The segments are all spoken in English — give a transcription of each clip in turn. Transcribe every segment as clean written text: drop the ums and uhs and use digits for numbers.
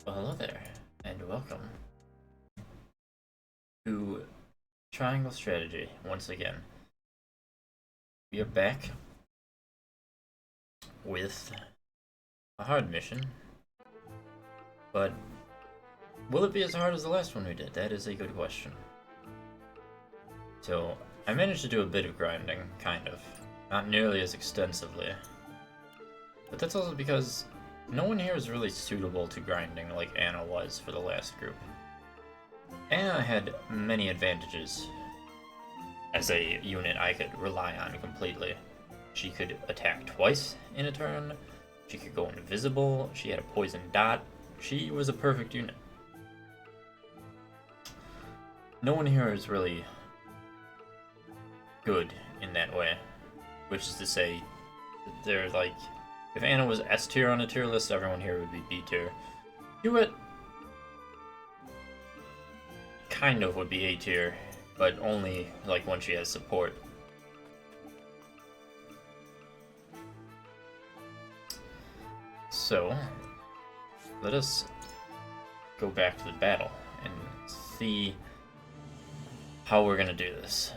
Well, hello there, and welcome to Triangle Strategy once again. We are back with a hard mission, but will it be as hard as the last one we did? That is a good question. So, I managed to do a bit of grinding, kind of. Not nearly as extensively. But that's also because no one here is really suitable to grinding like Anna was for the last group. Anna had many advantages as a unit I could rely on completely. She could attack twice in a turn, she could go invisible, she had a poison dot, she was a perfect unit. No one here is really good in that way, which is to say, they're like, if Anna was S tier on a tier list, everyone here would be B tier. Hewitt kind of would be A tier, but only like when she has support. So, let us go back to the battle and see how we're gonna do this.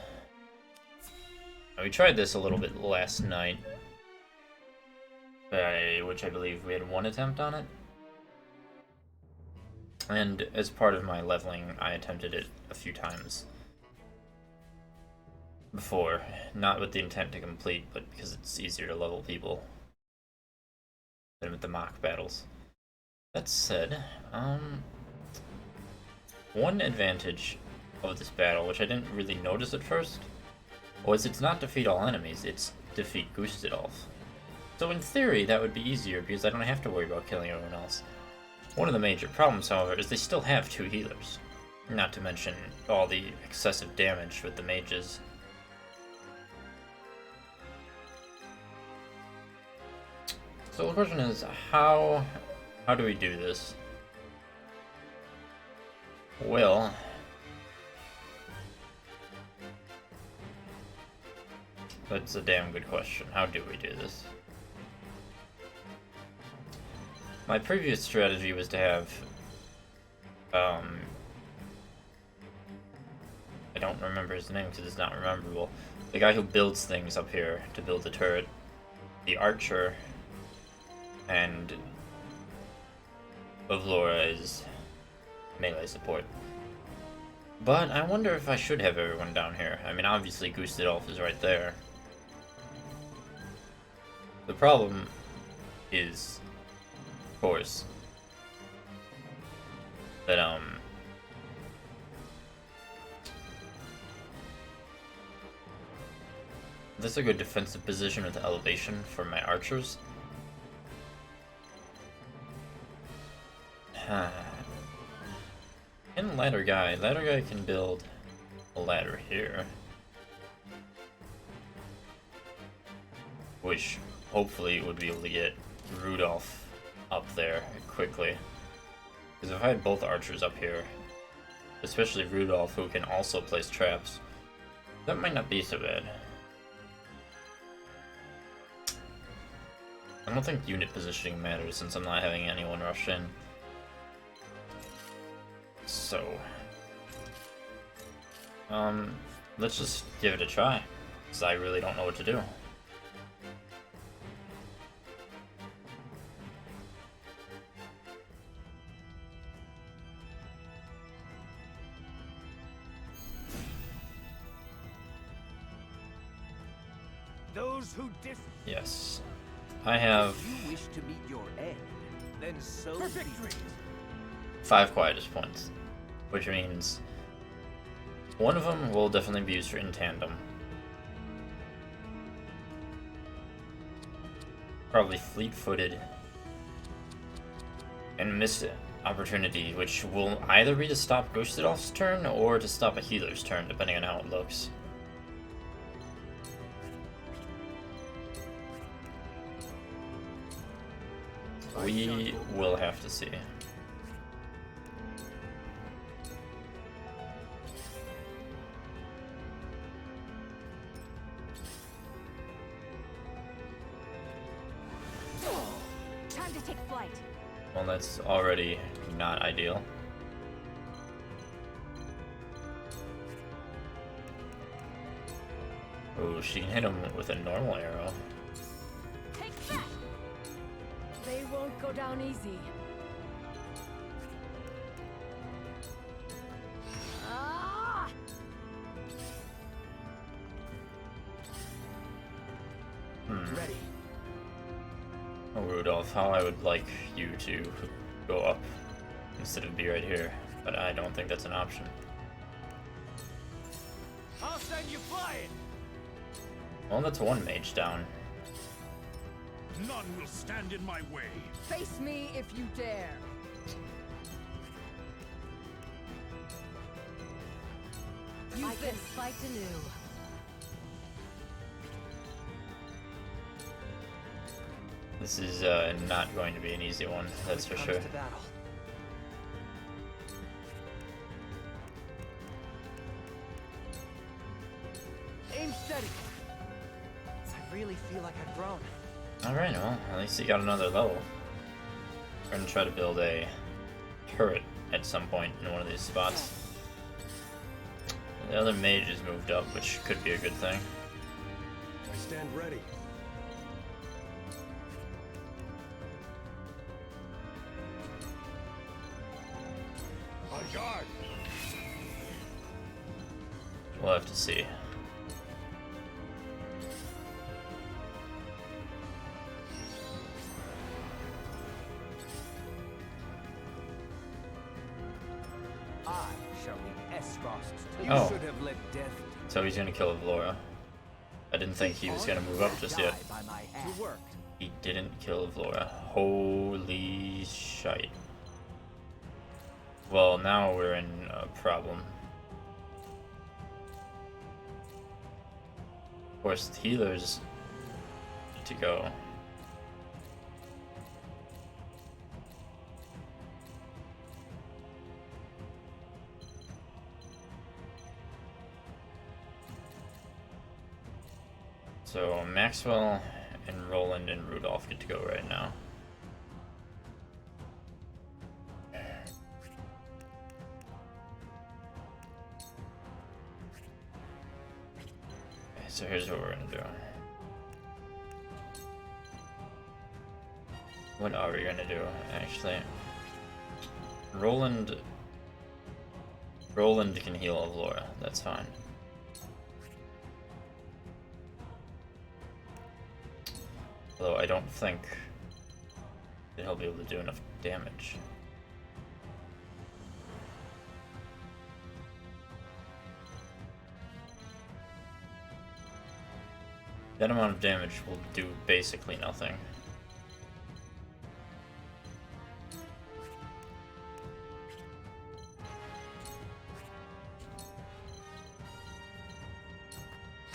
Now, we tried this a little bit last night, which I believe we had one attempt on it. And as part of my leveling, I attempted it a few times before, not with the intent to complete, but because it's easier to level people than with the mock battles. That said, one advantage of this battle, which I didn't really notice at first, was it's not defeat all enemies, it's defeat Gustadolf. So in theory, that would be easier because I don't have to worry about killing everyone else. One of the major problems, however, is they still have 2 healers. Not to mention all the excessive damage with the mages. So the question is, how do we do this? Well, that's a damn good question. How do we do this? My previous strategy was to have, I don't remember his name because it's not rememberable. The guy who builds things up here to build the turret, the archer, and Avlora is melee support. But I wonder if I should have everyone down here. I mean, obviously Gustadolf is right there. The problem is, of course, that this is a good defensive position with elevation for my archers. And ladder guy can build a ladder here, which hopefully would be able to get Rudolph up there quickly. Because if I had both archers up here, especially Rudolph, who can also place traps, that might not be so bad. I don't think unit positioning matters since I'm not having anyone rush in. So, let's just give it a try, because I really don't know what to do. Those who Yes, I have If you wish to meet your end, then so For be it. victory! 5 quietest points, which means one of them will definitely be used for in tandem. Probably fleet-footed and miss opportunity, which will either be to stop Gustadolf's turn or to stop a healer's turn, depending on how it looks. We will have to see. Time to take flight. Well, that's already not ideal. Oh, she can hit him with a normal arrow. Take that! They won't go down easy. Ah! Ready. Oh, Rudolph, how I would like you to go up instead of be right here, but I don't think that's an option. I'll send you flying. Well, that's one mage down. None will stand in my way. Face me if you dare. I can fight anew. This is not going to be an easy one, that's for sure. To battle. Aim steady. I really feel like I've grown. Alright, well, at least he got another level. We're gonna try to build a turret at some point in one of these spots. The other mage has moved up, which could be a good thing. I stand ready. On guard. We'll have to see. I shall lead Esrost. You Oh. should have let death So he's gonna kill Vlora. I didn't think he was gonna move up just yet. die by my hand. You worked. He didn't kill Vlora. Holy shite. Well, now we're in a problem. Of course, the healers need to go. So Maxwell and Roland and Rudolph get to go right now. Okay, so here's what we're gonna do. What are we gonna do, actually? Roland can heal Avlora, that's fine. Although I don't think that he'll be able to do enough damage. That amount of damage will do basically nothing.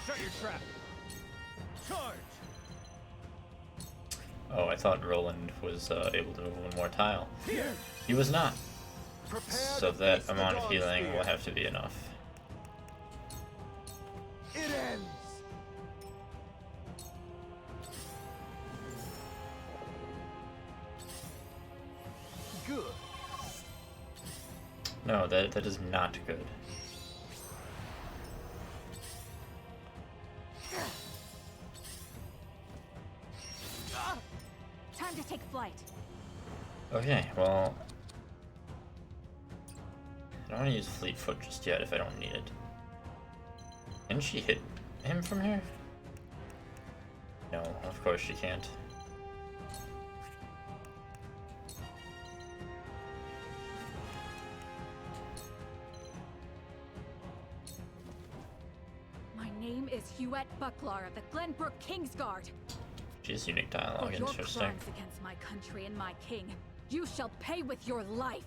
Shut your trap. Charge. Oh, I thought Roland was able to move one more tile. Here. He was not. Prepare So to that face the amount of dog's healing fear. will have to be enough. It ends. Good. No, that is not good. Time to take flight. Okay, well... I don't want to use Fleet Foot just yet if I don't need it. Can she hit him from here? No, of course she can't. My name is Huette Bucklar of the Glenbrook Kingsguard. She has unique For dialogue, your interesting. crimes against my country and my king, you shall pay with your life.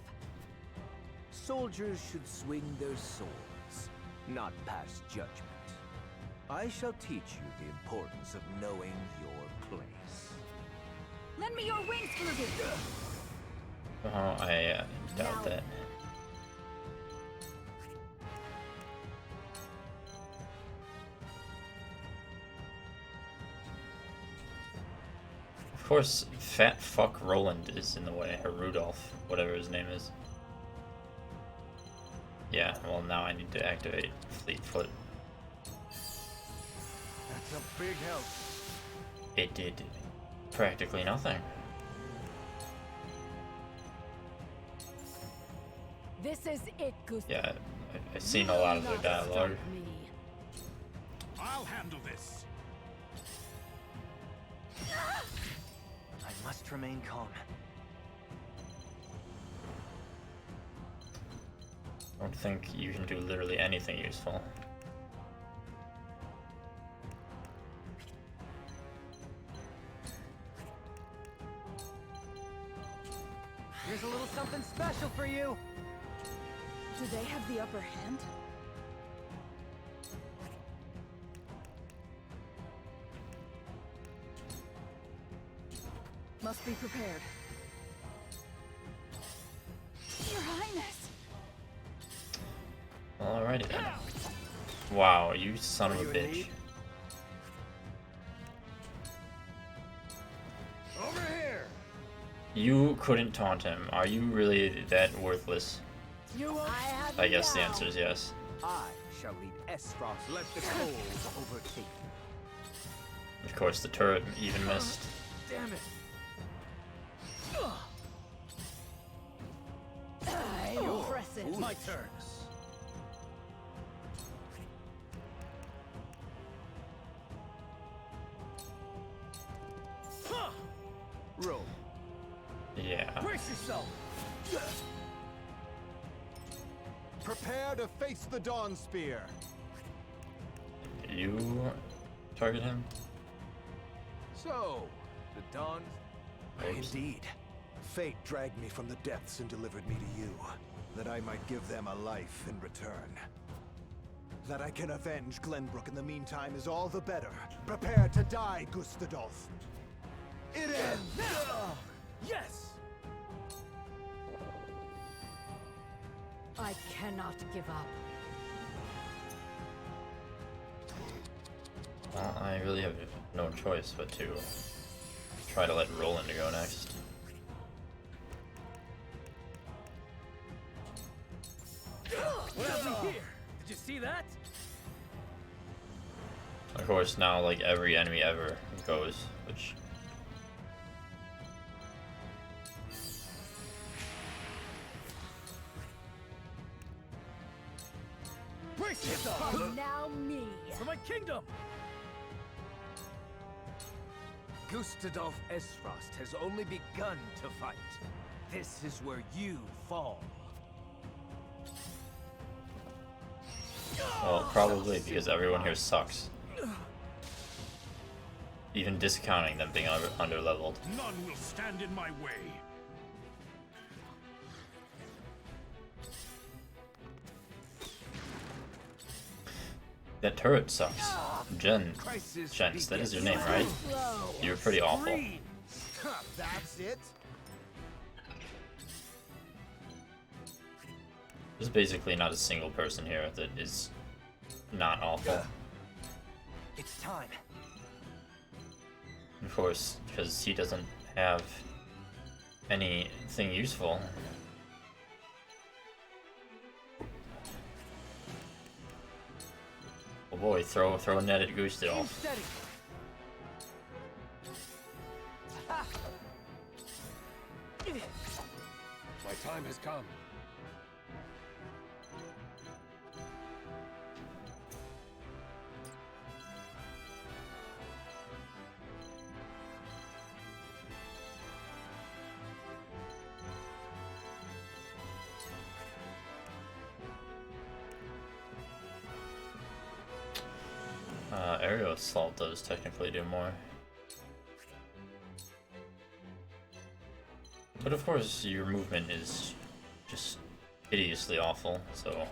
Soldiers should swing their swords, not pass judgment. I shall teach you the importance of knowing your place. Lend me your wings, Groovy. Oh, I doubt Now- that. Of course, fat fuck Roland is in the way, or Rudolph, whatever his name is. Yeah, well now I need to activate Fleetfoot. That's a big help. It did practically nothing. This is it, Gustav. Yeah, I've seen a lot of their dialogue. I'll handle this. I must remain calm. I don't think you can do literally anything useful. Here's a little something special for you. Do they have the upper hand? Must be prepared. Your Highness! Alrighty then. Wow, you son of a Are you in bitch. need? Over here. You couldn't taunt him. Are you really that worthless? You won't have I guess the now. answer is yes. I shall lead Esros. Let the coals overtake you. Of course, the turret even missed. Damn it. Impressive. My turn. Roll. Yeah. Brace yourself. Prepare to face the Dawn Spear. You target him? So, the Dawn. Oops. Indeed. Fate dragged me from the depths and delivered me to you, that I might give them a life in return. That I can avenge Glenbrook in the meantime is all the better. Prepare to die, Gustadolf. It ends! Yes. I cannot give up. Well, I really have no choice but to try to let Roland go next. What have we here? Did you see that? Of course, now like every enemy ever goes, which Brace yourself. And now me. For my kingdom! Gustadolf Esfrost has only begun to fight. This is where you fall. well, probably because everyone here sucks. Even discounting them being underleveled. None will stand in my way. That turret sucks. Jen, Crisis Jens, that is your name, begins. right? Slow. You're pretty awful. Scream. That's it? There's basically not a single person here that is not awful. It's time. Of course, because he doesn't have anything useful. Oh boy, throw a net at Gustadolf. Steady. My time has come. Aerial assault does technically do more. But of course, your movement is just hideously awful, so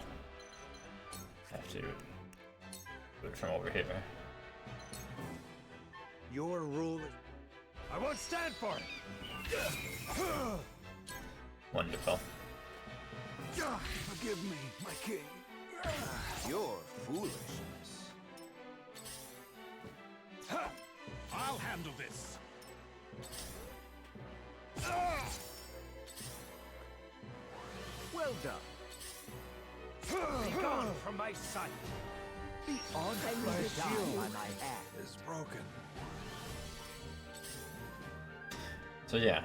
I have to do it from over here. Your rule. I won't stand for it. Wonderful. Forgive me, my king. Your foolishness. I'll handle this. Well done. Be gone from my sight. Be honored My to die shield by my hand. Is broken. So yeah,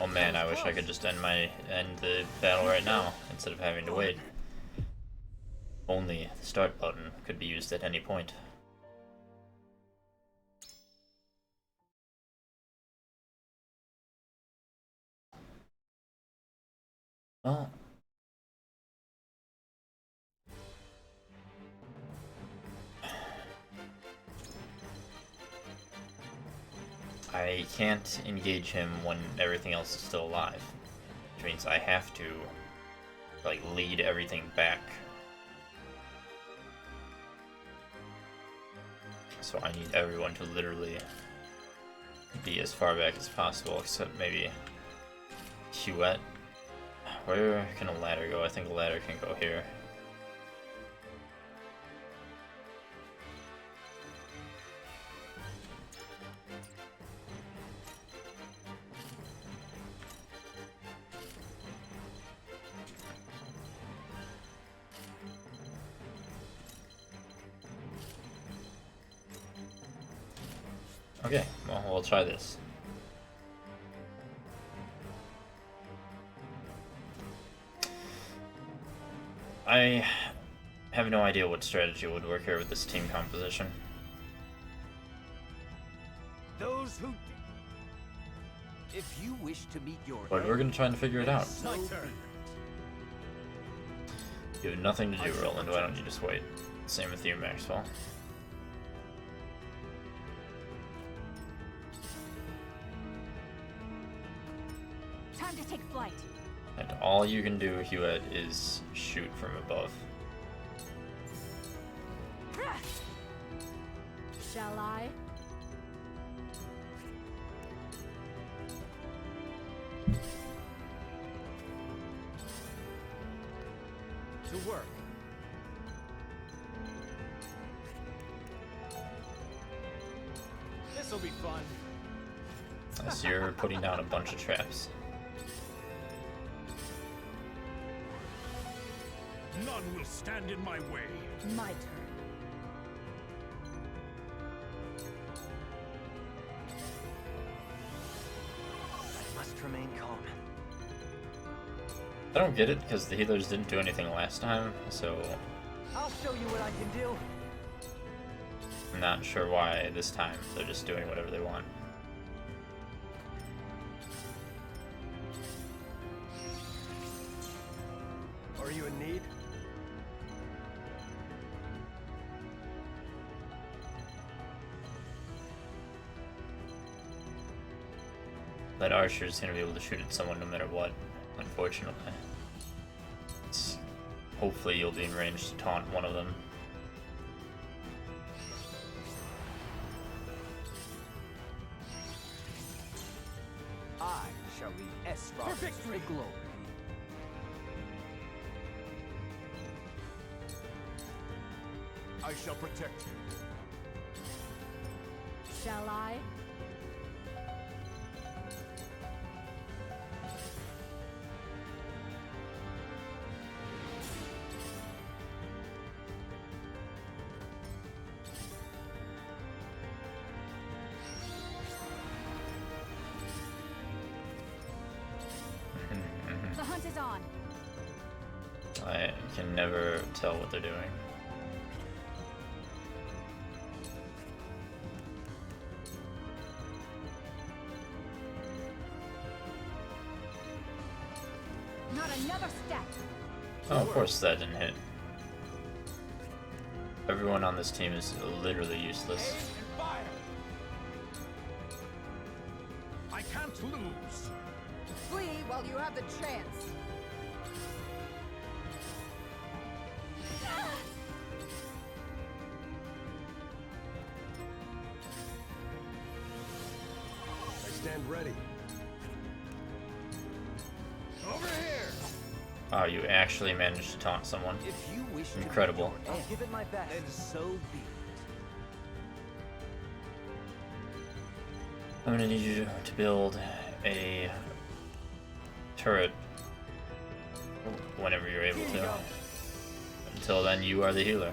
oh man, I wish I could just end the battle right now instead of having to wait. Only the start button could be used at any point. Well, I can't engage him when everything else is still alive, which means I have to like lead everything back. So I need everyone to literally be as far back as possible, except maybe Huette. Where can a ladder go? I think a ladder can go here. Okay, well, we'll try this. I have no idea what strategy would work here with this team composition. Those who... If you wish to meet your But we're gonna try and figure it out. my turn. You have nothing to do, Roland. Why don't you just wait? Same with you, Maxwell. Time to take flight. And all you can do, Huette, is shoot from above. Shall I? To work. This'll be fun. As you're putting down a bunch of traps. None will stand in my way. My turn. I must remain calm. I don't get it, because the healers didn't do anything last time, so I'll show you what I can do. I'm not sure why this time they're just doing whatever they want. Are you in need? That archer's gonna be able to shoot at someone no matter what, unfortunately. Hopefully you'll be in range to taunt one of them. I shall lead Esra For victory. to glory. I shall protect you. Shall I? The hunt is on. I can never tell what they're doing. Not another step. Oh, of course that didn't hit. Everyone on this team is literally useless. Aim and fire! I can't lose. Flee while you have the chance. I stand ready. Over here! Oh, you actually managed to taunt someone. If you wish to Incredible. meet your end, I'll give it my best. And so be it. I'm gonna need you to build a turret whenever you're able to. Until then, you are the healer.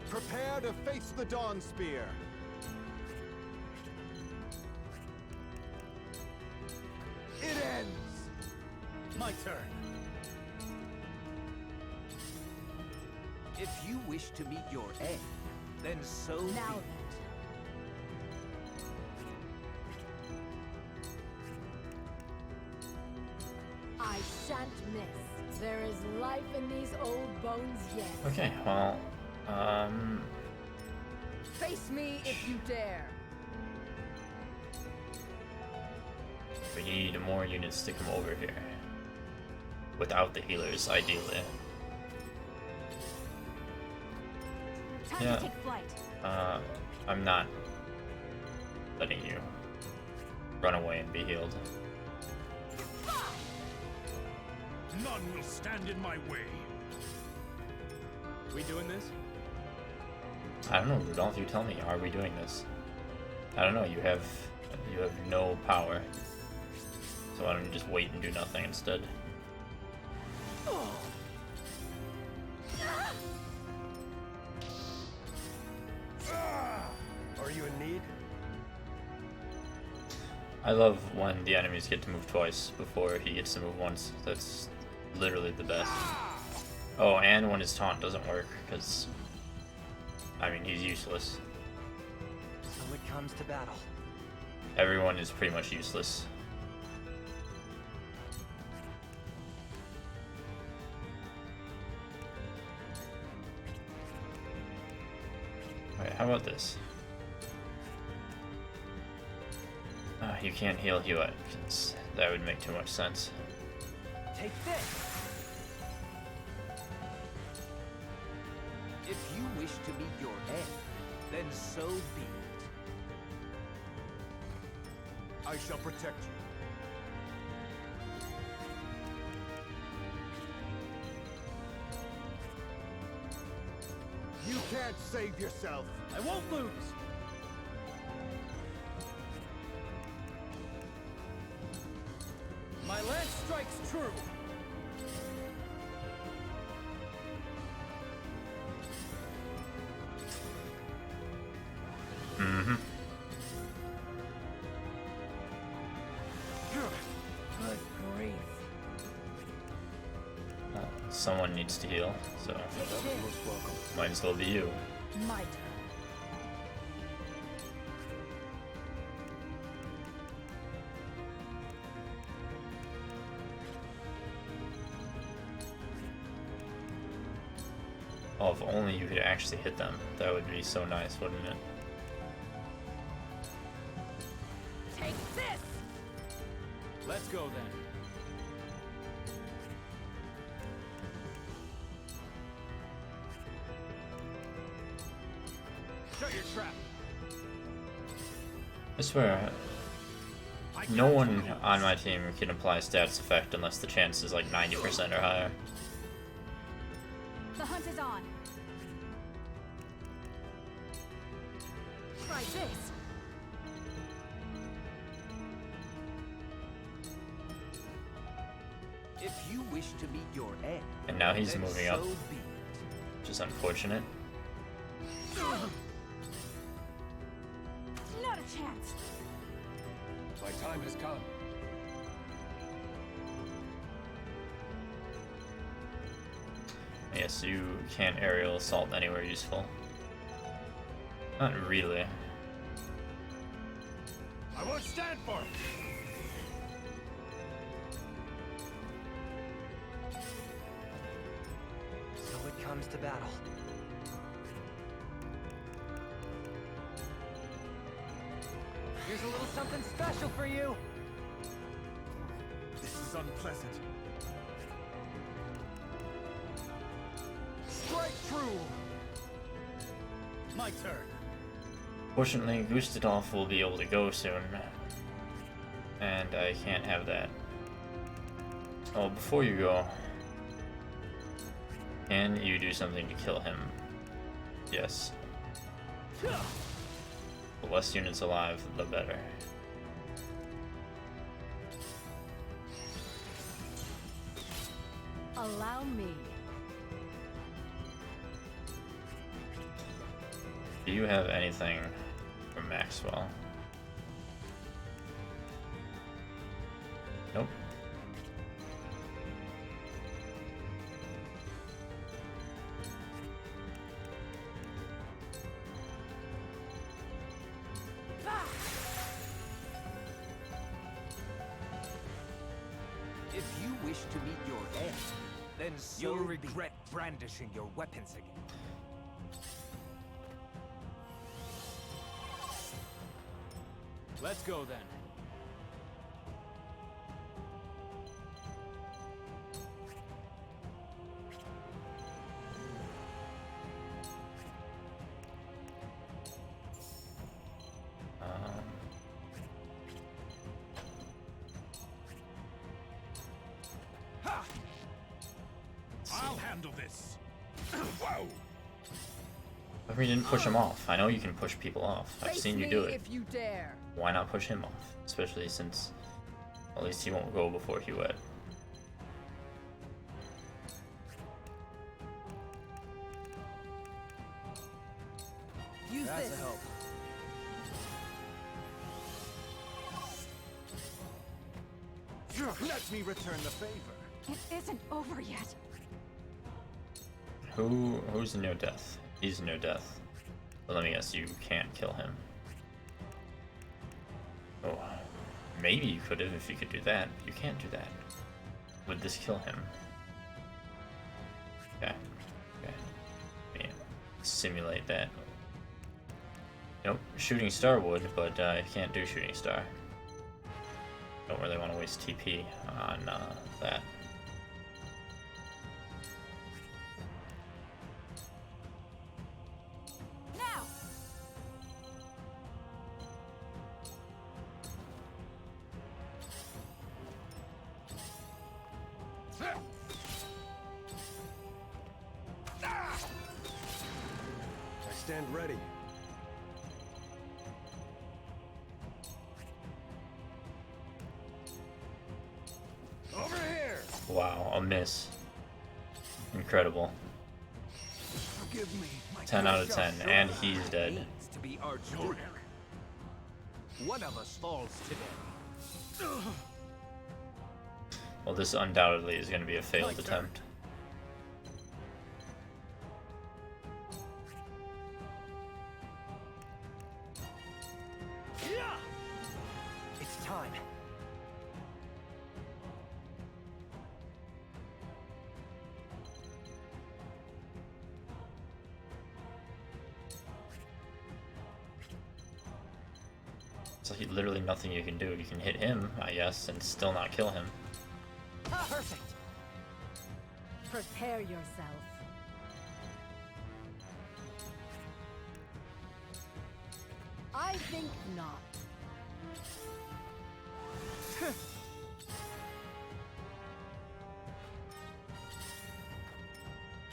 Prepare to face the Dawn Spear. It ends. My turn. If you wish to meet your end, then so be Now it. then. I shan't miss. There is life in these old bones yet. Okay, well, Face me if you dare. we need more units to come over here. Without the healers, ideally. Time Yeah. to take flight. I'm not letting you run away and be healed. None will stand in my way. We doing this? I don't know, Rudolph, you tell me, are we doing this? I don't know, you have no power. So why don't you just wait and do nothing instead? Are you in need? I love when the enemies get to move twice before he gets to move once. That's literally the best. Oh, and when his taunt doesn't work, because, I mean, he's useless. So it comes to battle. Everyone is pretty much useless. Alright, how about this? You can't heal Hewitt, because that would make too much sense. Take this! If you wish to meet your end, then so be it. I shall protect you. You can't save yourself. I won't lose. My lance strikes true! Mm-hmm. Good grief. Well, someone needs to heal, so Take this. might as well be you. My turn. Oh, if only you could actually hit them. That would be so nice, wouldn't it? Take this! Let's go then. Shut your trap. I swear, no one on my team can apply stats effect unless the chance is like 90% or higher. The hunt is on. Try this. If you wish to meet your end, And now he's then moving so up, be it. which is unfortunate. Not a chance. My time has come. Yes, you can't aerial assault anywhere useful. Not really. I won't stand for it. So it comes to battle. Here's a little something special for you. This is unpleasant. Strike true. My turn. Fortunately, Gustadolf will be able to go soon. And I can't have that. Oh, before you go, can you do something to kill him? yes. The less units alive, the better. Allow me. Do you have anything from Maxwell? Nope. If you wish to meet your end, then so You'll be regret brandishing your weapons again. Let's go then. I'll handle this. Whoa! But we didn't push him off. I know you can push people off. I've Face seen you me do it. if you dare. Why not push him off? Especially since at least he won't go before Hewitt. Use That's this. a help. Let me return the favor. It isn't over yet. Who's near death? He's near death. But let me guess, you can't kill him. Oh, maybe you could have if you could do that. You can't do that. Would this kill him? Okay. Okay. Yeah. Simulate that. Nope, Shooting Star would, but I can't do Shooting Star. Don't really want to waste TP on that. Now. I stand ready. Over here! Wow, a miss. Incredible. Forgive me, my 10 out of shall 10, show and what he's it dead. means to be archdruid. One of us falls today. Well, this undoubtedly is going to be a failed attempt. It's time. So literally nothing you can do. You can hit him, I guess, and still not kill him. Perfect. Prepare yourself. I think not.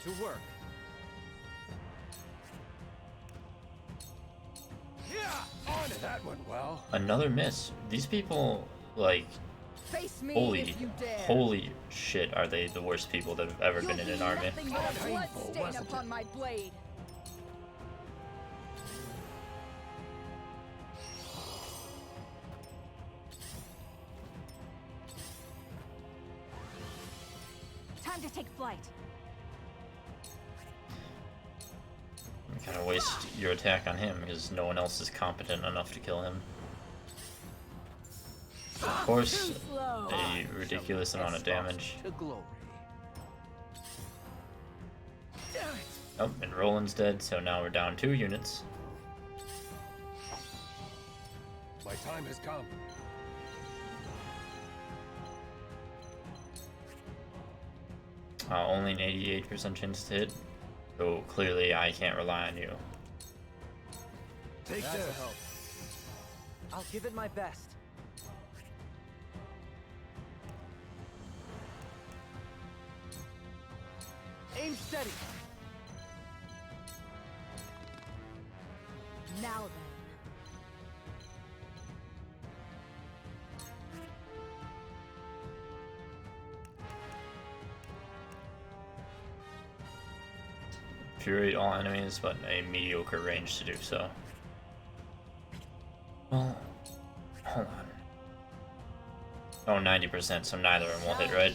To work. On it. That went well. Another miss. These people, like, Face me holy, if you dare. holy shit, are they the worst people that have ever You'll been in be an army? nothing but a blood Painful, stain wasn't upon my blade. Time to take flight. You kind of waste your attack on him because no one else is competent enough to kill him. Of course, Too slow. a ridiculous amount of damage. To glory. Oh, and Roland's dead, so now we're down 2 units. My time has come. Only an 88% chance to hit, so clearly I can't rely on you. Take That's a this. help. I'll give it my best. Aim steady. Now then. Infuriate all enemies, but a mediocre range to do so. Well, hold on. Oh, 90%, so neither of them will hit, right?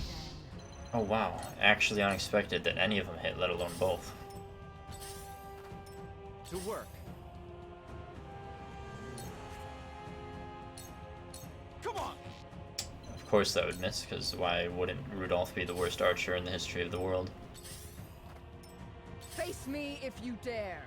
Oh wow, actually unexpected that any of them hit, let alone both. To work. Come on! Of course that would miss, because why wouldn't Rudolph be the worst archer in the history of the world? Face me if you dare.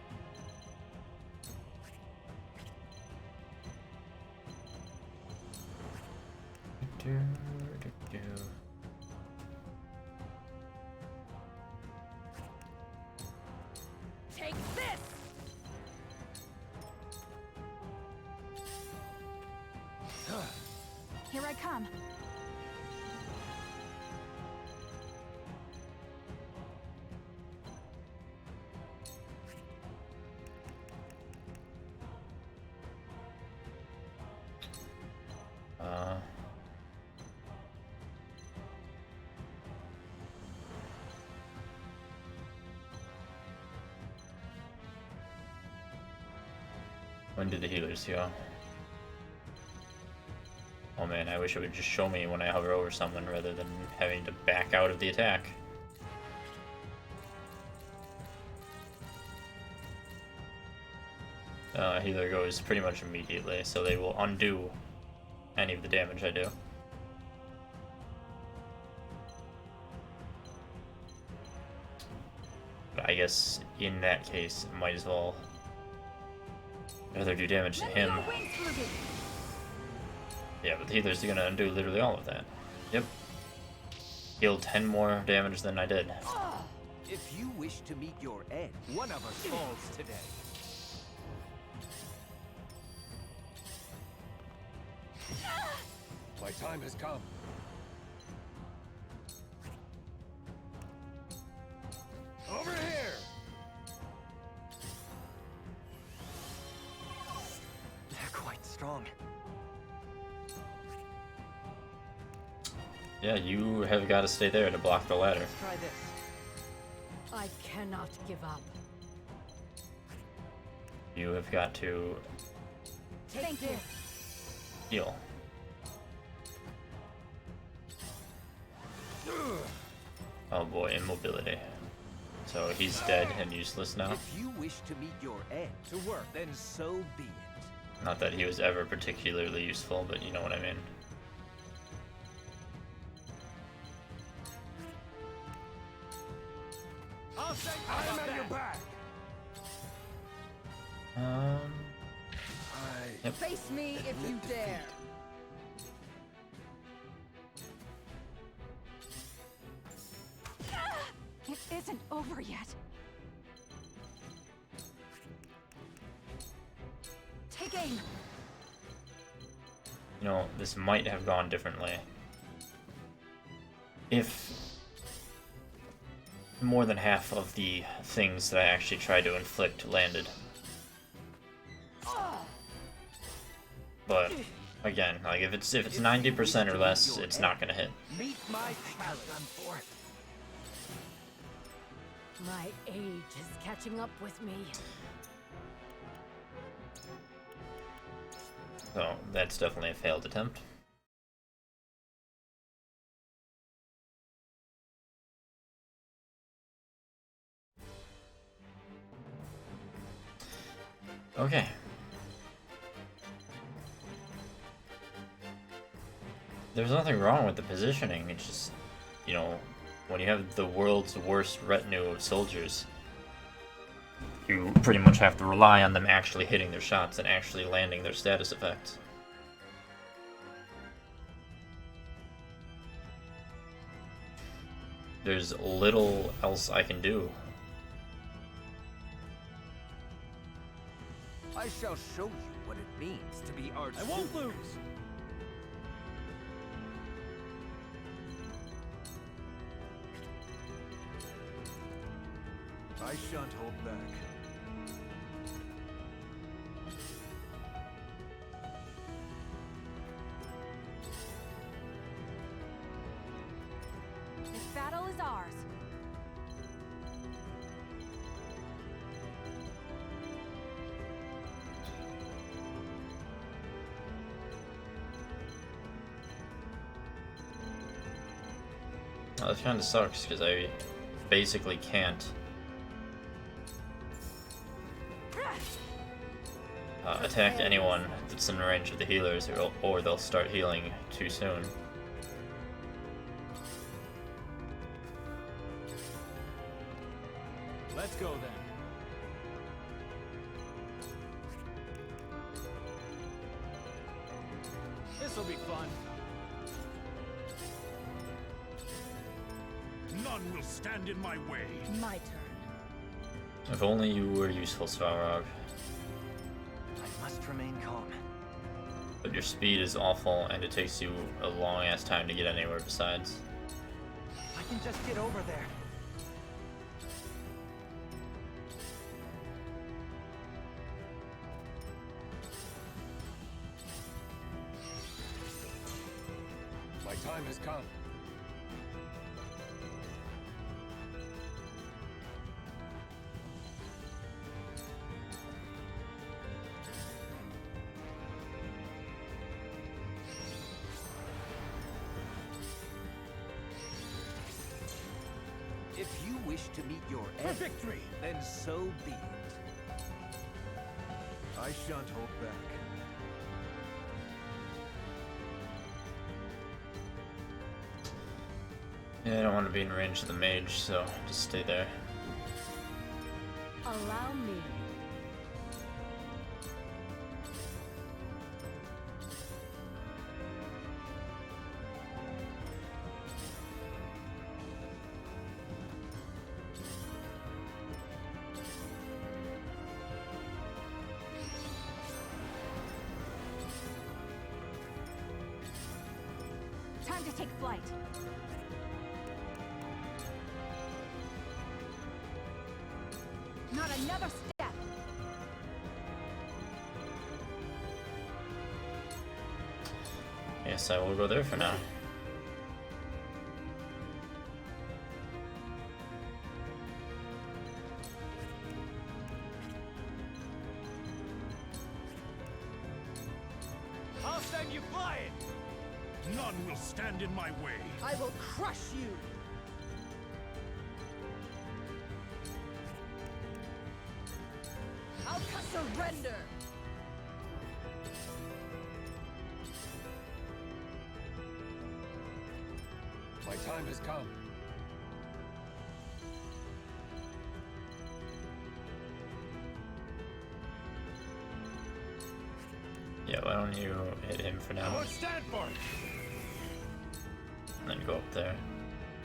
Take this! Here I come. When did the healers go? Oh man, I wish it would just show me when I hover over someone rather than having to back out of the attack. Healer goes pretty much immediately, so they will undo any of the damage I do. But I guess in that case, I might as well rather do damage to him. Yeah, but the healer's gonna undo literally all of that. Yep. Healed 10 more damage than I did. If you wish to meet your end, one of us falls today. My time has come. Over here! They're quite strong. Yeah, you have got to stay there to block the ladder. Try this. I cannot give up. You have got to Take this. heal. Oh boy, immobility. So he's dead and useless now. If you wish to meet your end, to work, then so be it. Not that he was ever particularly useful, but you know what I mean. I'll say I am at your back! Yep. Face me if you dare. It isn't over yet. Take aim. You know, this might have gone differently if more than half of the things that I actually tried to inflict landed. But again, like if it's 90% or less, it's not gonna hit. meet my challenge. My age is catching up with me. So that's definitely a failed attempt. Okay. There's nothing wrong with the positioning, it's just, you know, when you have the world's worst retinue of soldiers, you pretty much have to rely on them actually hitting their shots and actually landing their status effects. There's little else I can do. I shall show you what it means to be arch. I won't lose! I shan't hold back. is ours. Well, that kind of sucks because I basically can't attack anyone that's in range of the healers, or they'll start healing too soon. Let's go then. This'll be fun. None will stand in my way. My turn. If only you were useful, Svarog. I must remain calm. But your speed is awful, and it takes you a long ass time to get anywhere besides. I can just get over there. My time has come. If you wish to meet your For end, victory! then so be it. I shan't hold back. Yeah, I don't want to be in range of the mage, so just stay there. Allow me. Time to take flight. Not another step. Yes, I will go there for now. I'll send you flying! None will stand in my way. I will crush you. I'll surrender. My time has come. Yeah, why don't you hit him for now, Lord Stanford! and then go up there.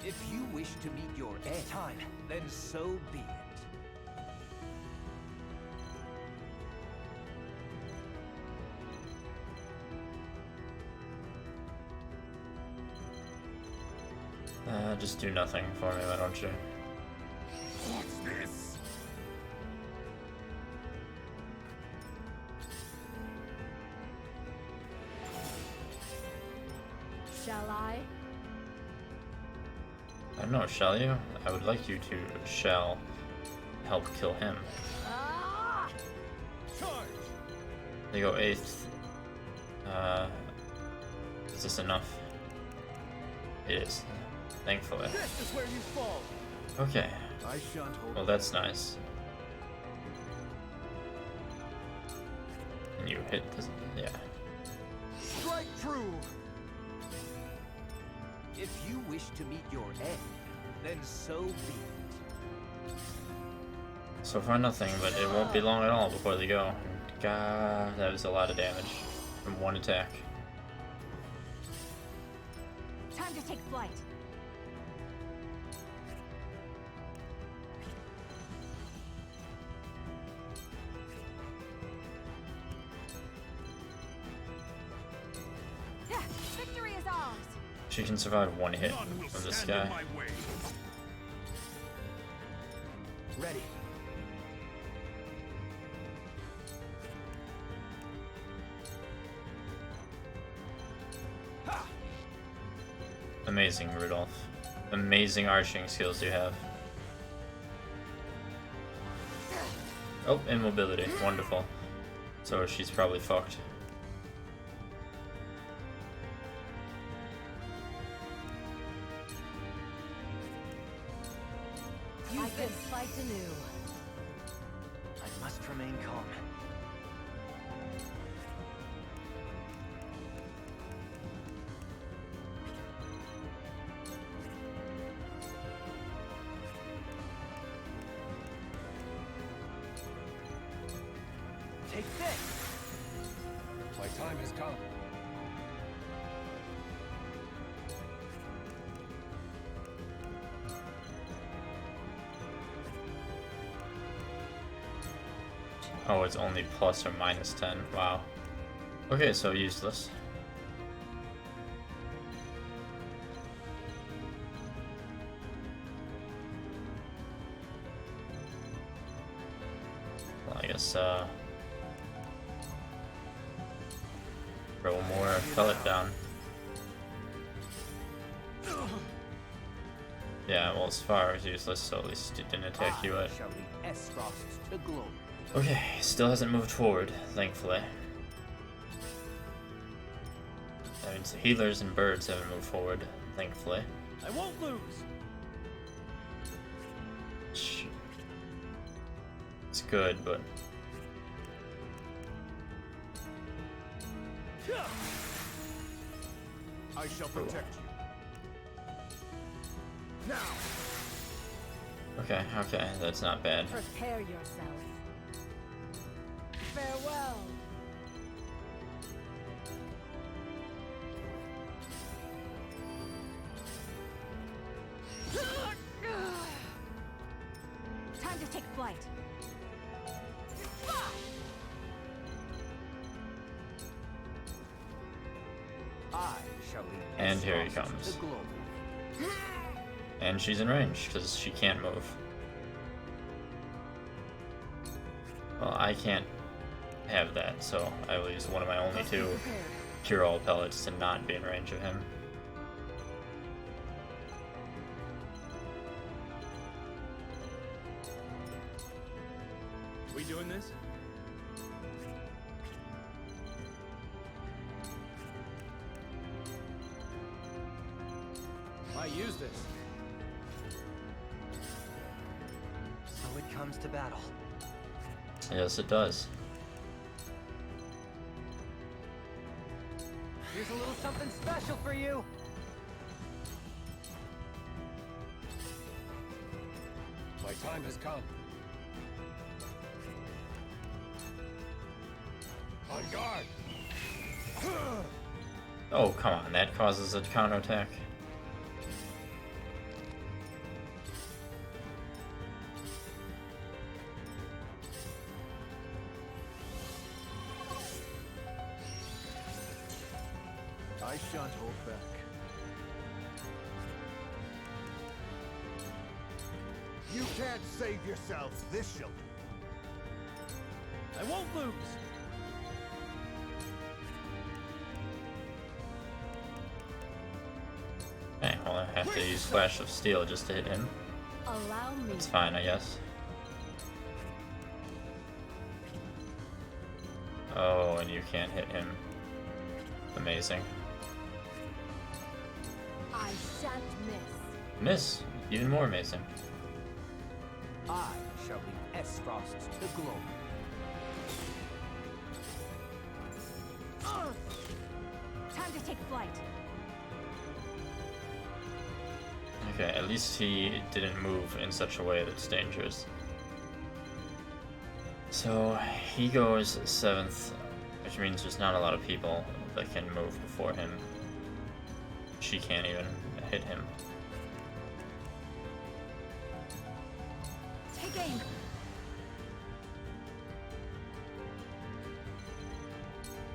If you wish to meet your end time, then so be it. Just do nothing for me, why don't you? What's this? Shall I? I don't know, shall you? I would like you to shall help kill him. Ah! Charge! They go 8th. Is this enough? It is. Thankfully. This is where you fall! Okay. I shan't hold Well, that's nice. And you hit this. Yeah. Strike true! If you wish to meet your end, then so be it. So far nothing, but it won't be long at all before they go. God, that was a lot of damage from one attack. Time to take flight. Yeah, victory is ours. She can survive one hit None will from this stand in guy. my way. Ready. Amazing, Rudolph. amazing arching skills you have. Oh, immobility. Wonderful. So she's probably fucked. I can fight anew. I must remain calm. Take this! My time has come. Oh, it's only plus or minus 10. Wow. Okay, so useless. Well, I guess, throw more pellet down. Yeah, well, as far as useless, so at least it didn't attack you I at. shall lead Esfrost to glory. Okay, still hasn't moved forward, thankfully. That means the healers and birds haven't moved forward, thankfully. I won't lose. It's good, but I shall protect you. Now! okay, that's not bad. Prepare yourself. Farewell. Time to take flight. I shall lead And here he Esfrost comes. to glory. And she's in range, because she can't move. Well, I can't have that, so I will use one of my only two Cure All pellets to not be in range of him. We doing this? I use this. So it comes to battle. Yes, it does. Here's a little something special for you. My time has come. On guard! Oh, come on, that causes a counterattack. I shan't hold back. You can't save yourself. This shall do. I won't lose! Okay, well, I have to use Flash of Steel just to hit him. Allow me. It's fine, I guess. Oh, and you can't hit him. Amazing. I shan't miss. Miss! Even more amazing. I shall lead Esfrost to glory. Time to take flight. Okay, at least he didn't move in such a way that's dangerous. So, he goes 7th, which means there's not a lot of people that can move before him. She can't even hit him. Take aim.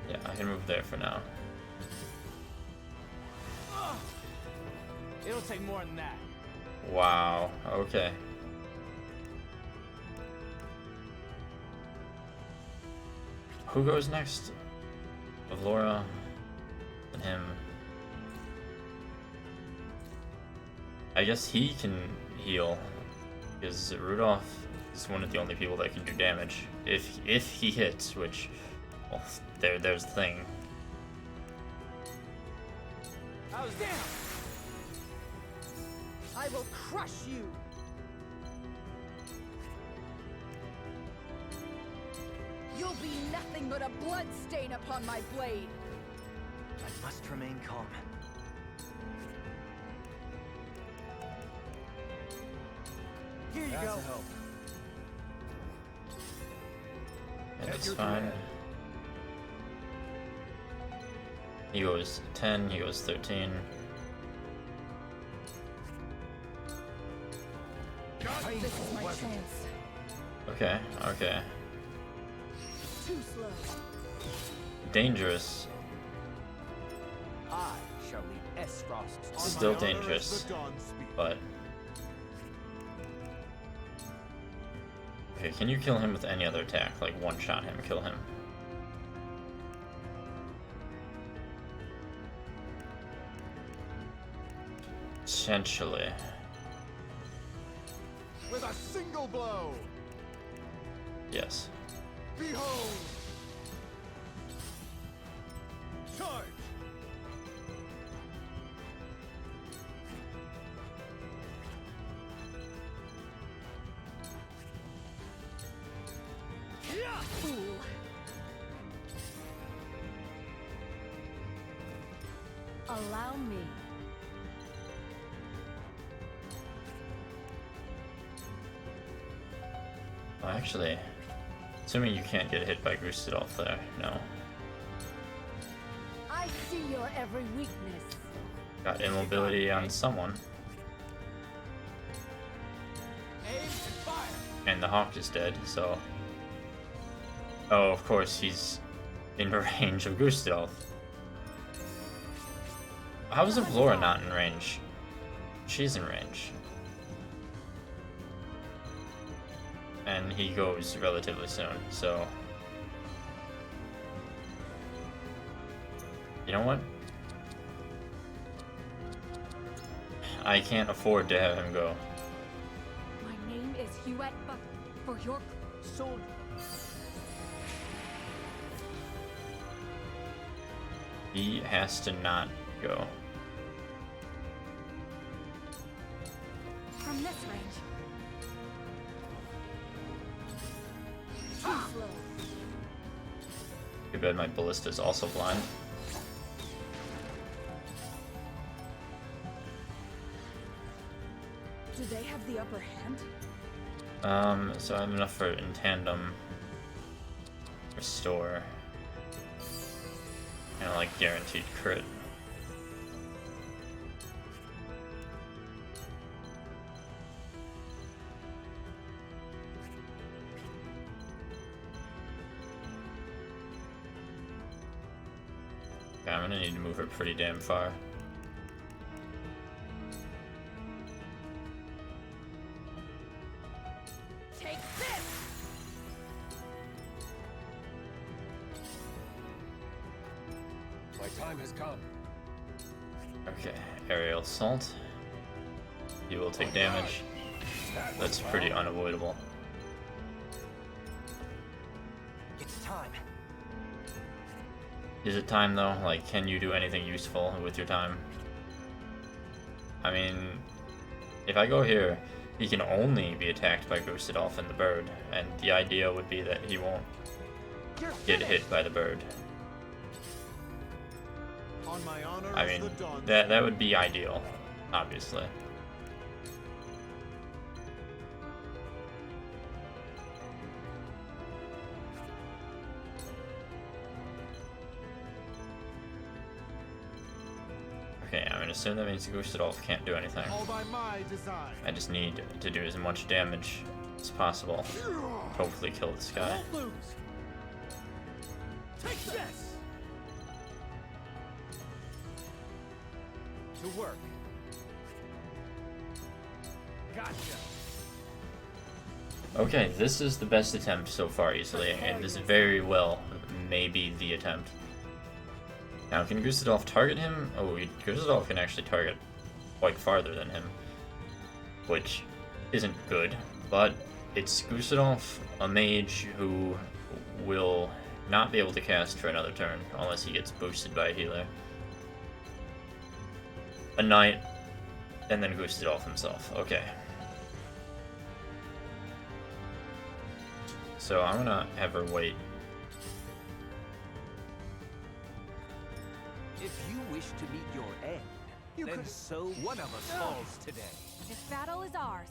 Yeah, I can move there for now. It'll take more than that. Wow, okay. Who goes next? Laura and him. I guess he can heal, because Rudolph is one of the only people that can do damage. If he hits, which, well, there's the thing. How's that? I will crush you! You'll be nothing but a blood stain upon my blade! I must remain calm. Here you go. And it's fine. He goes 10, he goes 13. This is my chance. Okay, okay. Too slow. Dangerous. I shall lead Esfrost's Still dangerous, but... Okay, can you kill him with any other attack? Like, one-shot him, kill him. Essentially. With a single blow! Yes. Behold! Charge! Fool. Allow me. Well, actually, assuming you can't get hit by Gustadolf there, no. I see your every weakness. Got immobility on someone. aim and fire. And the Hawk is dead, so... Oh, of course, he's in range of Gustadolf. How is Avlora not in range? She's in range. And he goes relatively soon, so... You know what? I can't afford to have him go. My name is Huette, but for your Soldier. He has to not go. from this range. Too slow. Too bad my ballista is also blind. Do they have the upper hand? So I have enough for in tandem restore and like guaranteed crit. Okay, I'm gonna need to move her pretty damn far. Take this! My time has come. Okay, aerial assault. You will take damage. That's pretty unavoidable. It's time. Is it time though? Like, can you do anything useful with your time? I mean, if I go here, he can only be attacked by Gustadolf and the bird, and the idea would be that he won't get hit by the bird. On my honor I as mean, the dawn. that would be ideal, obviously. Okay, I'm gonna assume that means Gustadolf can't do anything. All by my design. I just need to do as much damage as possible. Hopefully kill this guy. Don't lose. Take this. To work. Gotcha. Okay, this is the best attempt so far easily, and this very well may be the attempt. Now, can Gustadolf target him? Oh, Gustadolf can actually target quite farther than him. which isn't good, but it's Gusadolf, a mage who will not be able to cast for another turn unless he gets boosted by a healer. A knight, and then Gusadolf himself. Okay. So I'm gonna have her wait. If you wish to meet your end, then so one of us falls today. This battle is ours.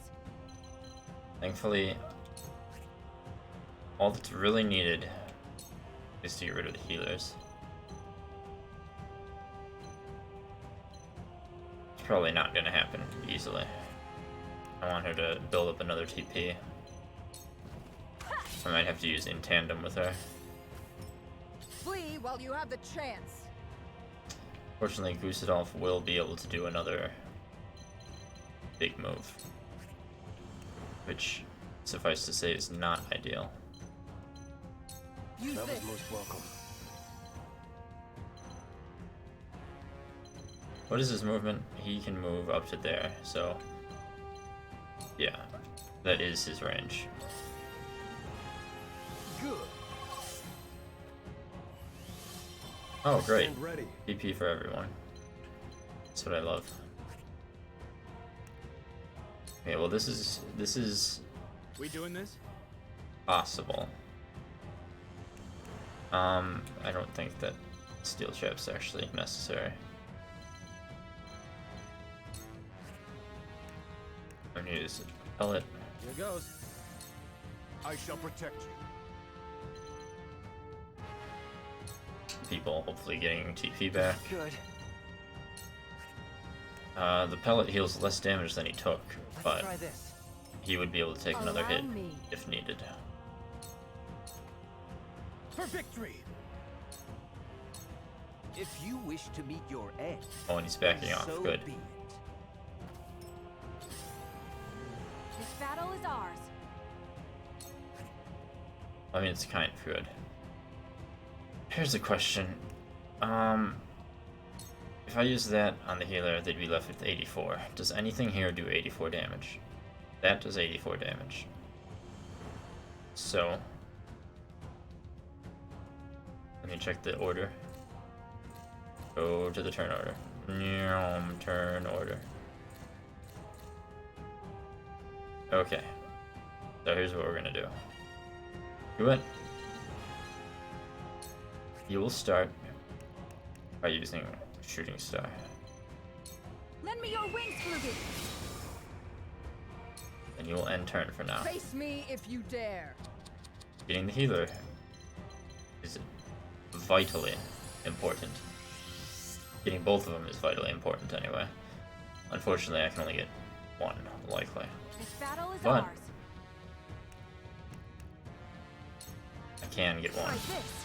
Thankfully, all that's really needed is to get rid of the healers. It's probably not gonna happen easily. I want her to build up another TP. I might have to use in tandem with her. Flee while you have the chance. Fortunately, Gusadolf will be able to do another big move, which, suffice to say, is not ideal. Use That was this. most welcome. What is his movement? He can move up to there, so yeah, that is his range. Good. Oh, great. Stand ready. PP for everyone. That's what I love. Okay, well this is We doing this? possible. I don't think that steel trap's actually necessary. I'm gonna use a pellet. Here goes. I shall protect you. People hopefully getting TP back. Good. The pellet heals less damage than he took, but Try this. he would be able to take another Allow hit me. if needed. For victory! If you wish to meet your end, Oh, and he's backing off. so Good. be it. This battle is ours. I mean, it's kind of good. Here's a question. If I use that on the healer, they'd be left with 84. Does anything here do 84 damage? That does 84 damage. So, let me check the order. Go to the turn order. Turn order. Okay. So here's what we're gonna do. You will start by using Shooting Star. Lend me your wings, Flugy. And you will end turn for now. Face me if you dare. Getting the healer is vitally important. Getting both of them is vitally important anyway. Unfortunately, I can only get one, likely. This battle is But- ours. I can get Try one, this.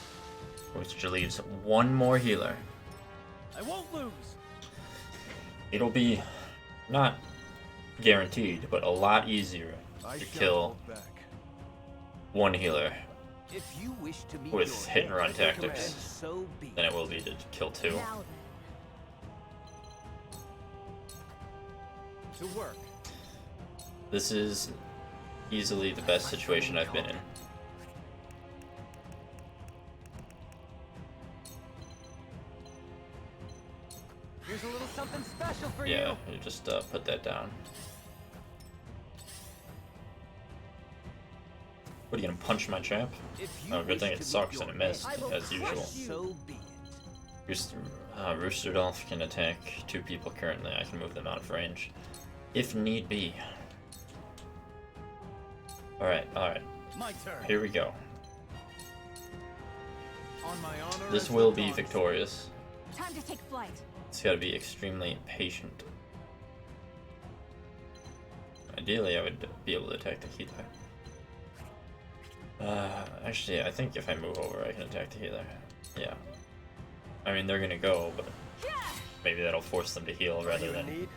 which leaves one more healer. I won't lose! It'll be not guaranteed, but a lot easier I to shall kill hold back. one healer If you wish to meet with your hit and end, run then tactics so be than it will be to kill two. Now then. To work. This is easily the best situation I've been in. Here's a little something special for Yeah, you just put that down. What, are you gonna punch my trap? If you Oh, good thing wish it to sucks meet and it your missed, I will as usual. crush you. So be it. Roosterdolf can attack two people currently. I can move them out of range, if need be. Alright, My turn. here we go. On my honor. This as will the be gods. victorious. Time to take flight. It's gotta be extremely patient. Ideally, I would be able to attack the healer. Actually, I think if I move over, I can attack the healer. Yeah. I mean, they're gonna go, but maybe that'll force them to heal Are rather you in than need?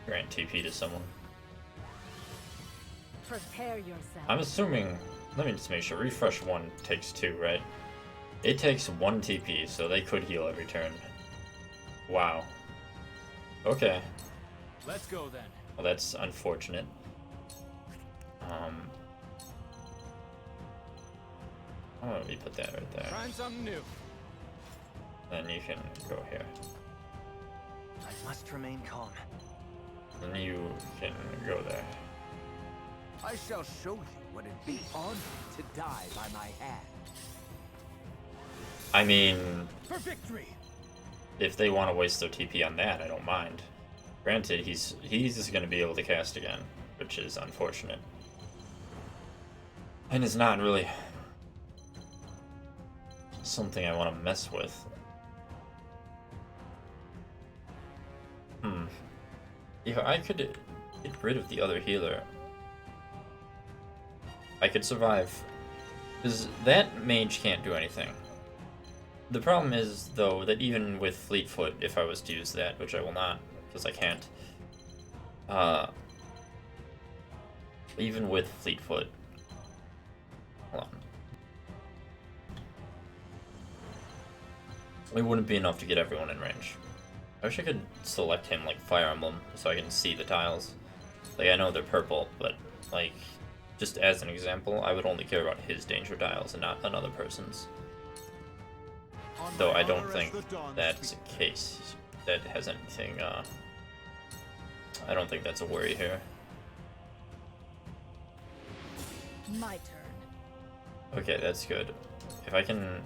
grant TP to someone. Prepare yourself. I'm assuming, let me just make sure, refresh 1 takes 2, right? It takes 1 TP, so they could heal every turn. Wow. Okay. Let's go then. Well, that's unfortunate. How about we put that right there? Trying something new. Then you can go here. I must remain calm. Then you can go there. I shall show you what it'd be on me to die by my hand. I mean, For victory! if they want to waste their TP on that, I don't mind. Granted, he's just going to be able to cast again, which is unfortunate. And it's not really something I want to mess with. If I could get rid of the other healer, I could survive. Because that mage can't do anything. The problem is, though, that even with Fleetfoot, if I was to use that, which I will not, because I can't, even with Fleetfoot, hold on, it wouldn't be enough to get everyone in range. I wish I could select him like Fire Emblem, so I can see the tiles. Like, I know they're purple, but, like, just as an example, I would only care about his danger tiles and not another person's. Though I don't think that's a case that has anything, I don't think that's a worry here. My turn. Okay, that's good. If I can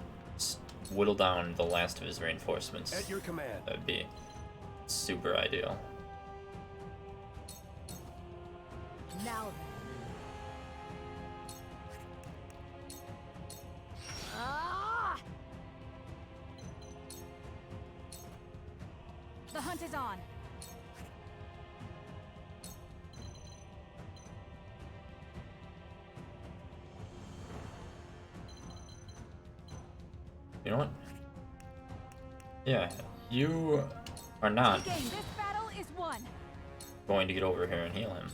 whittle down the last of his reinforcements, At your command. that would be super ideal. Now then. Ah! The hunt is on. You know what? Yeah, you are not Game. This battle is won. going to get over here and heal him.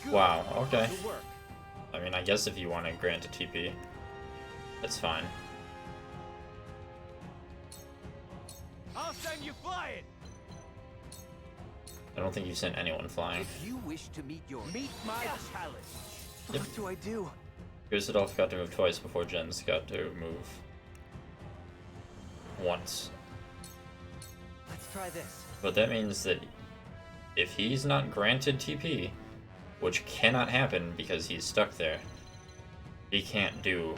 Good. Wow, okay. Good work. I mean, I guess if you want to grant a TP, that's fine. I'll send you flying! I don't think you sent anyone flying. If you wish to meet my challenge. Yep. What do I do? Grisdolf got to move twice before Jens got to move once. Let's try this. But that means that if he's not granted TP, which cannot happen because he's stuck there, he can't do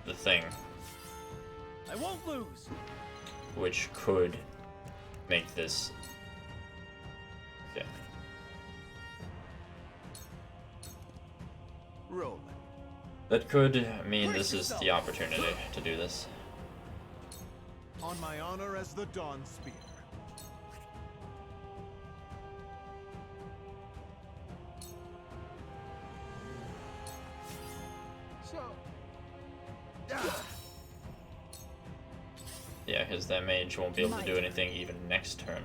the thing, I won't lose! which could make this... Okay. Roll. That could mean this is the opportunity to do this. On my honor as the Dawn Spear. Yeah, because that mage won't be able to do anything even next turn.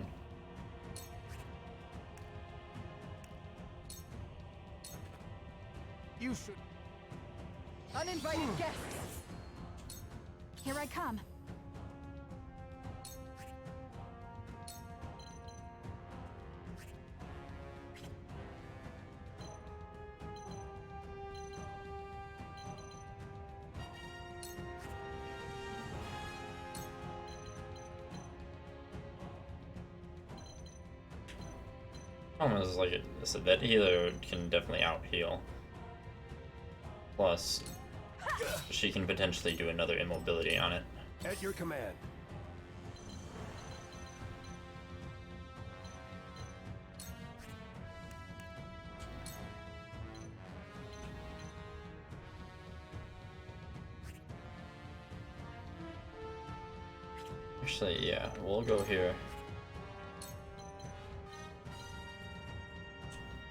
You should. Uninvited guests. Here I come. Problem is, like I said, that healer can definitely out heal. Plus, she can potentially do another immobility on it. At your command. Actually, yeah, we'll go here.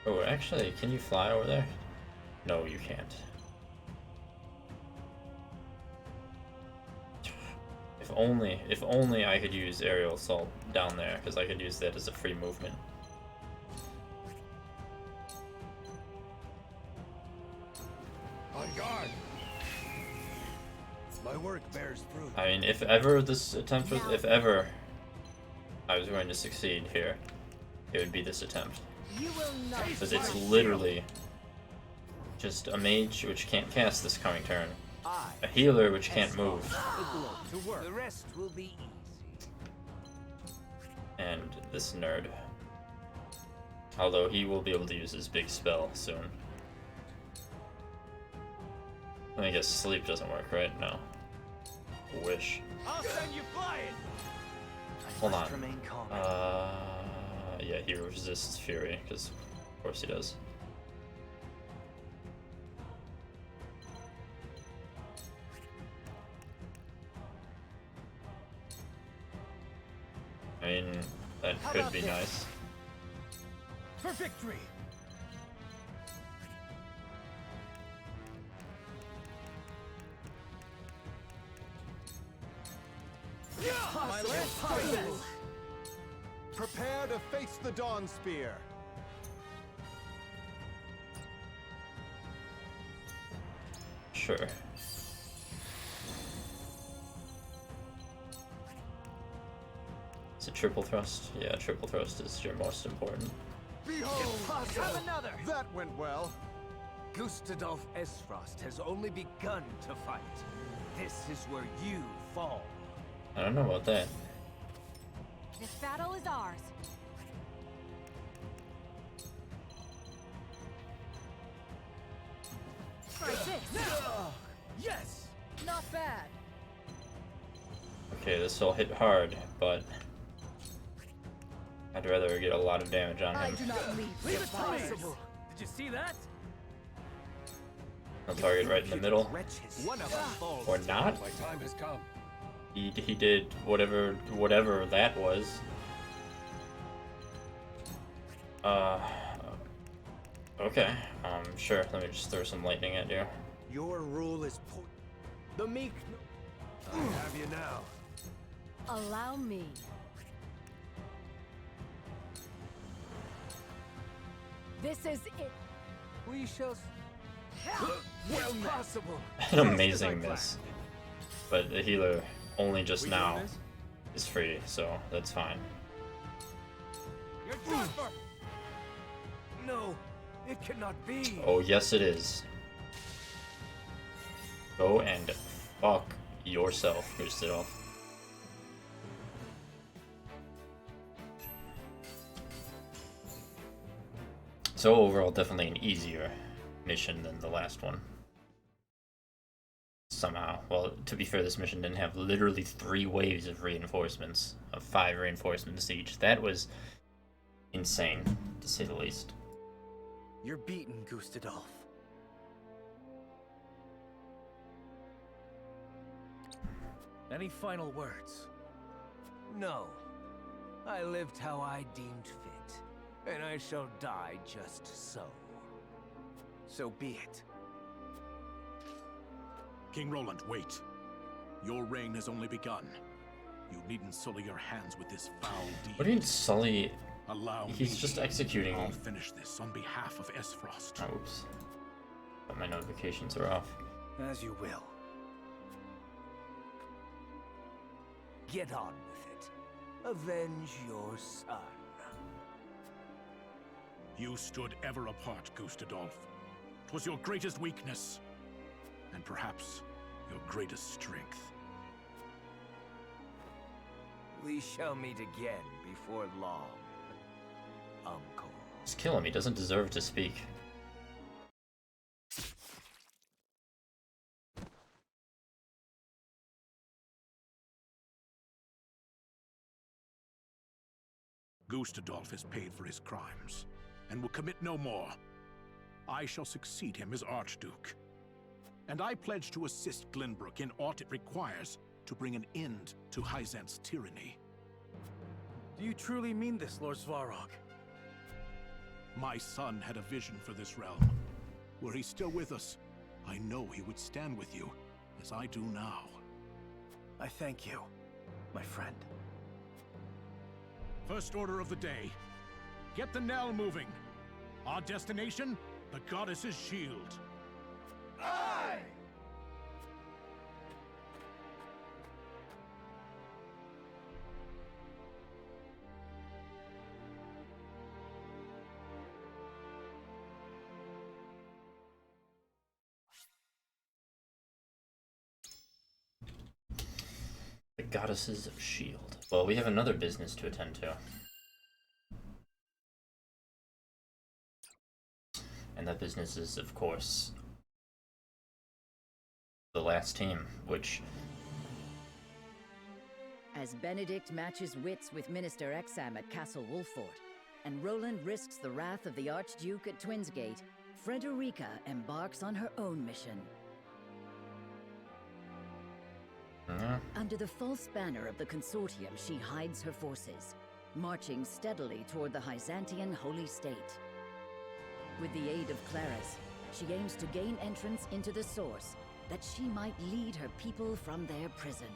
Oh, actually, can you fly over there? No, you can't. If only I could use aerial assault down there, because I could use that as a free movement. On guard. My work bears fruit. I mean, if ever this attempt was, if ever I was going to succeed here, it would be this attempt. You will not. Because it's literally just a mage which can't cast this coming turn, I, a healer which can't move, to work. The rest will be easy. and this nerd. Although he will be able to use his big spell soon. I guess sleep doesn't work, right? No. Wish. I'll send you flying. Hold on. Remain calm. Yeah, he resists fury, because of course he does. I mean, that could be nice. For victory. My last fight. Prepare to face the Dawn Spear. Sure. Is it triple thrust? Yeah, triple thrust is your most important. Behold! Have another. That went well. Gustadolf Esfrost has only begun to fight. This is where you fall. I don't know about that. This battle is ours. Try this. Yes. Not bad. Okay, this will hit hard, but I'd rather get a lot of damage on I him. do not leave Leave for it fires. possible. Did you see that? I'll target right in the middle. One of us falls. Or not. My time has come. He did whatever that was. Okay. Sure. Let me just throw some lightning at you. Your rule is The meek. I have you now. Allow me. This is it. We shall. Well, possible. An amazing miss. But the healer only just now is free, so that's fine. You're done for. No, it cannot be. Oh yes it is. Go and fuck yourself, Gustadolf. So overall, definitely an easier mission than the last one. Somehow. Well, to be fair, this mission didn't have literally 3 waves of reinforcements, of 5 reinforcements each. That was insane, to say the least. You're beaten, Gustadolf. Any final words? No. I lived how I deemed fit, and I shall die just so. So be it. King Roland, wait. Your reign has only begun. You needn't sully your hands with this foul deed. What do you mean Sully? Allow He's me. just executing. I'll finish this on behalf of Esfrost. Oh, oops. But my notifications are off. As you will. Get on with it. Avenge your son. You stood ever apart, Gustadolf. 'Twas your greatest weakness, and perhaps your greatest strength. We shall meet again before long, Uncle. Just kill him. He doesn't deserve to speak. Gustadolf has paid for his crimes, and will commit no more. I shall succeed him as Archduke. And I pledge to assist Glenbrook in aught it requires to bring an end to Hyzant's tyranny. Do you truly mean this, Lord Svarog? My son had a vision for this realm. Were he still with us, I know he would stand with you, as I do now. I thank you, my friend. First order of the day. Get the Nell moving. Our destination? The Goddess's Shield. Aye! Goddesses of S.H.I.E.L.D. Well, we have another business to attend to. And that business is, of course, the last team, which... As Benedict matches wits with Minister Exam at Castle Wolffort, and Roland risks the wrath of the Archduke at Twinsgate, Frederica embarks on her own mission. Under the false banner of the Consortium, she hides her forces, marching steadily toward the Hyzantian Holy State. With the aid of Claris, she aims to gain entrance into the Source, that she might lead her people from their prison.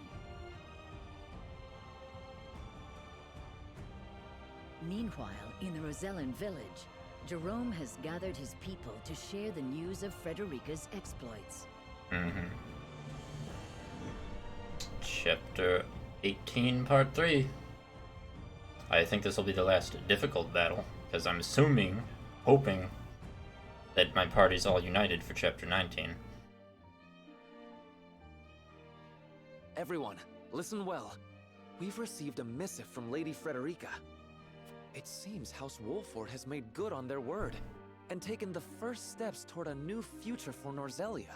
Meanwhile, in the Rosellan village, Jerome has gathered his people to share the news of Frederica's exploits. Chapter 18, Part 3. I think this will be the last difficult battle, because I'm hoping, that my party's all united for Chapter 19. Everyone, listen well. We've received a missive from Lady Frederica. It seems House Wolffort has made good on their word, and taken the first steps toward a new future for Norzelia.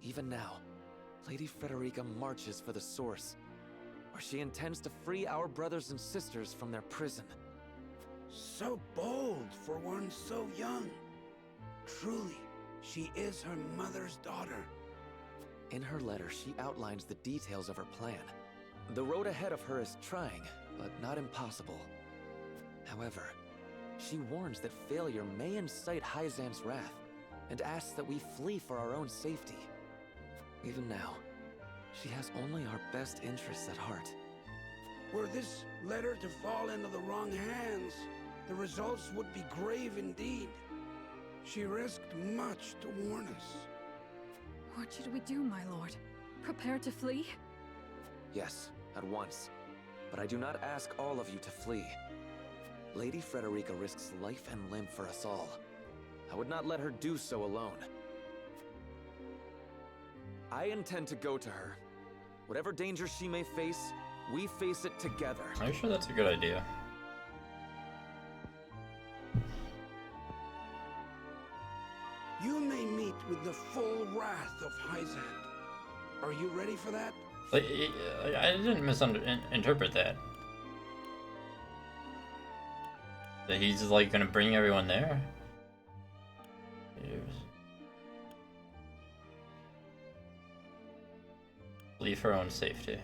Even now, Lady Frederica marches for the Source, where she intends to free our brothers and sisters from their prison. So bold for one so young. Truly, she is her mother's daughter. In her letter, she outlines the details of her plan. The road ahead of her is trying, but not impossible. However, she warns that failure may incite Hyzan's wrath, and asks that we flee for our own safety. Even now, she has only our best interests at heart. Were this letter to fall into the wrong hands, the results would be grave indeed. She risked much to warn us. What should we do, my lord? Prepare to flee? Yes, at once. But I do not ask all of you to flee. Lady Frederica risks life and limb for us all. I would not let her do so alone. I intend to go to her. Whatever danger she may face, we face it together. Are you sure that's a good idea? You may meet with the full wrath of Hyzan. Are you ready for that? Like, I didn't misinterpret that. That he's like gonna bring everyone there? Leave her own safety.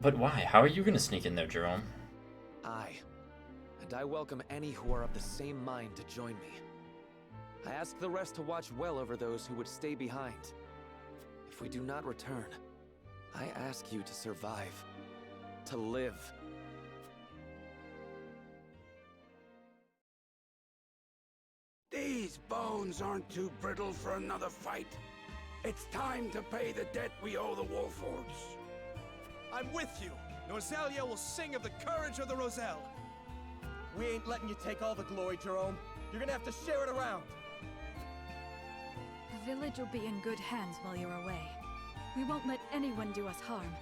But why? How are you gonna sneak in there, Jerome? And I welcome any who are of the same mind to join me. I ask the rest to watch well over those who would stay behind. If we do not return, I ask you to survive, to live. These bones aren't too brittle for another fight. It's time to pay the debt we owe the Wolffords. I'm with you. Norzelia will sing of the courage of the Roselle. We ain't letting you take all the glory, Jerome. You're gonna have to share it around. The village will be in good hands while you're away. We won't let anyone do us harm.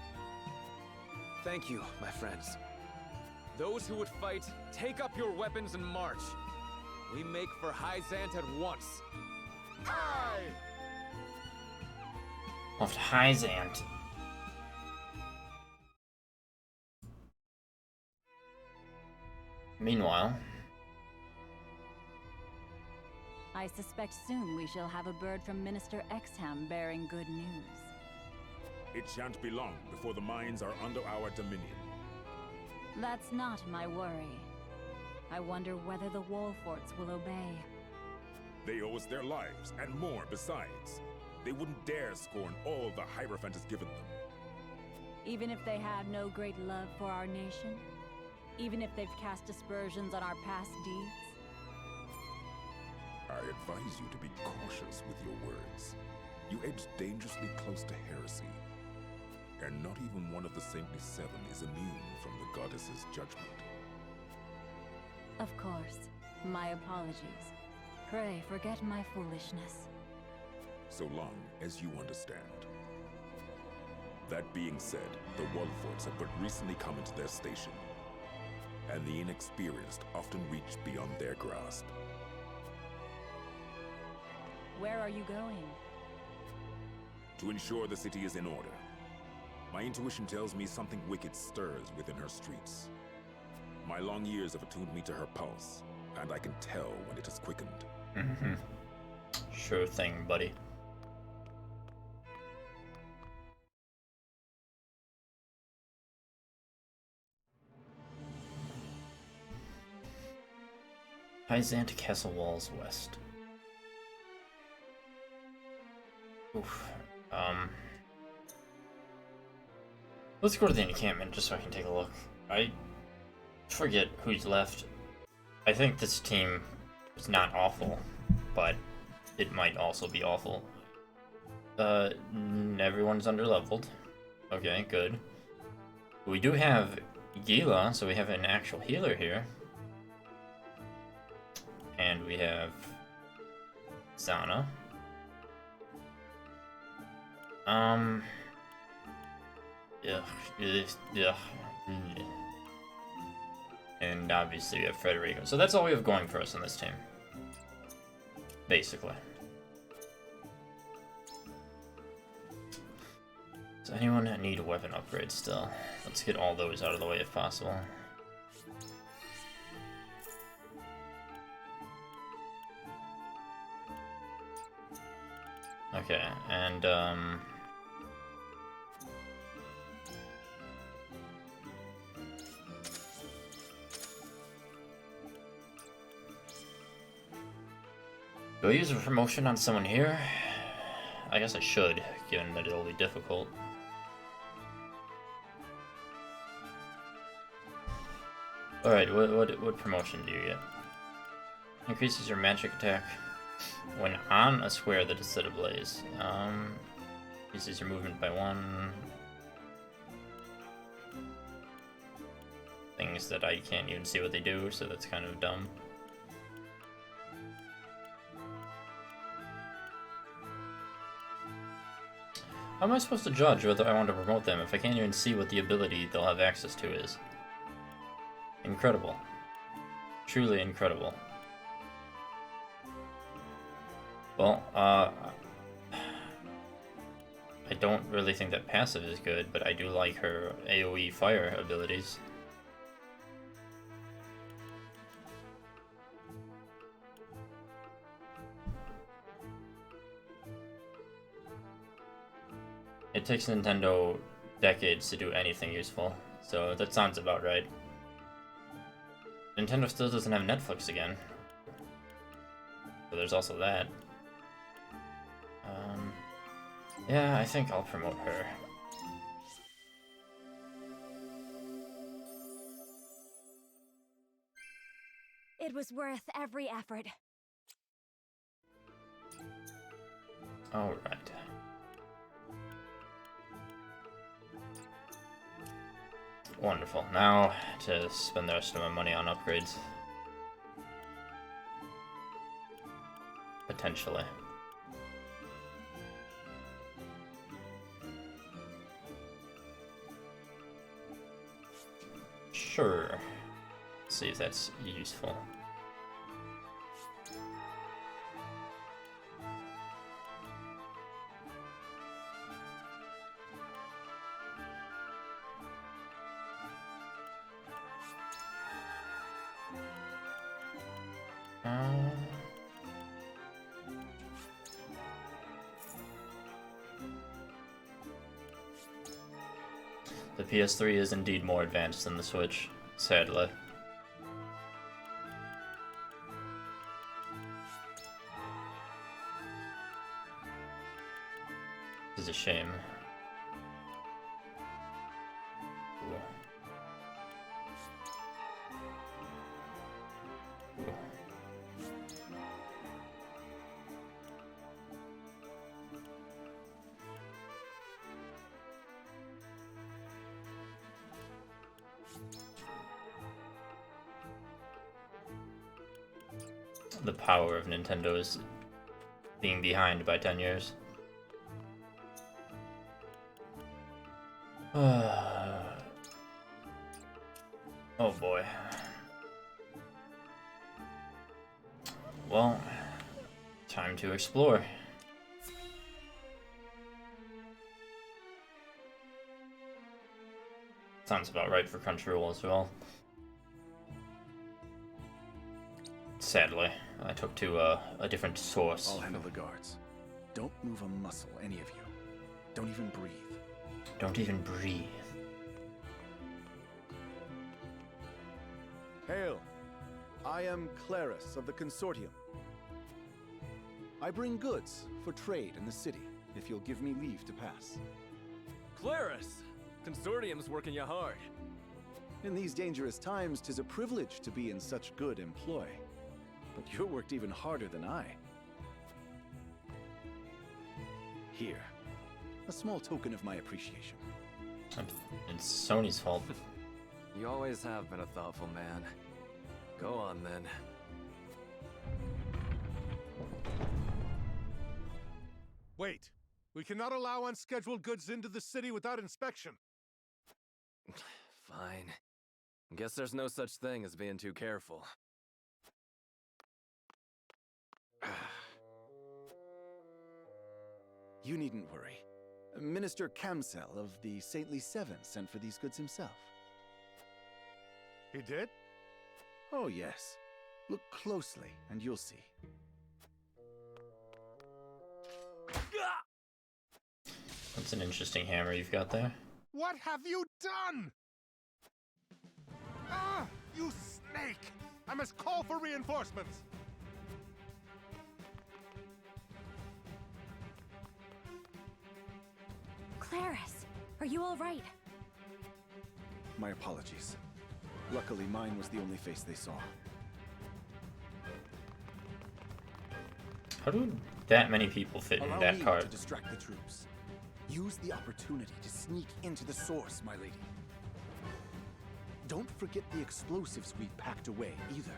Thank you, my friends. Those who would fight, take up your weapons and march. We make for Hyzant at once. Aye! Off to Hyzant. Meanwhile, I suspect soon we shall have a bird from Minister Exham bearing good news. It shan't be long before the mines are under our dominion. That's not my worry. I wonder whether the Wolfforts will obey. They owe us their lives, and more besides. They wouldn't dare scorn all the Hierophant has given them. Even if they have no great love for our nation? Even if they've cast aspersions on our past deeds? I advise you to be cautious with your words. You edge dangerously close to heresy. And not even one of the Saintly Seven is immune from the goddess's judgment. Of course. My apologies. Pray forget my foolishness. So long as you understand. That being said, the Wallfords have but recently come into their station, and the inexperienced often reach beyond their grasp. Where are you going? To ensure the city is in order. My intuition tells me something wicked stirs within her streets. My long years have attuned me to her pulse, and I can tell when it has quickened. Mm-hmm. Sure thing, buddy. Hyzante Castle walls west. Oof. Let's go to the encampment just so I can take a look. I forget who's left. I think this team is not awful, but it might also be awful. Everyone's underleveled. Okay, good. We do have Gila, so we have an actual healer here. And we have Zana. Yeah. And obviously we have Frederico. So that's all we have going for us on this team. Basically. Does anyone need a weapon upgrade still? Let's get all those out of the way if possible. Okay, and do I use a promotion on someone here? I guess I should, given that it'll be difficult. Alright, what promotion do you get? Increases your magic attack when on a square that is set ablaze. Increases your movement by 1. Things that I can't even see what they do, so that's kind of dumb. How am I supposed to judge whether I want to promote them if I can't even see what the ability they'll have access to is? Incredible. Truly incredible. Well, I don't really think that passive is good, but I do like her AoE fire abilities. It takes Nintendo decades to do anything useful, so that sounds about right. Nintendo still doesn't have Netflix again. So there's also that. Yeah, I think I'll promote her. It was worth every effort. Alright. Wonderful. Now to spend the rest of my money on upgrades. Potentially. Sure. Let's see if that's useful. The PS3 is indeed more advanced than the Switch, sadly. It's a shame. Ooh. Ooh. the power of Nintendo's being behind by 10 years. Oh boy. Well, time to explore. Sounds about right for Crunchyroll as well. Sadly, I took to a different source. I'll handle the guards. Don't move a muscle, any of you. Don't even breathe. Don't even breathe. Hail! I am Claris of the Consortium. I bring goods for trade in the city, if you'll give me leave to pass. Claris! Consortium's working you hard. In these dangerous times, 'tis a privilege to be in such good employ. But you're worked even harder than I. Here, a small token of my appreciation. It's Sony's fault. You always have been a thoughtful man. Go on, then. Wait. We cannot allow unscheduled goods into the city without inspection. Fine. Guess there's no such thing as being too careful. You needn't worry. Minister Kamsel of the Saintly Seven sent for these goods himself. He did? Oh, yes. Look closely, and you'll see. That's an interesting hammer you've got there. What have you done? Ah, you snake! I must call for reinforcements. Claris, are you all right? My apologies. Luckily, mine was the only face they saw. How do that many people fit in that Allow me cart? to distract the troops. Use the opportunity to sneak into the source, my lady. Don't forget the explosives we packed away, either.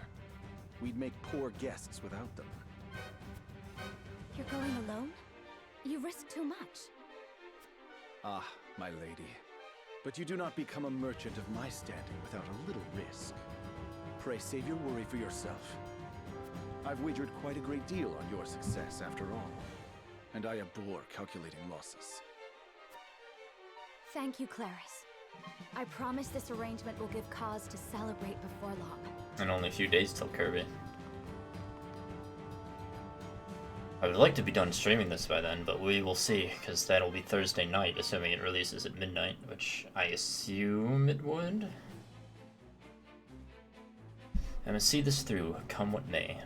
We'd make poor guests without them. You're going alone? You risk too much. Ah, my lady. But you do not become a merchant of my standing without a little risk. Pray save your worry for yourself. I've wagered quite a great deal on your success, after all. And I abhor calculating losses. Thank you, Claris. I promise this arrangement will give cause to celebrate before long. And only a few days till Kirby. I would like to be done streaming this by then, but we will see, because that'll be Thursday night, assuming it releases at midnight, which I assume it would. I'm gonna see this through, come what may.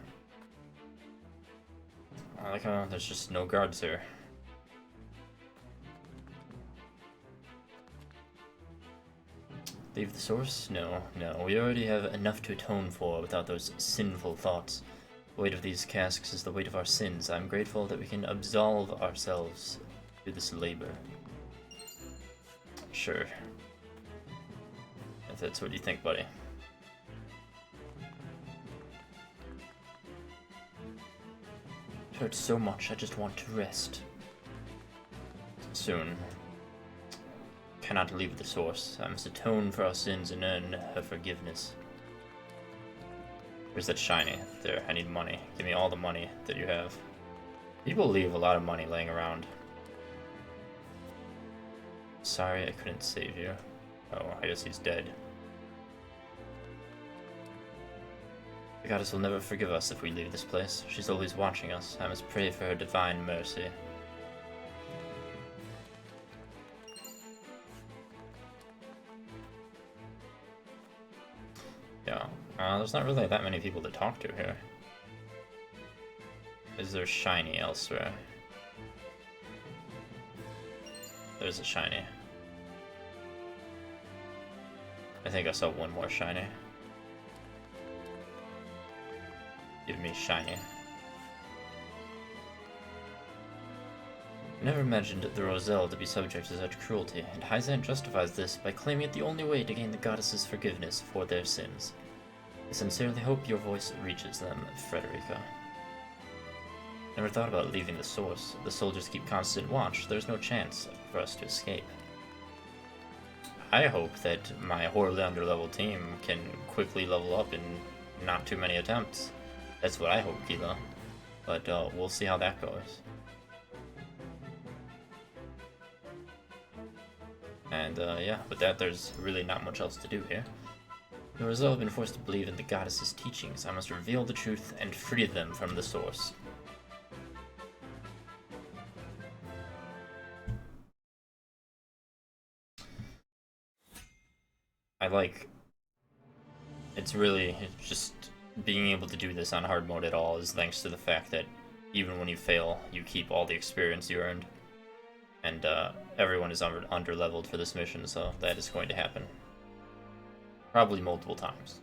I like how there's just no guards here. Leave the source? No, no. We already have enough to atone for without those sinful thoughts. The weight of these casks is the weight of our sins. I'm grateful that we can absolve ourselves through this labor. Sure. If that's what you think, buddy. It hurts so much, I just want to rest. Soon. Cannot leave the source. I must atone for our sins and earn her forgiveness. Where's that shiny? There, I need money. Give me all the money that you have. People leave a lot of money laying around. Sorry, I couldn't save you. Oh, I guess he's dead. The goddess will never forgive us if we leave this place. She's always watching us. I must pray for her divine mercy. Yeah, there's not really that many people to talk to here. Is there shiny elsewhere? There's a shiny. I think I saw one more shiny. Give me shiny. I never imagined the Roselle to be subject to such cruelty, and Hyzant justifies this by claiming it the only way to gain the goddess's forgiveness for their sins. I sincerely hope your voice reaches them, Frederica. Never thought about leaving the source. The soldiers keep constant watch. There's no chance for us to escape. I hope that my horribly underleveled team can quickly level up in not too many attempts. That's what I hope, Gila. But we'll see how that goes. And yeah, with that, there's really not much else to do here. The Roselle have been forced to believe in the goddess's teachings. I must reveal the truth and free them from the source. It's just being able to do this on hard mode at all is thanks to the fact that even when you fail, you keep all the experience you earned. And everyone is under-leveled for this mission, so that is going to happen. Probably multiple times.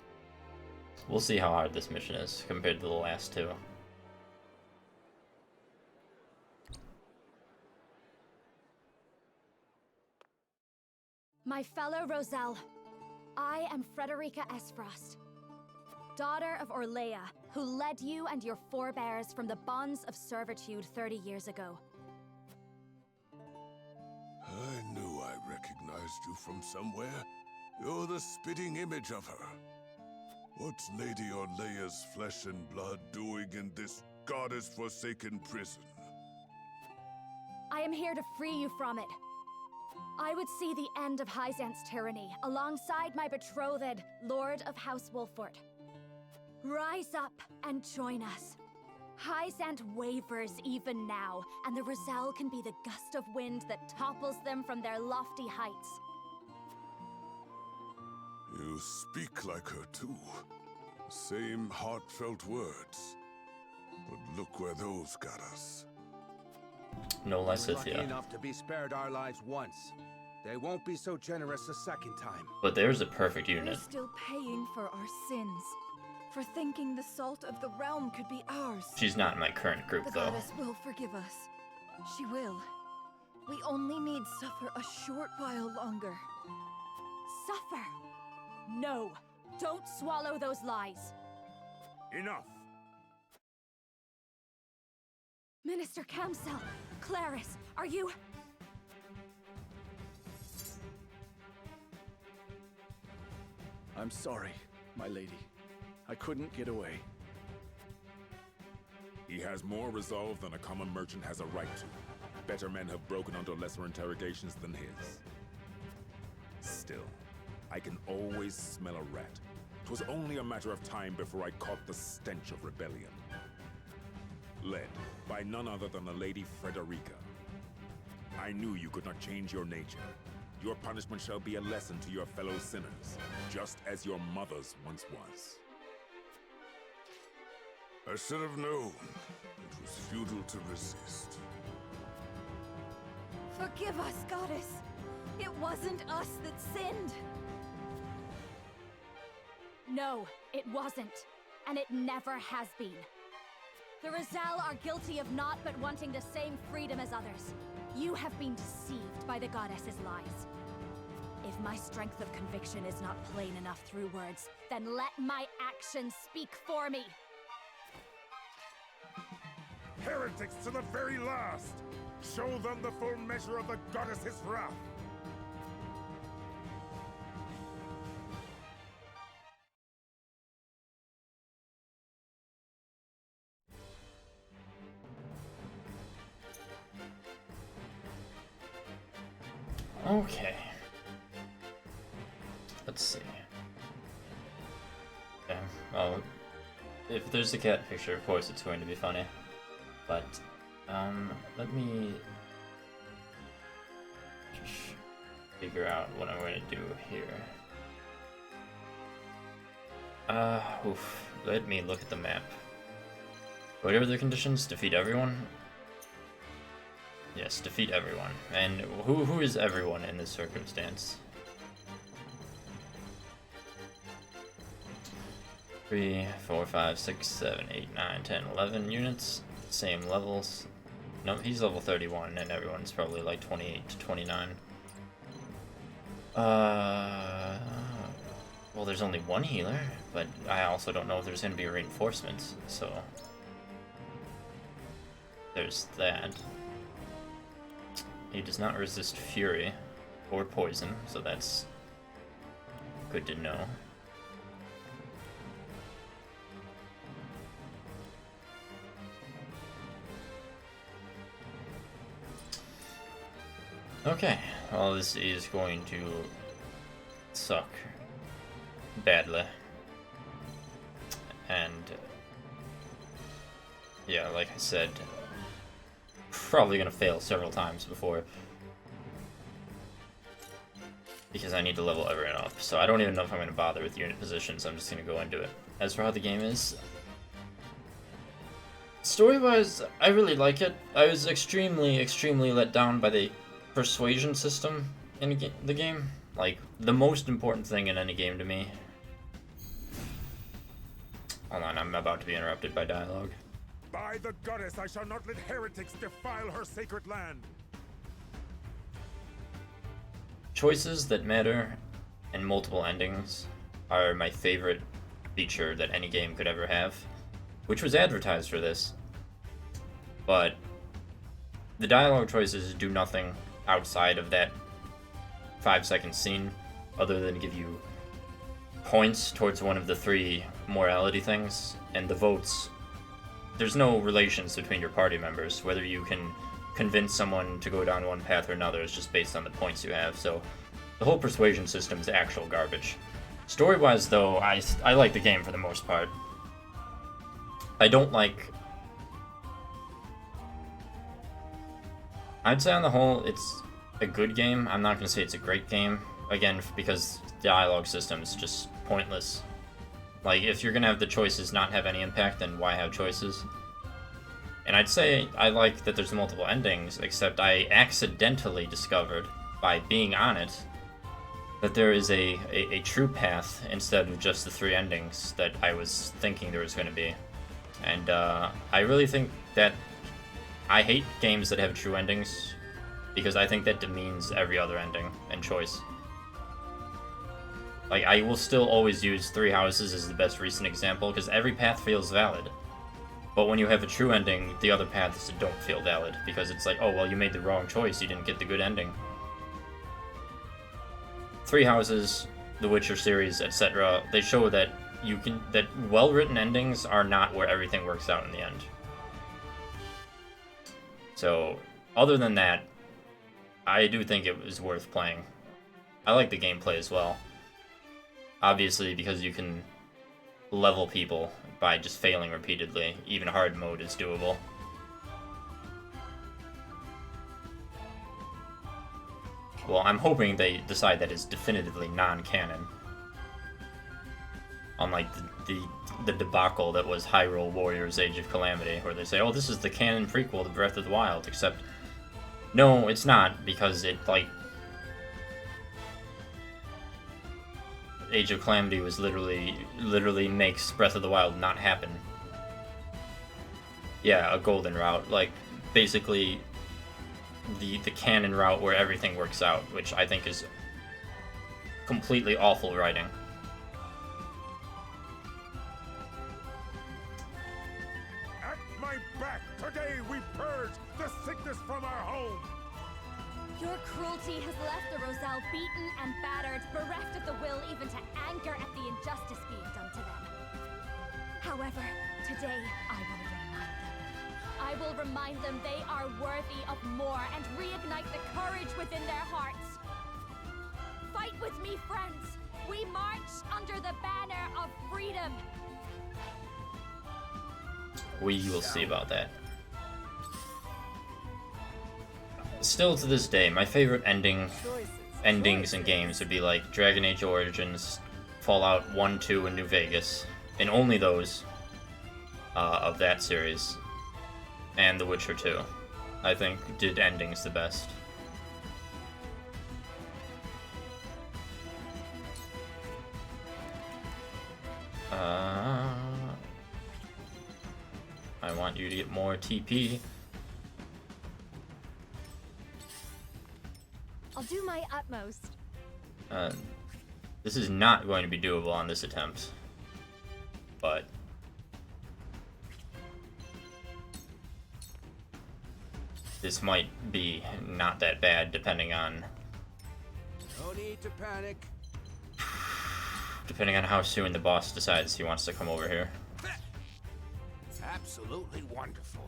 We'll see how hard this mission is compared to the last two. My fellow Roselle, I am Frederica Esfrost, daughter of Orlea, who led you and your forebears from the bonds of servitude 30 years ago. I knew I recognized you from somewhere. You're the spitting image of her. What's Lady Orlea's flesh and blood doing in this goddess-forsaken prison? I am here to free you from it. I would see the end of Hyzant's tyranny alongside my betrothed, Lord of House Wolfort. Rise up and join us. Hyzant wavers even now, and the Roselle can be the gust of wind that topples them from their lofty heights. You speak like her too. Same heartfelt words. But look where those got us. No less We're lucky Scythia. enough to be spared our lives once. They won't be so generous a second time. But there's a perfect We're unit. still paying for our sins. For thinking the salt of the realm could be ours. She's not in my current group, The though. goddess will forgive us. She will. We only need suffer a short while longer. Suffer? No. Don't swallow those lies. Enough! Minister Camsel, Claris, are you... I'm sorry, my lady. I couldn't get away. He has more resolve than a common merchant has a right to. Better men have broken under lesser interrogations than his. Still, I can always smell a rat. 'Twas only a matter of time before I caught the stench of rebellion. Led by none other than the Lady Frederica. I knew you could not change your nature. Your punishment shall be a lesson to your fellow sinners, just as your mother's once was. I should have known. It was futile to resist. Forgive us, goddess. It wasn't us that sinned. No, it wasn't. And it never has been. The Roselle are guilty of naught but wanting the same freedom as others. You have been deceived by the goddess's lies. If my strength of conviction is not plain enough through words, then let my actions speak for me. Heretics to the very last! Show them the full measure of the goddess's wrath! Okay. Let's see. Okay, well, if there's a cat picture, of course it's going to be funny. But, let me just figure out what I'm going to do here. Let me look at the map. Whatever the conditions, defeat everyone? Yes, defeat everyone. And who is everyone in this circumstance? 3, 4, 5, 6, 7, 8, 9, 10, 11 units. Same levels. No, he's level 31 and everyone's probably like 28 to 29. Well, there's only one healer, but I also don't know if there's going to be reinforcements, so there's that. He does not resist fury or poison, so that's good to know. Okay, well, this is going to suck badly. And yeah, like I said, probably gonna fail several times before, because I need to level everyone up. So I don't even know if I'm gonna bother with unit positions. I'm just gonna go into it. As for how the game is, story-wise, I really like it. I was extremely let down by the persuasion system in the game. Like, the most important thing in any game to me. Hold on, I'm about to be interrupted by dialogue. By the goddess, I shall not let heretics defile her sacred land. Choices that matter and multiple endings are my favorite feature that any game could ever have, which was advertised for this. But the dialogue choices do nothing outside of that 5-second scene, other than give you points towards one of the 3 morality things, and the votes. There's no relations between your party members. Whether you can convince someone to go down one path or another is just based on the points you have, so the whole persuasion system is actual garbage. Story-wise, though, I like the game for the most part. I don't like... I'd say on the whole, it's a good game. I'm not going to say it's a great game, again, because the dialogue system is just pointless. Like, if you're going to have the choices not have any impact, then why have choices? And I'd say I like that there's multiple endings, except I accidentally discovered, by being on it, that there is a true path instead of just the 3 endings that I was thinking there was going to be. And I really think that I hate games that have true endings, because I think that demeans every other ending and choice. Like, I will still always use 3 Houses as the best recent example, because every path feels valid. But when you have a true ending, the other paths don't feel valid, because it's like, oh, well, you made the wrong choice, you didn't get the good ending. 3 Houses, The Witcher series, etc., they show that that well-written endings are not where everything works out in the end. So, other than that, I do think it was worth playing. I like the gameplay as well. Obviously, because you can level people by just failing repeatedly. Even hard mode is doable. Well, I'm hoping they decide that it's definitively non-canon. Unlike the debacle that was Hyrule Warriors Age of Calamity, where they say, oh, this is the canon prequel to Breath of the Wild, except... No, it's not, because it, like... Age of Calamity was literally makes Breath of the Wild not happen. Yeah, a golden route, like, basically the canon route where everything works out, which I think is completely awful writing. At my back, today we purge the sickness from our home. Your cruelty has left the Roselle beaten and battered, bereft of the will even to anger at the injustice being done to them. However, today I will remind them they are worthy of more and reignite the courage within their hearts. Fight with me, friends! We march under the banner of freedom! We will see about that. Still to this day, my favorite endings in games would be like Dragon Age Origins, Fallout 1, 2, and New Vegas, and only those of that series, and The Witcher 2, I think, did endings the best. I want you to get more TP. I'll do my utmost. This is not going to be doable on this attempt, but this might be not that bad depending on No need to panic. depending on how soon the boss decides he wants to come over here. Absolutely wonderful.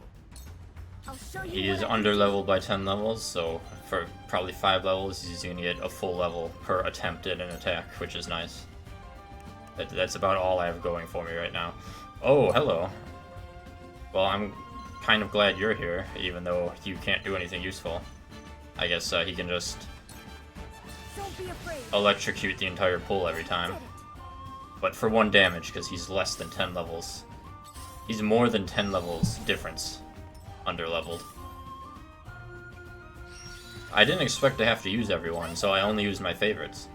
I'll show you He is what I under can do. leveled by 10 levels, so for probably 5 levels he's gonna get a full level per attempt at an attack, which is nice. That's about all I have going for me right now. Oh, hello. Well, I'm kind of glad you're here, even though you can't do anything useful. I guess he can just Don't be afraid. electrocute the entire pool every time. But for 1 damage, because he's less than 10 levels. He's more than 10 levels difference under-leveled. I didn't expect to have to use everyone, so I only used my favorites.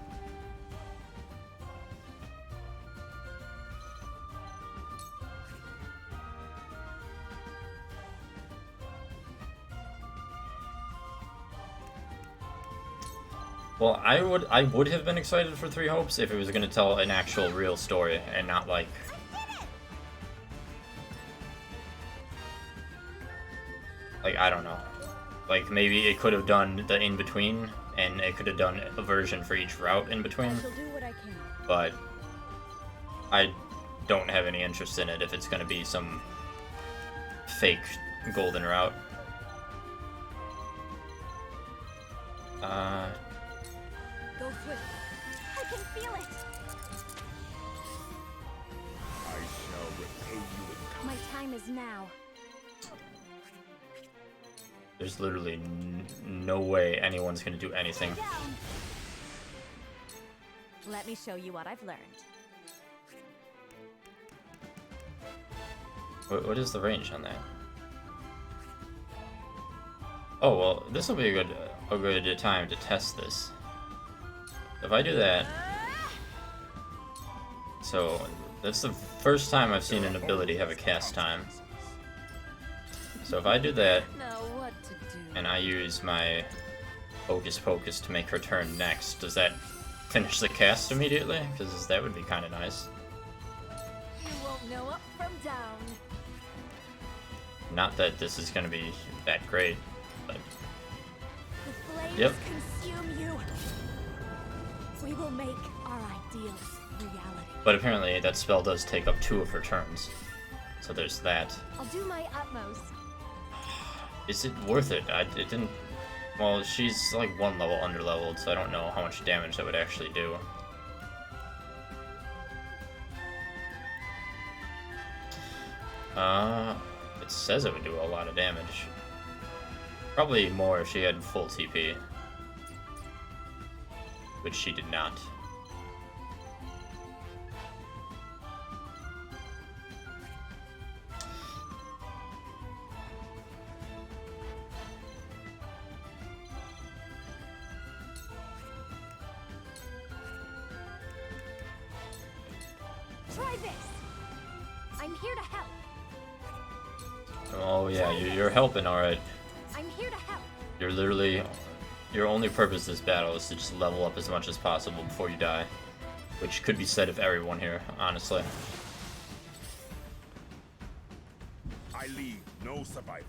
Well, I would have been excited for Three Hopes if it was going to tell an actual real story and not like I don't know. Like maybe it could have done the in between and it could have done a version for each route in between. I shall do what I can. But I don't have any interest in it if it's going to be some fake golden route. Go swift. I can feel it. I shall repay you in My time is now. There's literally no way anyone's going to do anything. Down. Let me show you what I've learned. What is the range on that? Oh well, this will be a good time to test this. If I do that, so that's the first time I've seen an ability have a cast time. So if I do that, Now what to do? and I use my Hocus Pocus to make her turn next, does that finish the cast immediately? Because that would be kind of nice. You won't know up from down. Not that this is going to be that great, but The flames Yep. consume you. We will make our ideals reality. But apparently that spell does take up 2 of her turns. So there's that. I'll do my utmost. Is it worth it? It didn't... Well, she's like 1 level under-leveled, so I don't know how much damage that would actually do. It says it would do a lot of damage. Probably more if she had full TP. Which she did not. Try this. I'm here to help. Oh yeah, you're helping, alright. I'm here to help. You're literally... Your only purpose this battle is to just level up as much as possible before you die. Which could be said of everyone here, honestly. I leave no survivors.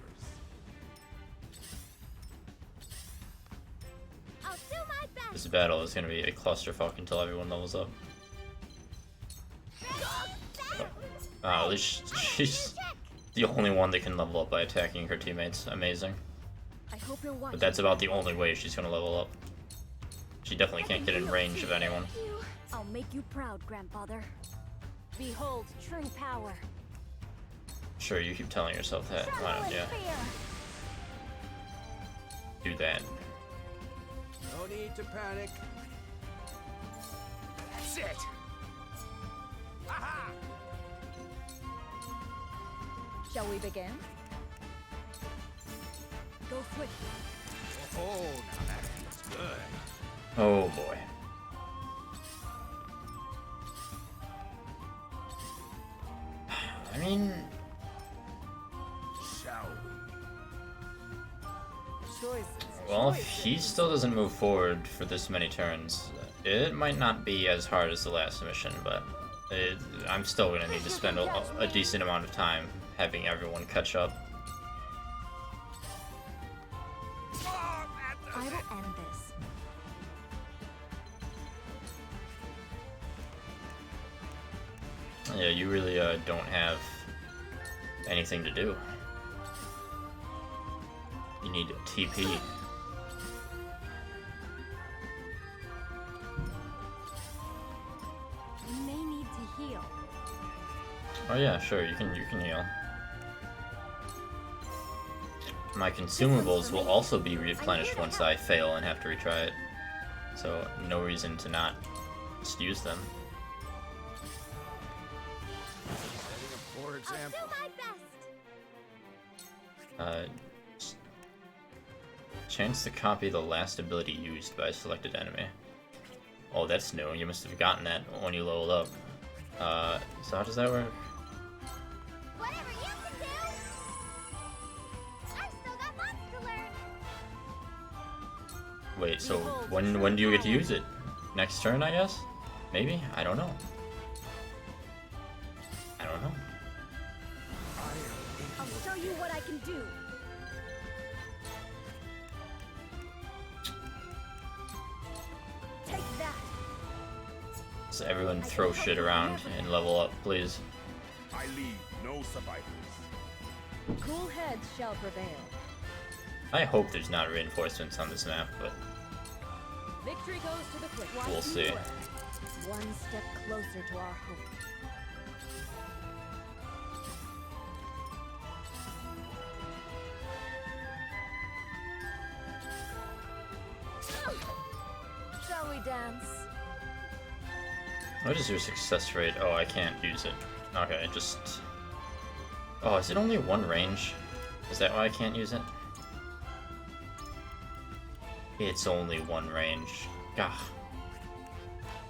I'll do my best. This battle is going to be a clusterfuck until everyone levels up. At least she's the only one that can level up by attacking her teammates. Amazing. I hope you're watching. But that's about the only way she's going to level up. She definitely can't get in range of anyone. I'll make you proud, grandfather. Behold true power. Sure, you keep telling yourself that. Why don't you do that? No need to panic. That's it! Aha! Shall we begin? Go swift. Oh, now that feels good. Oh boy. I mean, Shall Choices. well, if he still doesn't move forward for this many turns, It might not be as hard as the last mission, but I'm still gonna need to spend a decent amount of time having everyone catch up. I will end this. Yeah, you really don't have anything to do. You need TP. You may need to heal. Oh yeah, sure, you can heal. My consumables will also be replenished once I fail and have to retry it. So no reason to not just use them. Setting a poor example. Chance to copy the last ability used by a selected enemy. Oh, that's new. You must have gotten that when you leveled up. So how does that work? Whatever you can do. I've still got lots to learn. Wait, so when do you get to use it? Next turn, I guess? Maybe? I don't know. I don't know. I'll show you what I can do. Take that. So everyone throw shit around and level up, please. I leave no survivors. Cool heads shall prevail. I hope there's not reinforcements on this map, but Victory goes to the quick. we'll see. One step closer to our hope. Shall we dance? What is your success rate? Oh, I can't use it. Okay, just... Oh, is it only one range? Is that why I can't use it? It's only one range. Gah.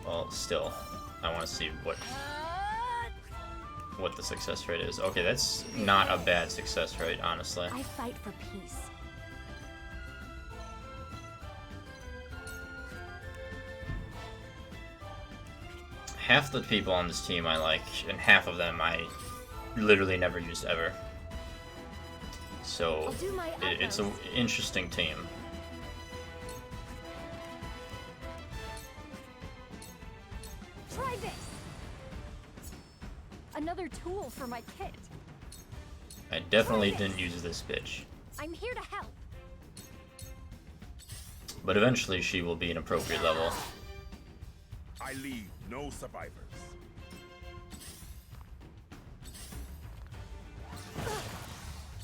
Well, still, I want to see what the success rate is. Okay, that's not a bad success rate, honestly. I fight for peace. Half the people on this team I like, and half of them I literally never used ever. So, it's an interesting team. Try this. Another tool for my kit. I definitely didn't use this bitch. I'm here to help. But eventually she will be an appropriate level. I leave no survivors.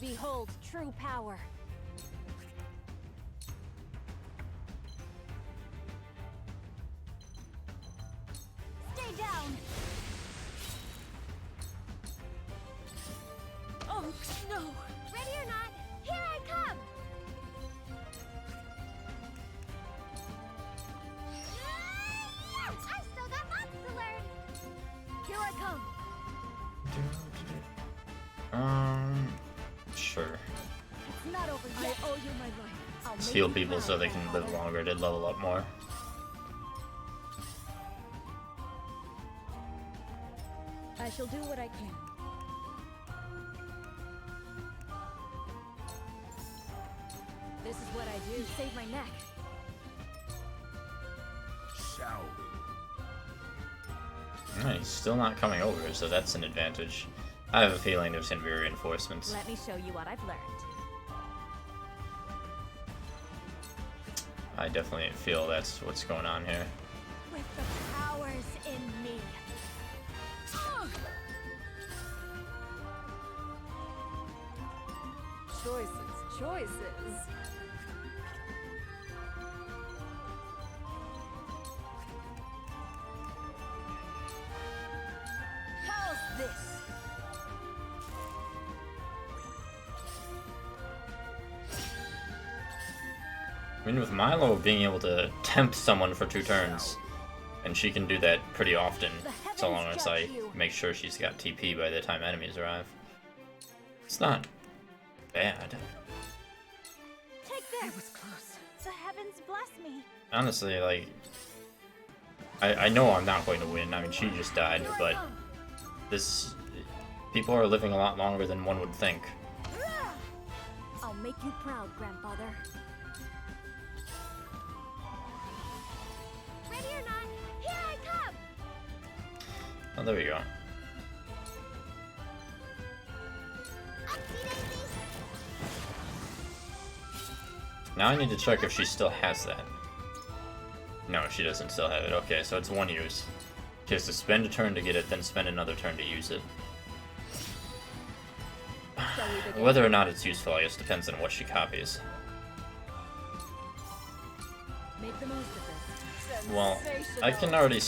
Behold true power. Stay down. Oh no! Ready or not, here I come. I've still got lots to learn. Here I come. Sure. It's not over yet. I owe you my life. Let's heal people so they can live longer to level up more. I shall do what I can. This is what I do. You saved my neck. Shall we? Alright, he's still not coming over, so that's an advantage. I have a feeling there's gonna be reinforcements. Let me show you what I've learned. I definitely feel that's what's going on here. With the powers in me. Choices. How's this? I mean, with Milo being able to tempt someone for 2 turns, and she can do that pretty often, so long as I make sure she's got TP by the time enemies arrive. It's not bad. Take this. It was close. The heavens bless me. Honestly, like, I know I'm not going to win. I mean, she just died, but this... People are living a lot longer than one would think. I'll make you proud, grandfather. Ready or not, here I come! Oh, there we go. Now I need to check if she still has that. No, she doesn't still have it. Okay, so it's one use. She has to spend a turn to get it, then spend another turn to use it. Whether or not it's useful, I guess, depends on what she copies. Make the most of this. Well, I can already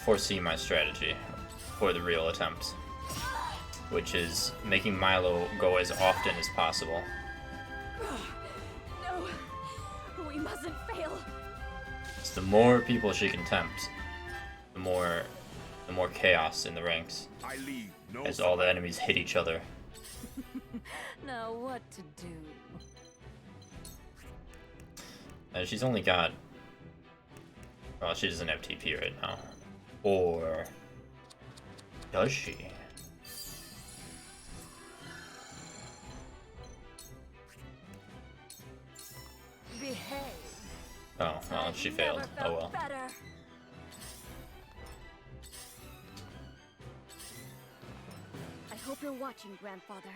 foresee my strategy for the real attempt, which is making Milo go as often as possible. No, we mustn't fail. So the more people she can tempt, the more chaos in the ranks, as all the enemies hit each other. Now what to do? And she's only got... Well, she doesn't have TP right now. Or... does she? Behave. Oh, well, she failed. Oh well. Better. I hope you're watching, grandfather.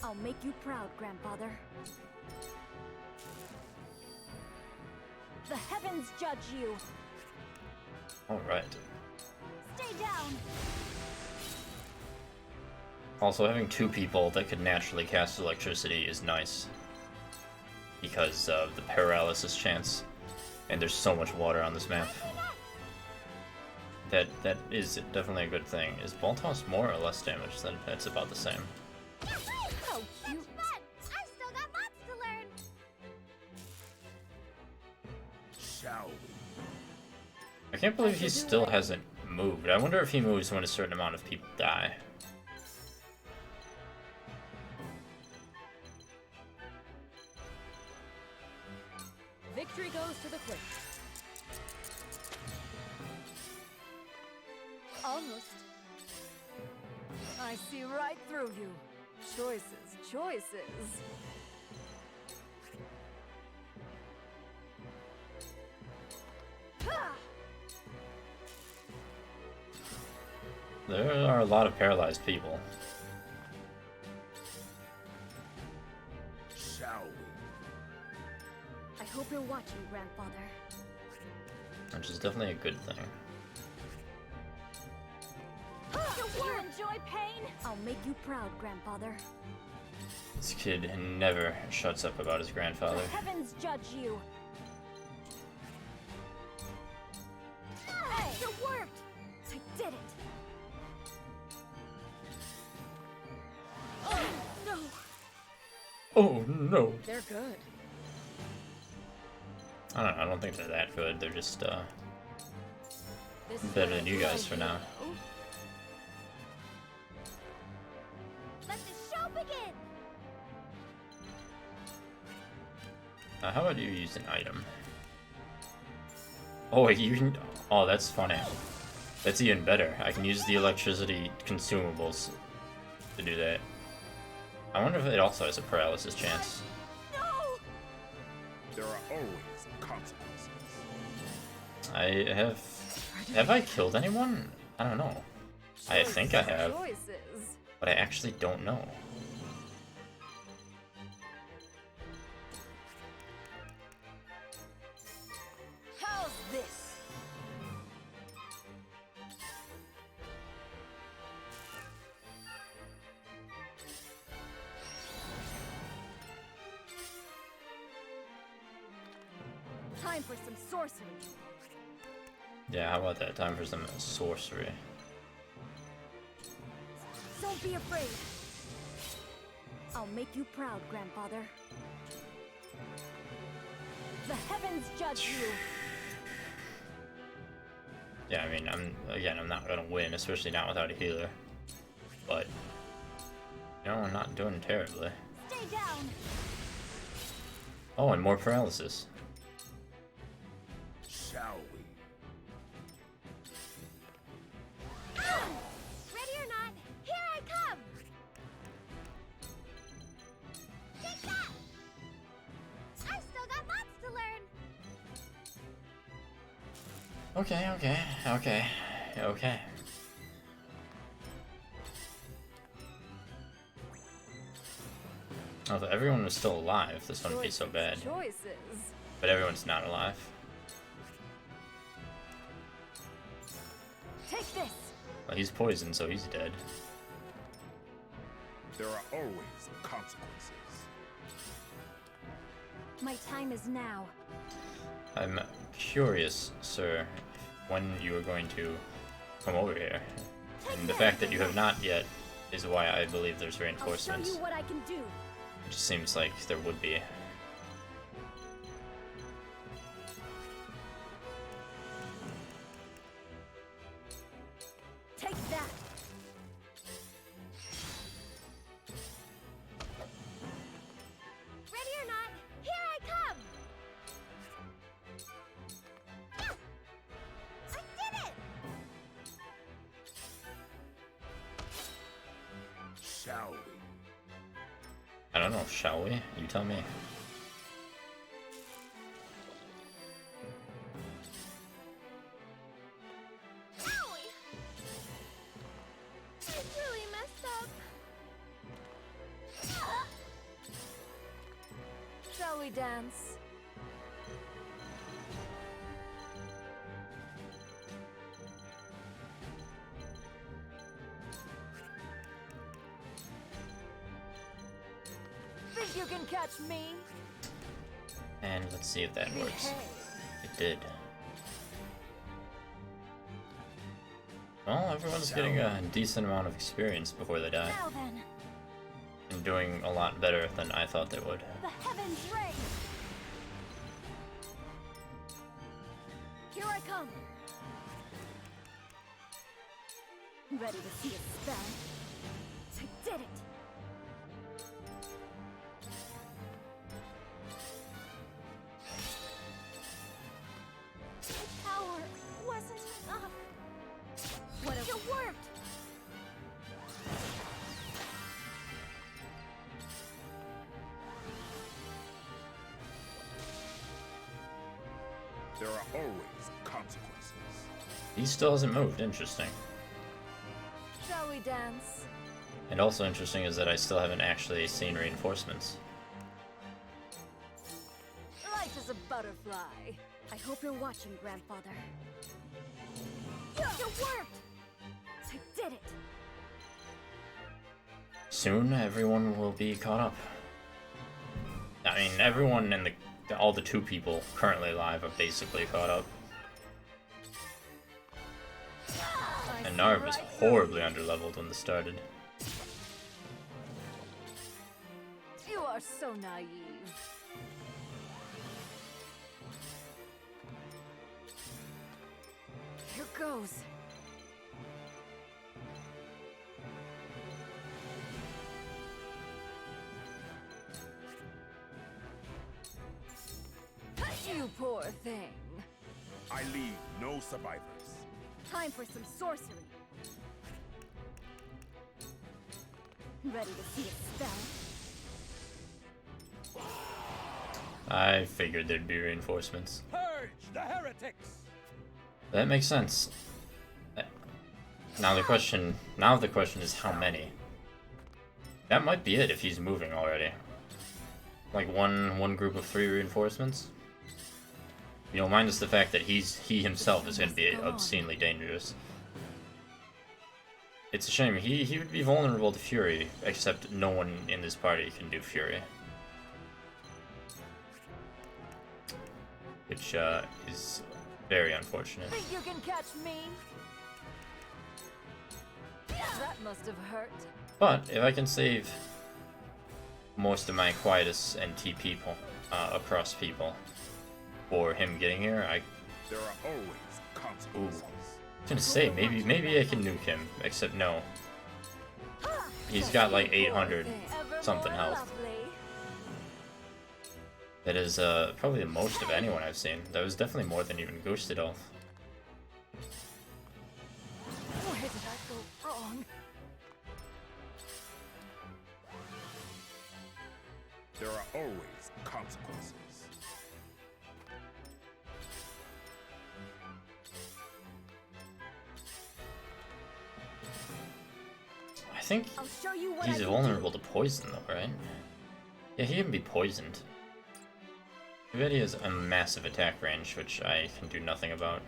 I'll make you proud, grandfather. The heavens judge you. Alright. Stay down. Also, having two people that could naturally cast electricity is nice, because of the paralysis chance, and there's so much water on this map. That is definitely a good thing. Is Boltos more or less damage? Then it's about the same. How cute. I've still got lots to learn. Shall I can't believe he still hasn't moved. I wonder if he moves when a certain amount of people die. Victory goes to the quick. Almost. I see right through you. Choices, choices. There are a lot of paralyzed people. Shall we? I hope you're watching, grandfather. Which is definitely a good thing. You enjoy pain? I'll make you proud, grandfather. This kid never shuts up about his grandfather. The heavens judge you. Hey, it worked! I did it! Oh, no! Oh no! They're good. I don't know, I don't think they're that good. They're just, better than you guys for now. Let the show begin! How about you use an item? Oh wait, you can... Oh, that's funny. That's even better. I can use the electricity consumables to do that. I wonder if it also has a paralysis chance. No! There are always consequences. I have... Have I killed anyone? I don't know. I think I have, Choices. but I actually don't know. How's this? Time for some sorcery. Yeah, how about that? Time for some sorcery. Don't be afraid. I'll make you proud, grandfather. The heavens judge you. Yeah, I mean, I'm not gonna win, especially not without a healer. But, you know, I'm not doing terribly. Stay down. Oh, and more paralysis. Shall we? Ready or not, here I come! Take that! I've still got lots to learn! Okay. Although everyone was still alive, this wouldn't be so bad. Choices. But everyone's not alive. Take this! Well, he's poisoned, so he's dead. There are always consequences. My time is now. I'm curious, sir, when you are going to come over here. And the fact that you have not yet is why I believe there's I'll show reinforcements. you what I can do. It just seems like there would be. Take that! Ready or not, here I come! Yeah! I did it! Shall we? I don't know, shall we? You tell me. Owie! I really messed up. Shall we dance? Think you can catch me? And let's see if that works. It did. Well, everyone's getting a decent amount of experience before they die. Now then, And doing a lot better than I thought they would. the heavens ring! Here I come! Ready to see a spell? I did it! My power wasn't enough. What a... It worked! There are always consequences. He still hasn't moved, interesting. Shall we dance? And also interesting is that I still haven't actually seen reinforcements. Light as a butterfly. I hope you're watching, Grandfather. It worked! I did it! Soon everyone will be caught up. I mean, everyone in all the 2 people currently alive are basically caught up. And Narv is horribly underleveled when this started. You are so naive. Here goes. You poor thing. I leave no survivors. Time for some sorcery. Ready to see a spell? I figured there'd be reinforcements. Purge the heretics! That makes sense. Now the question is how many? That might be it if he's moving already. Like one group of 3 reinforcements? You know, minus the fact that he himself is going to be obscenely dangerous. It's a shame. He would be vulnerable to Fury, except no one in this party can do Fury. Which is very unfortunate. Think you can catch me? That must have hurt. But if I can save most of my Quietus and TP across people for him getting here, There are always consequences. I was gonna say maybe I can nuke him, except no. He's got like 800 something health. That is probably the most of anyone I've seen. That was definitely more than even Gustadolf. Where did I go wrong? There are always consequences. I think I'll show you what he's I can vulnerable to poison though, right? Yeah, he can be poisoned. Too bad he has a massive attack range, which I can do nothing about.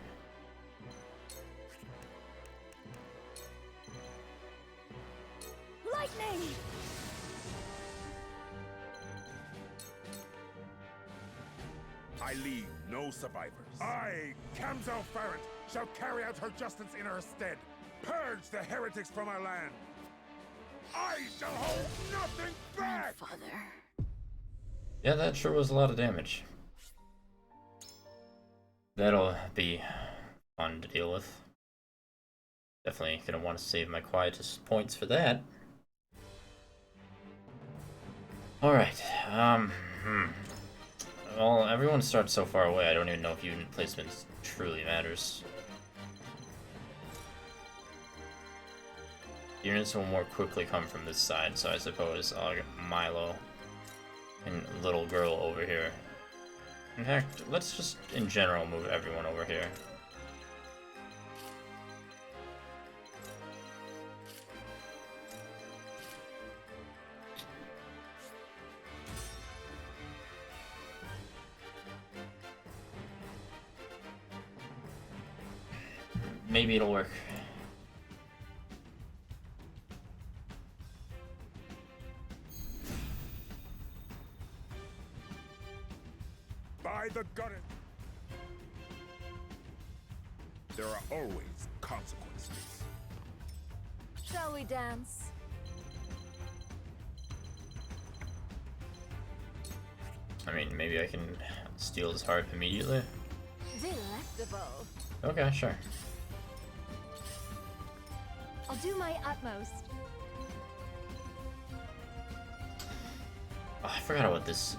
Lightning! I leave no survivors. I, Kamzo Farrant, shall carry out her justice in her stead. Purge the heretics from our land. I shall hold nothing back! Father. Yeah, that sure was a lot of damage. That'll be fun to deal with. Definitely gonna want to save my quietest points for that. Alright, well, everyone starts so far away, I don't even know if unit placement truly matters. Units will more quickly come from this side, so I suppose I'll get Milo and little girl over here. In fact, let's just, in general, move everyone over here. Maybe it'll work. By the goddess! There are always consequences. Shall we dance? I mean, maybe I can steal his heart immediately. Delectable. Okay, sure. I'll do my utmost. Oh, I forgot about this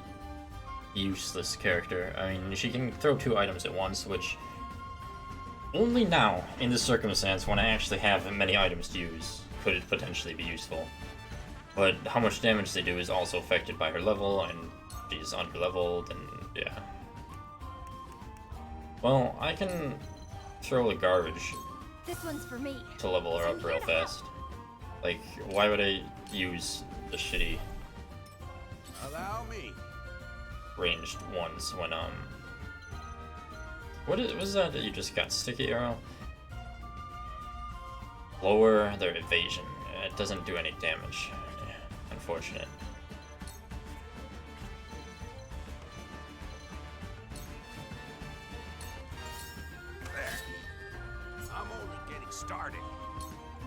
useless character. I mean, she can throw 2 items at once, which only now, in this circumstance, when I actually have many items to use, could it potentially be useful. But how much damage they do is also affected by her level, and she's under-leveled, and yeah. Well, I can throw the garbage This one's for me. to level her up real fast. Like, why would I use the shitty Allow me. ranged ones when, what was that you just got? Sticky arrow? Lower their evasion. It doesn't do any damage. Unfortunate. I'm only getting started.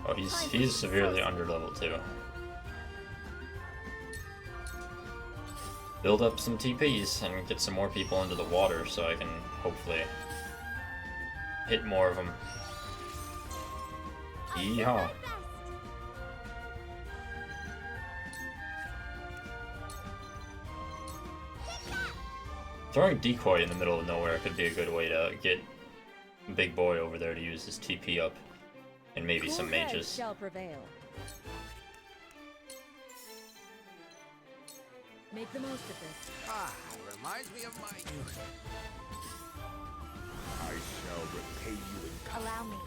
Oh, he's severely underleveled too. Build up some TPs and get some more people into the water so I can hopefully hit more of them. Yeehaw. Throwing decoy in the middle of nowhere could be a good way to get Big Boy over there to use his TP up, and maybe some mages. Shall prevail. Make the most of this. Ah, reminds me of my youth. I shall repay you in kind. Allow me.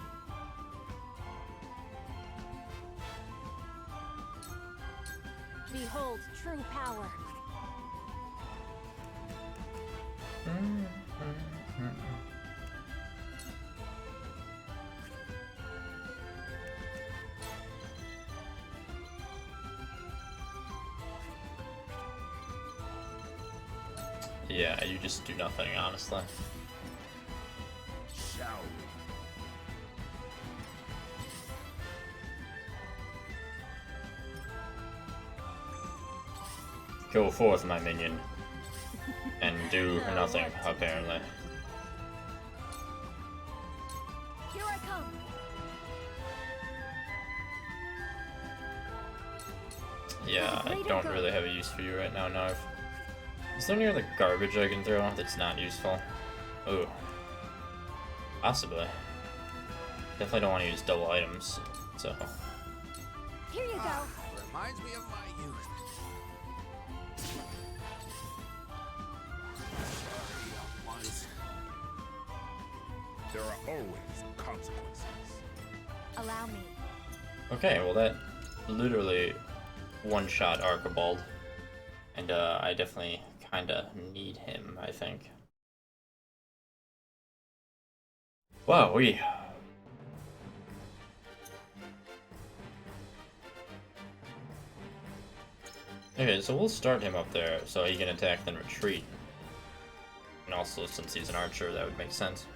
Behold true power. Yeah, you just do nothing, honestly. Shall we? Go forth, my minion. And do nothing, apparently. Here I come. Yeah, I don't really have a use for you right now, Narv. Is there any other garbage I can throw that's not useful? Ooh. Possibly. Definitely don't want to use double items, so... Here you go. Reminds me of my youth. There are always consequences. Allow me. Okay, well that literally one-shot Archibald. And I definitely kinda need him, I think. Wow, Okay, so we'll start him up there so he can attack then retreat. And also, since he's an archer, that would make sense.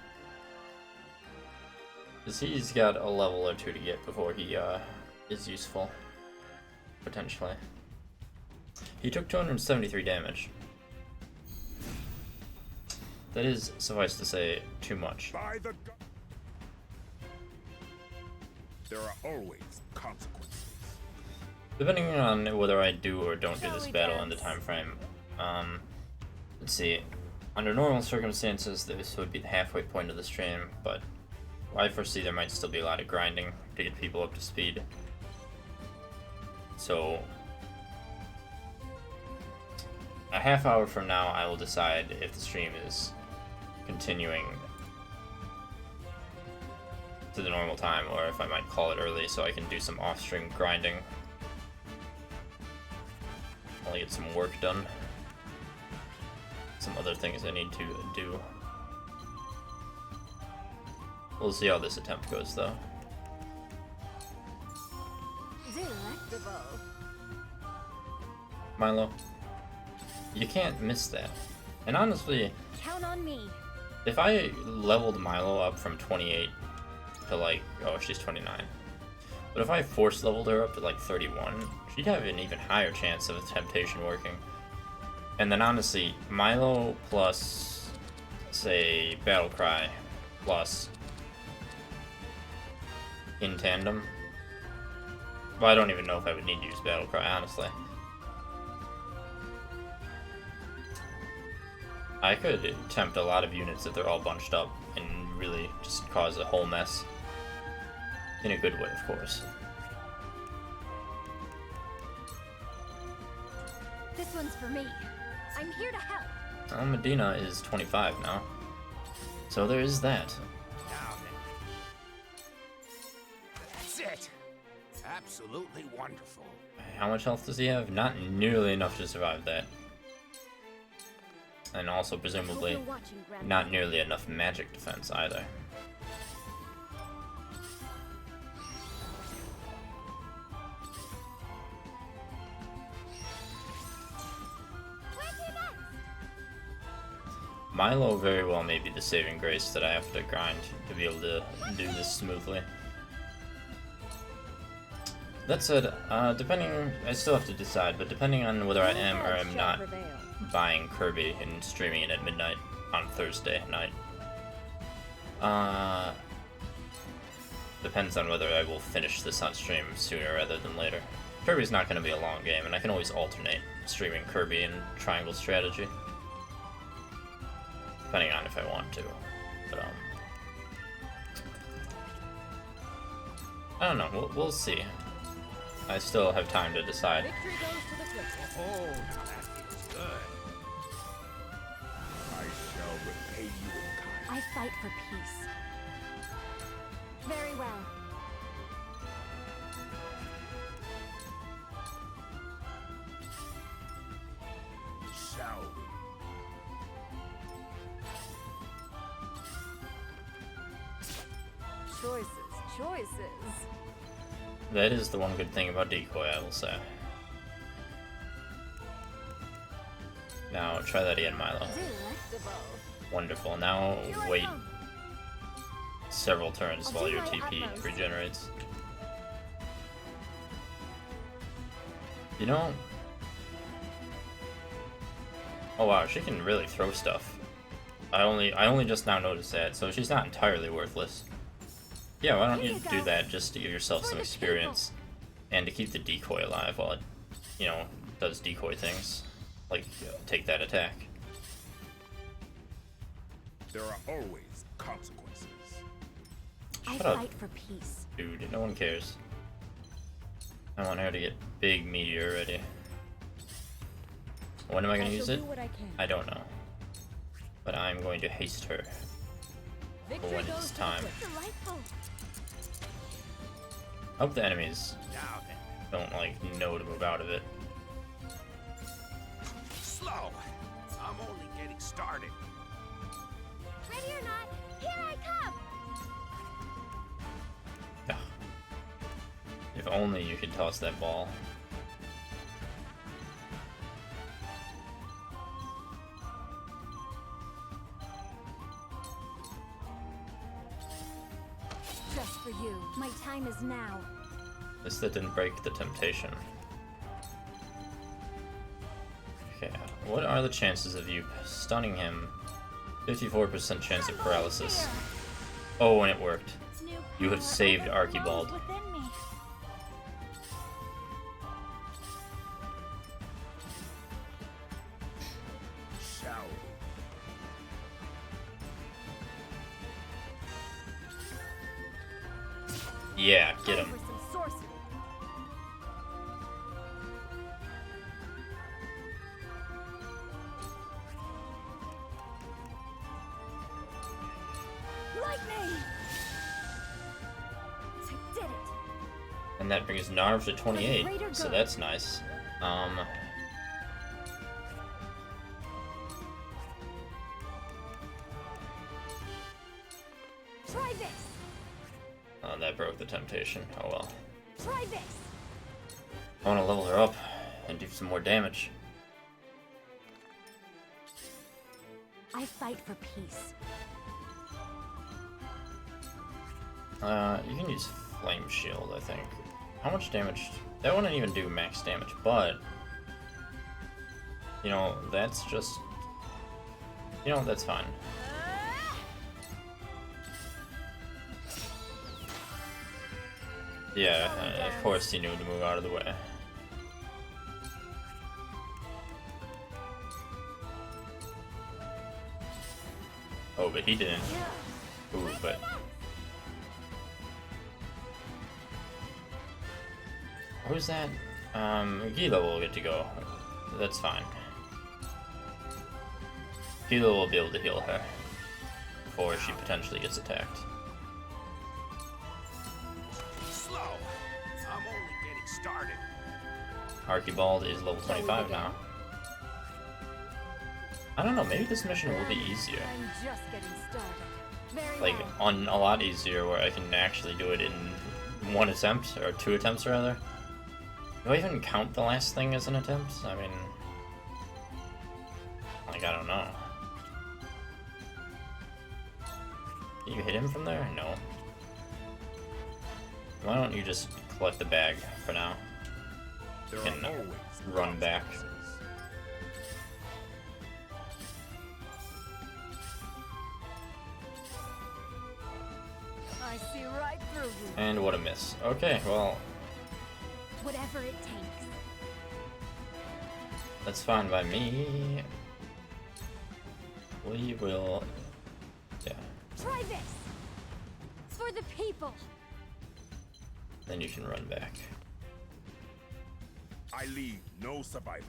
Because he's got a level or two to get before he is useful. Potentially. He took 273 damage. That is, suffice to say, too much. By the there are always consequences. Depending on whether I do or don't do this battle in the time frame, let's see. Under normal circumstances, this would be the halfway point of the stream, but I foresee there might still be a lot of grinding to get people up to speed. So, a half hour from now, I will decide if the stream is continuing to the normal time, or if I might call it early so I can do some off-stream grinding. I'll get some work done. Some other things I need to do. We'll see how this attempt goes, though. Delectable. Milo, you can't miss that. And honestly, Count on me. if I leveled Milo up from 28 to like, oh, she's 29. But if I force leveled her up to like 31, she'd have an even higher chance of a temptation working. And then honestly, Milo plus, say, Battlecry plus in tandem. Well, I don't even know if I would need to use Battlecry, honestly. I could tempt a lot of units if they're all bunched up and really just cause a whole mess. In a good way, of course. This one's for me. I'm here to help. Well, Medina is 25 now. So there is that. That's it. Absolutely wonderful. How much health does he have? Not nearly enough to survive that. And also, presumably, not nearly enough magic defense either. Milo very well may be the saving grace that I have to grind to be able to do this smoothly. That said, depending, I still have to decide, but depending on whether I am or am not buying Kirby and streaming it at midnight on Thursday night, depends on whether I will finish this on stream sooner rather than later. Kirby's not going to be a long game, and I can always alternate streaming Kirby and Triangle Strategy. Depending on if I want to, but I don't know. We'll see. I still have time to decide. Oh, now that feels good. I shall repay you in kind. I fight for peace. Very well. Shall we? Choices. That is the one good thing about Decoy, I will say. Now, try that again, Milo. Wonderful. Now, wait several turns while your TP regenerates. You know... Oh wow, she can really throw stuff. I only just now noticed that, so she's not entirely worthless. Yeah, why don't you do that just to give yourself some experience and to keep the decoy alive while it, you know, does decoy things. like, take that attack. There are always consequences. I Shut up, fight for peace. dude. No one cares. I want her to get big meteor ready. When am I going to use it? I don't know. But I'm going to haste her. For when it's time. Hope the enemies don't, like, know to move out of it. Slow! I'm only getting started. Ready or not, here I come! If only you could toss that ball. Just for you. My time is now. This that didn't break the temptation. Okay, what are the chances of you stunning him? 54% chance of paralysis. Oh, and it worked. You have saved Archibald. Yeah, get him. Lightning! I did it. And that brings Narv to 28, so that's nice. Try this. That broke the temptation. Oh well. Try this. I want to level her up and do some more damage. I fight for peace. You can use Flame Shield, I think. How much damage? That wouldn't even do max damage, but you know, that's just, you know, that's fine. Yeah, of course he knew to move out of the way. Oh, but he didn't. Ooh, but... Who's that? Gila will get to go. That's fine. Gila will be able to heal her before she potentially gets attacked. Slow! I'm only getting started. Archibald is level 25 now. I don't know, maybe this mission will be easier. I'm just getting started. Very Like, well. on a lot easier where I can actually do it in one attempt, or 2 attempts rather. Do I even count the last thing as an attempt? I mean... Like, I don't know. You hit him from there? No. Why don't you just collect the bag for now? You can run back. I see right through you. And what a miss. Okay, well, Whatever it takes. that's fine by me. We will... Yeah. Try this. For the people. Then you can run back. I leave no survivors.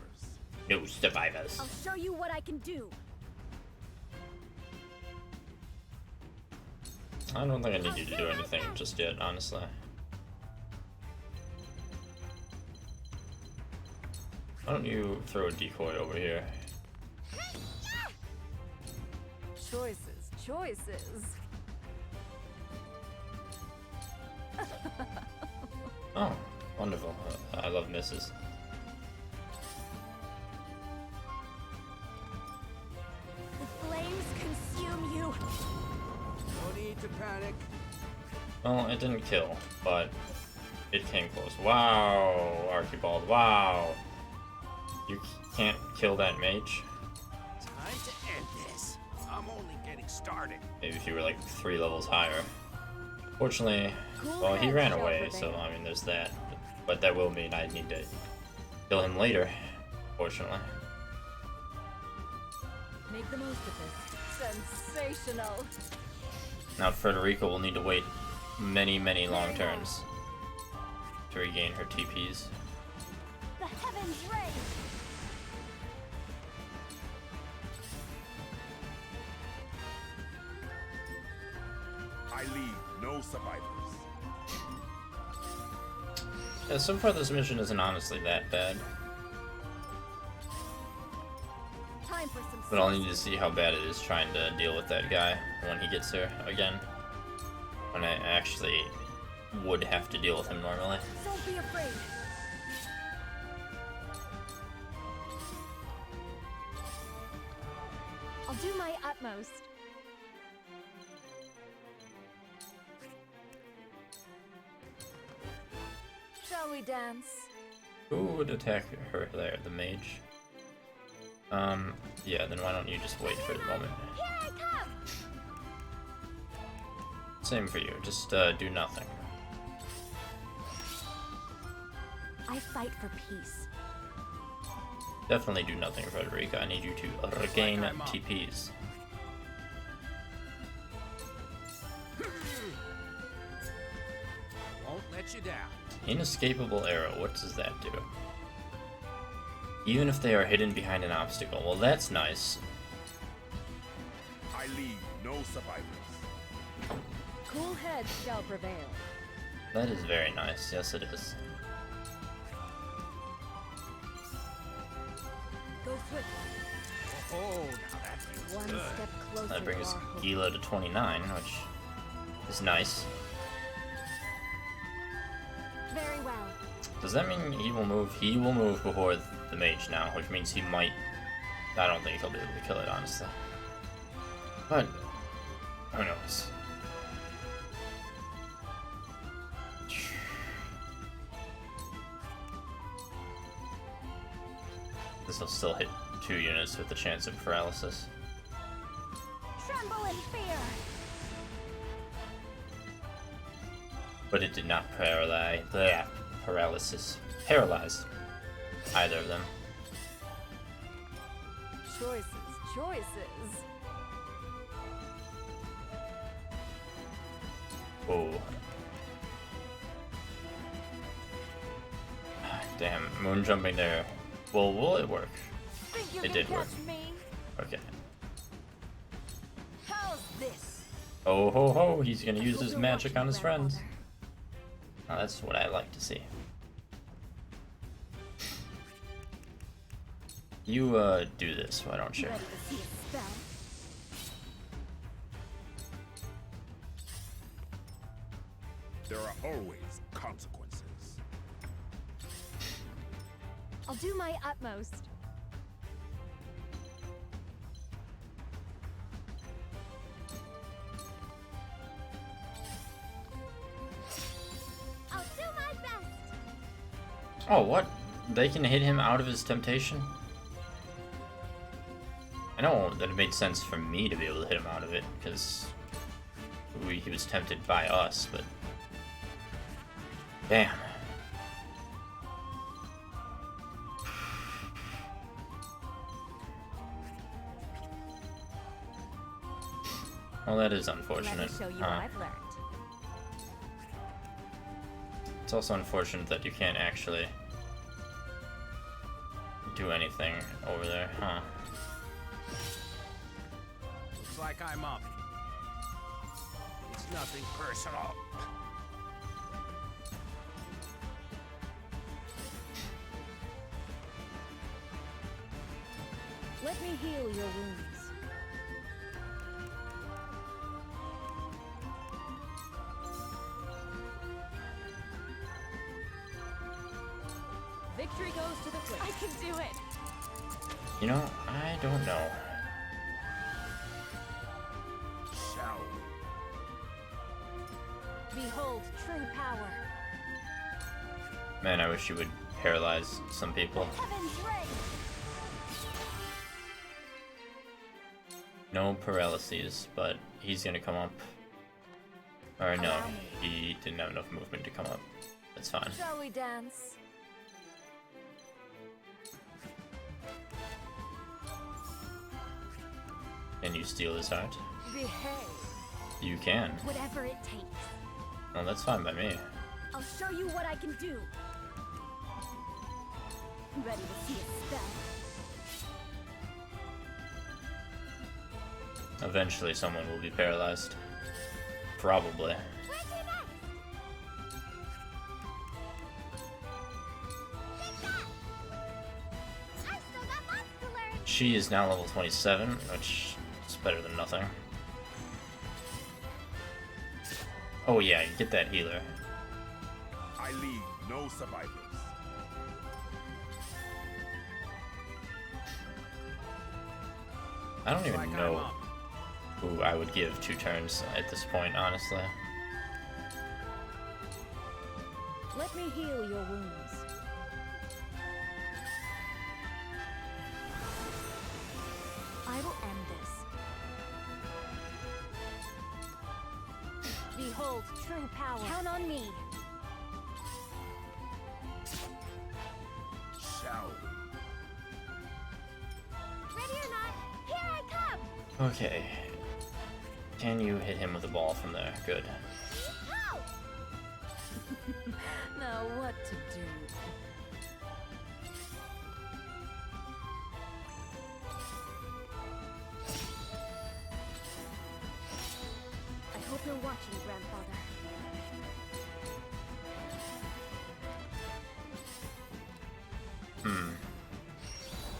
No survivors. I'll show you what I can do. I don't think I need you to do anything just yet, honestly. Why don't you throw a decoy over here? Choices, choices. Oh, wonderful. I love misses. The flames consume you. No need to panic. Well, it didn't kill, but it came close. Wow, Archibald, wow. You can't kill that mage? Time to end this. I'm only getting started. Maybe if you were like 3 levels higher. Fortunately, well, he ran away, so I mean, there's that. But that will mean I need to kill him later, fortunately. Make the most of this. Sensational. Now Frederica will need to wait many, many long turns to regain her TPs. The heavens ring! I leave no survivors. Yeah, so far this mission isn't honestly that bad. Time for some But I'll need to see how bad it is trying to deal with that guy when he gets here again. When I actually would have to deal with him normally. Don't be afraid. I'll do my utmost. Shall we dance? Who would attack her there? The mage? Yeah, then why don't you just wait for the moment? Here I come! Same for you, just do nothing. I fight for peace. Definitely do nothing, Frederica. I need you to regain TPs. Won't let you down. Inescapable arrow, what does that do? Even if they are hidden behind an obstacle. Well, that's nice. I leave no survivors. Cool heads shall prevail. That is very nice. Yes, it is. Go swift. Oh, now that feels One good. step closer. That brings to our hope. Gila to 29, which is nice. Very well. Does that mean he will move? He will move before the mage now, which means he might... I don't think he'll be able to kill it, honestly. But, who knows? This will still hit 2 units with the chance of paralysis. Tremble in fear! But it did not paralyze either of them. Choices. Oh. Damn, moon jumping there. Well, will it work? Think you It can did work. catch me? Okay. How's this? Oh ho ho, he's gonna use his magic on his friends. Now that's what I like to see. You, do this, why don't you? Ready to see a spell? There are always consequences. I'll do my utmost. I'll do my best. Oh, what? They can hit him out of his temptation? I know that it made sense for me to be able to hit him out of it, because he was tempted by us, but... Damn. Well, that is unfortunate. Let me show you what I've learned. It's also unfortunate that you can't actually do anything over there, huh? Looks like I'm up. It's nothing personal. Let me heal your wounds. Victory goes to the quick. I can do it. You know, I don't know. Shall Behold true power. Man, I wish you would paralyze some people. Heaven's ring. No paralyses, but he's gonna come up. Or no, Allow me. he didn't have enough movement to come up. That's fine. Shall we dance? Can you steal his heart? Behave. You can. Whatever it takes. Well, that's fine by me. I'll show you what I can do. Ready to see a spell? Eventually someone will be paralyzed. Probably. She is now level 27, which is better than nothing. Oh yeah, you get that healer. I leave no survivors. I don't even know who I would give 2 turns at this point, honestly. Let me heal your wounds. I will end this. Behold true power. Count on me. Shall Ready or not, here I come. Okay. Can you hit him with a ball from there? Good. Now what to do? I hope you're watching, Grandfather.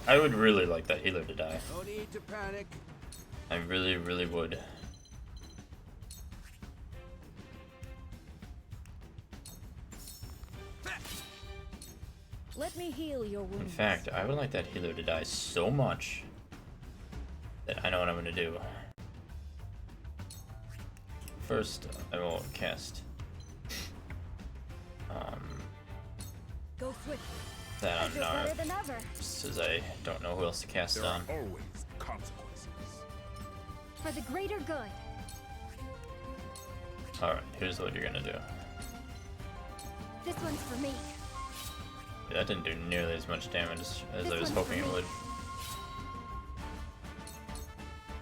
I would really like that healer to die. No need to panic. I really, really would. Let me heal your wounds. In fact, I would like that healer to die so much that I know what I'm gonna do. First, I will cast Go swiftly. that I on feel better than Nara, ever. since I don't know who else to cast it there are on. always consequences. For the greater good. Alright, here's what you're gonna do. This one's for me. That didn't do nearly as much damage as I This was one's hoping for it me. would.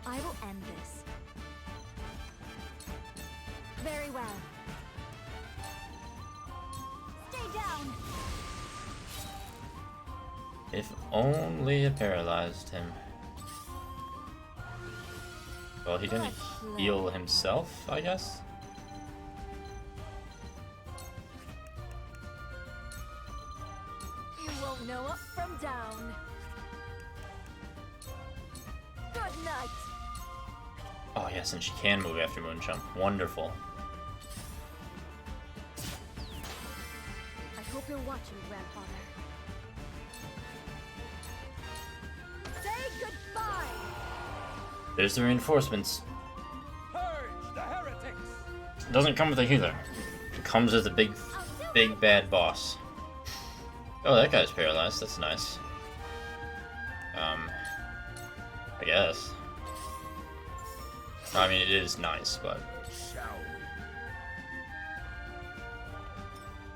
I will end this. Very well. Stay down. If only it paralyzed him. Well, he didn't heal himself, I guess? You won't know up from down. Good night. Oh yes, and she can move after Moon Jump. Wonderful. I hope you're watching, Grandfather. Say goodbye. There's the reinforcements. Purge the heretics! It doesn't come with a healer. It comes with a big bad boss. Oh, that guy's paralyzed. That's nice. I guess. I mean, it is nice, but...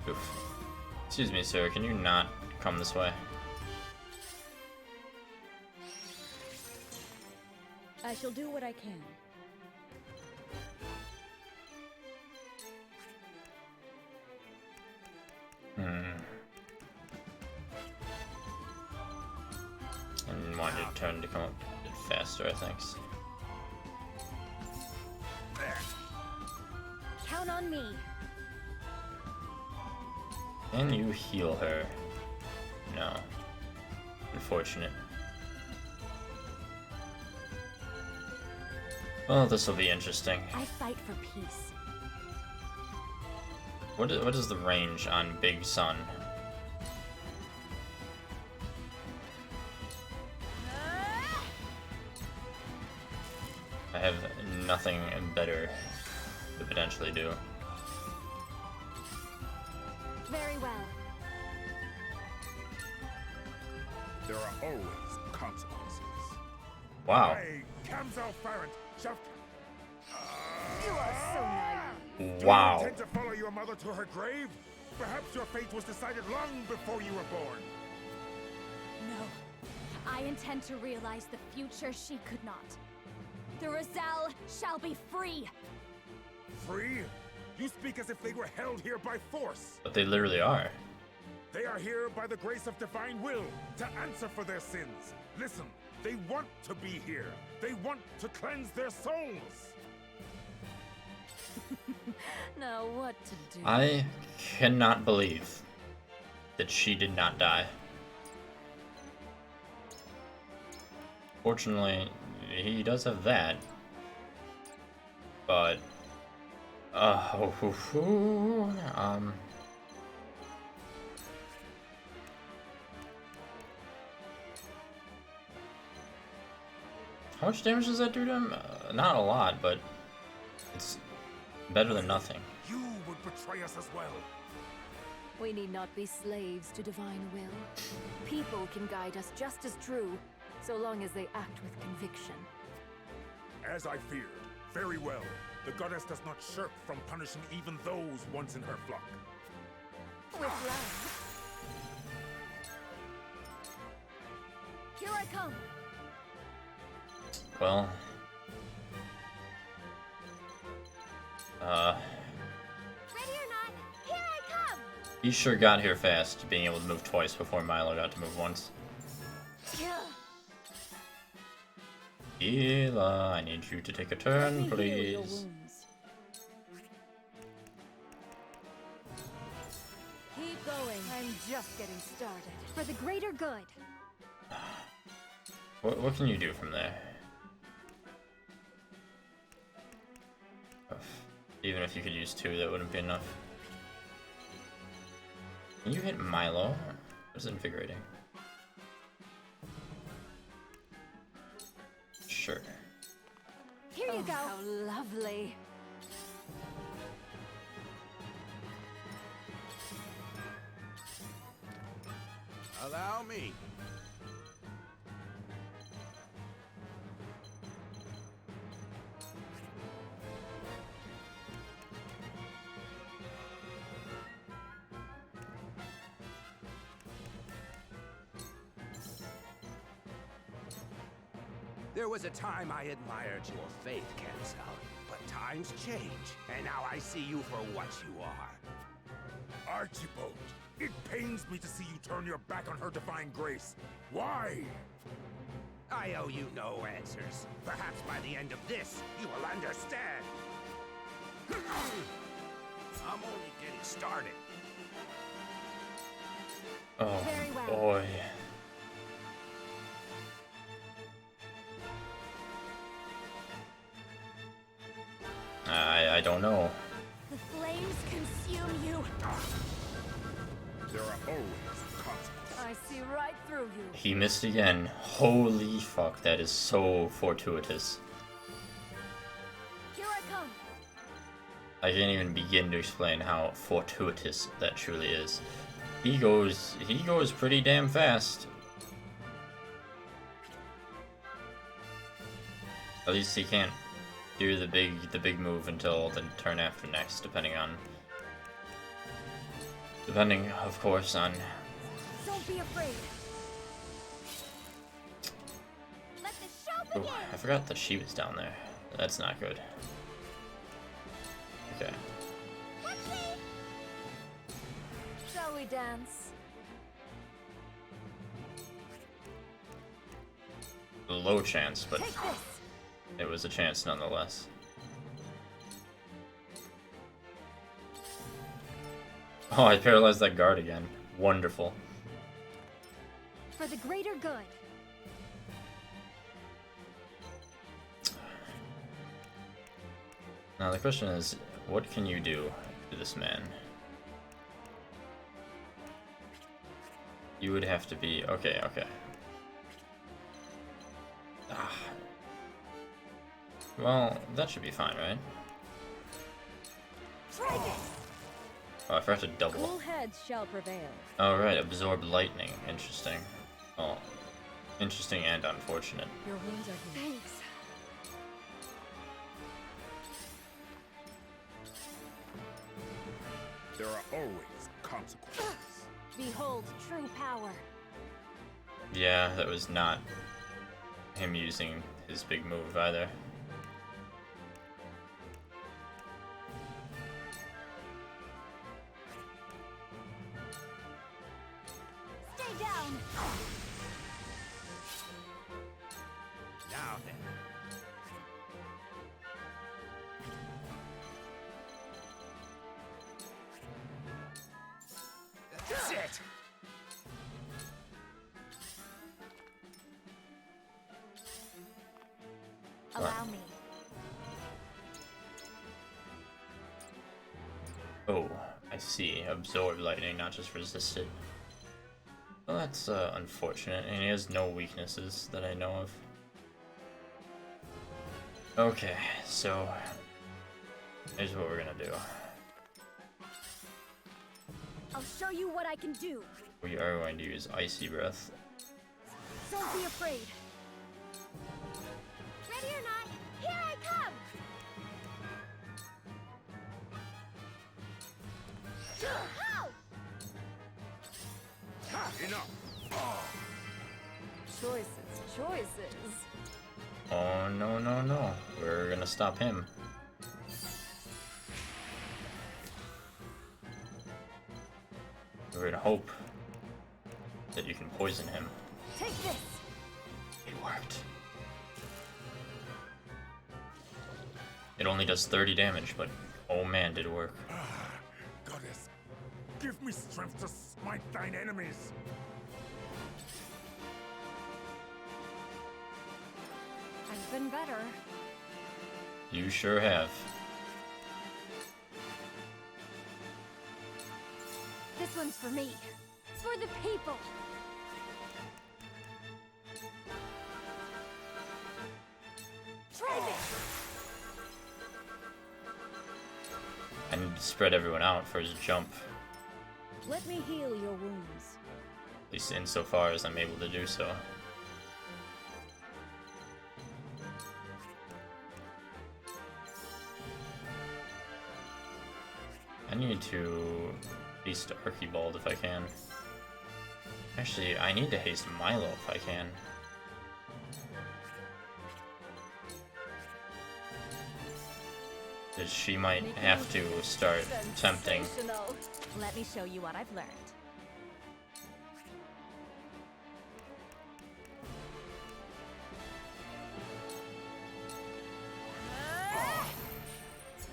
Oof. Excuse me, sir. Can you not come this way? I shall do what I can. And want your turn to come up a bit faster, I think. Count on me. Can you heal her? No. Unfortunate. Well, this will be interesting. I fight for peace. What is the range on Big Sun? I have nothing better to potentially do. Very well. There are always consequences. Wow. Hey, Kamzo Farrant, shall... You are so naive. Wow. Do you intend to follow your mother to her grave? Perhaps your fate was decided long before you were born. No. I intend to realize the future she could not. The Roselle shall be free! Free? You speak as if they were held here by force. But they literally are. They are here by the grace of divine will to answer for their sins. Listen, they want to be here. They want to cleanse their souls. Now what to do? I cannot believe that she did not die. Fortunately, he does have that. But how much damage does that do to him? Not a lot, but it's better than nothing. You would betray us as well. We need not be slaves to divine will. People can guide us just as true, so long as they act with conviction. As I feared. Very well. The goddess does not shirk from punishing even those once in her flock. With love. Here I come! Well, Ready or not, here I come! he sure got here fast, being able to move twice before Milo got to move once. Ela, I need you to take a turn, please. Keep going. I'm just getting started. For the greater good. What can you do from there? Even if you could use 2, that wouldn't be enough. Can you hit Milo? That's invigorating. Sure. Here you go. How lovely. Allow me. There was a time I admired your faith, Kensal, but times change, and now I see you for what you are. Archibald, it pains me to see you turn your back on her divine grace. Why? I owe you no answers. Perhaps by the end of this, you will understand. I'm only getting started. Oh, Very well. boy. I don't know. The flames consume you. There are always consequences. I see right through you. He missed again. Holy fuck, that is so fortuitous. Here I come. I can't even begin to explain how fortuitous that truly is. He goes pretty damn fast. At least he can't do the big move until the turn after next, depending of course on. Don't be afraid. Let the show Ooh, begin. I forgot that she was down there. That's not good. Okay. Shall we dance? Low chance, but Take this. it was a chance nonetheless. Oh, I paralyzed that guard again. Wonderful. For the greater good. Now the question is, what can you do to this man? You would have to be... Okay. Ah. Well, that should be fine, right? Oh, I forgot to double. Cool heads shall prevail. Oh, right, absorb lightning. Interesting. Oh, interesting and unfortunate. Your wounds are healed. Thanks. There are always consequences. Behold true power. Yeah, that was not him using his big move either. down. Now then. That's it. Allow me. Oh, I see. Absorb lightning, not just resist it. Well, that's unfortunate, and he has no weaknesses that I know of. Okay, so here's what we're gonna do. I'll show you what I can do. We are going to use Icy Breath. Don't be afraid. Ready or not, here I come! Enough. Choices. Oh, no, no, no. We're gonna stop him. We're gonna hope that you can poison him. Take this! It worked. It only does 30 damage, but oh man, did it work. Goddess, give me strength to smite thine enemies. I've been better. You sure have. This one's for me. It's for the people. Try this! I need to spread everyone out for his jump, Let me heal your wounds. at least insofar as I'm able to do so. I need to haste Archibald if I can. Actually, I need to haste Milo if I can. Because she might have to start tempting. Let me show you what I've learned.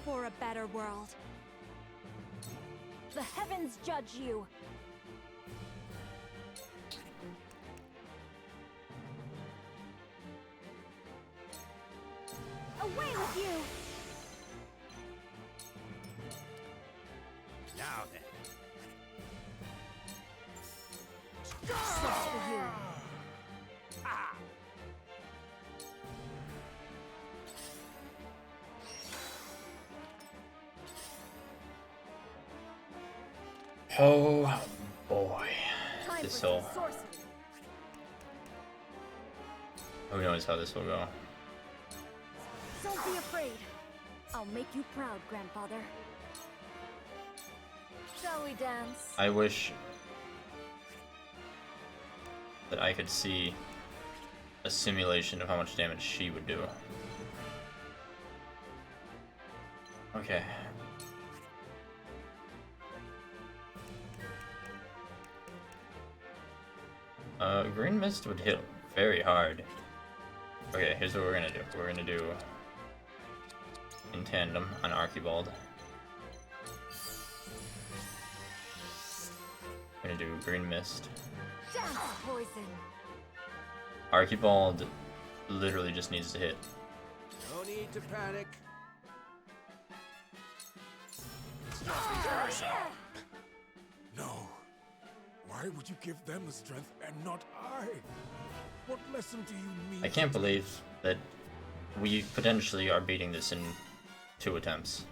For a better world. The heavens judge you. Away with you! Now then. Sucks for you. Oh boy. Time This for will. some sorcery. Who knows how this will go. Don't be afraid. I'll make you proud, Grandfather. Shall we dance? I wish that I could see a simulation of how much damage she would do. Okay. Green Mist would hit very hard. Okay, here's what we're gonna do. We're gonna do in tandem on Archibald. We're gonna do Green Mist. Dance poison. Archibald literally just needs to hit. No need to panic. No. Why would you give them the strength and not I? What lesson do you mean? I can't believe that we potentially are beating this in 2 attempts.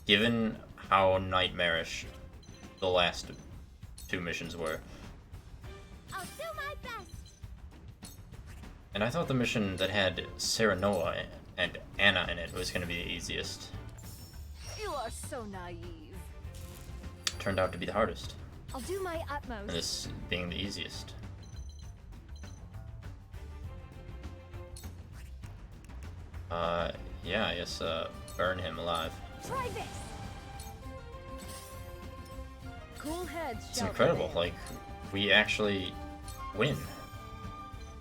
Given how nightmarish the last 2 missions were. I'll do my best. And I thought the mission that had Serenoa and Anna in it was going to be the easiest. You are so naive. Turned out to be the hardest. I'll do my utmost. And this being the easiest. Yeah, I guess, burn him alive. Try this. Cool heads. It's incredible, like, we actually win.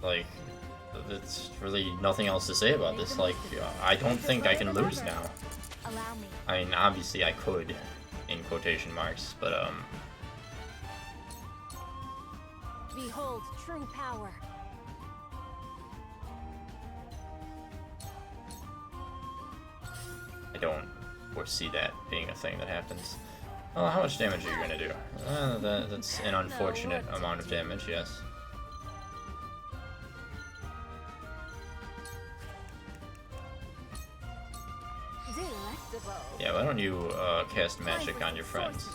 Like, there's really nothing else to say about this. Like, I don't think I can lose now. Allow me. I mean, obviously I could, in quotation marks, but Behold true power. I don't foresee that being a thing that happens. Well, how much damage are you gonna do? That's an unfortunate amount of damage, yes. Delectable. Yeah, why don't you cast magic on your friends?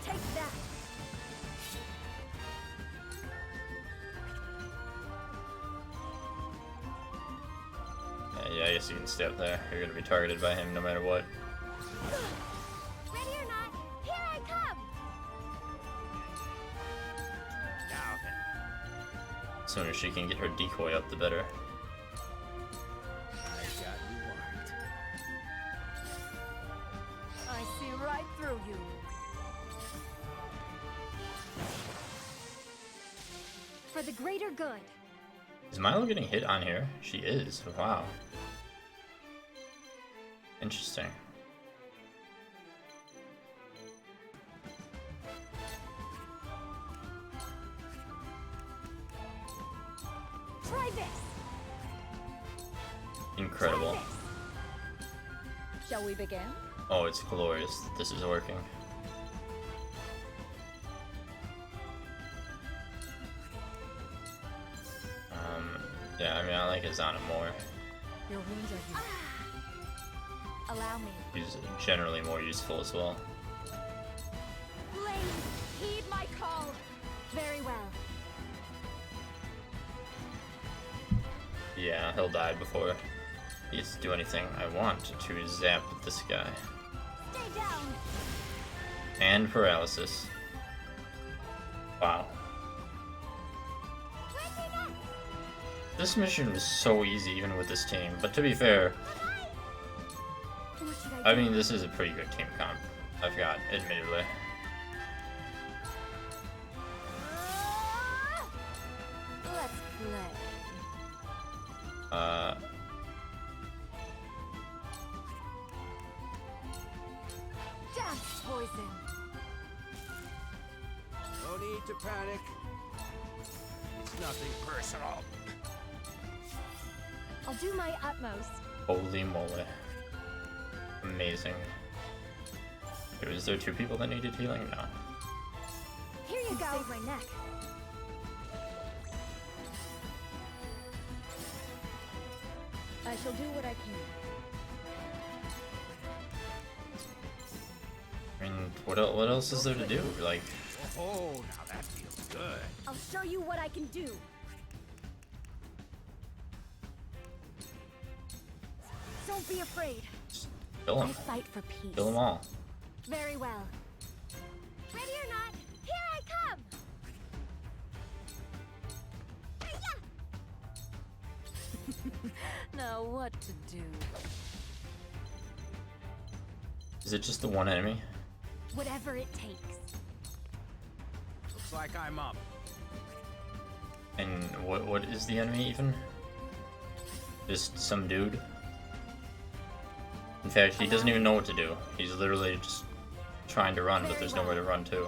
Take that. Yeah, I guess you can stay up there. You're gonna be targeted by him no matter what. Ready or not, here I come. As soon as she can get her decoy up, the better. I see right through you. For the greater good. Is Milo getting hit on here? She is. Wow. Interesting. Try this. Incredible. Shall we begin? Oh, it's glorious that this is working. Yeah, I mean, I like Azana more. Your wounds are healed. Allow me. He's generally more useful as well. Blaze, heed my call. Very well. Yeah, he'll die before he gets to do anything. I want to zap this guy. Stay down. And paralysis. Wow. This mission was so easy even with this team, but to be fair, I mean, this is a pretty good team comp, I've got, admittedly. Let's play. Dance poison. No need to panic. It's nothing personal. I'll do my utmost. Holy moly. Amazing. Wait, was there two people that needed healing? No. Here you go. Save my neck. I shall do what I can. I mean, what else is there to do? Like, Oh, now that feels good. I'll show you what I can do. Don't be afraid. kill I him. fight for peace. Kill them all. Very well. Ready or not, here I come. Now what to do? Is it just the one enemy? Whatever it takes. Looks like I'm up. And what is the enemy even? Just some dude? In fact, he doesn't even know what to do. He's literally just trying to run, but there's nowhere to run to.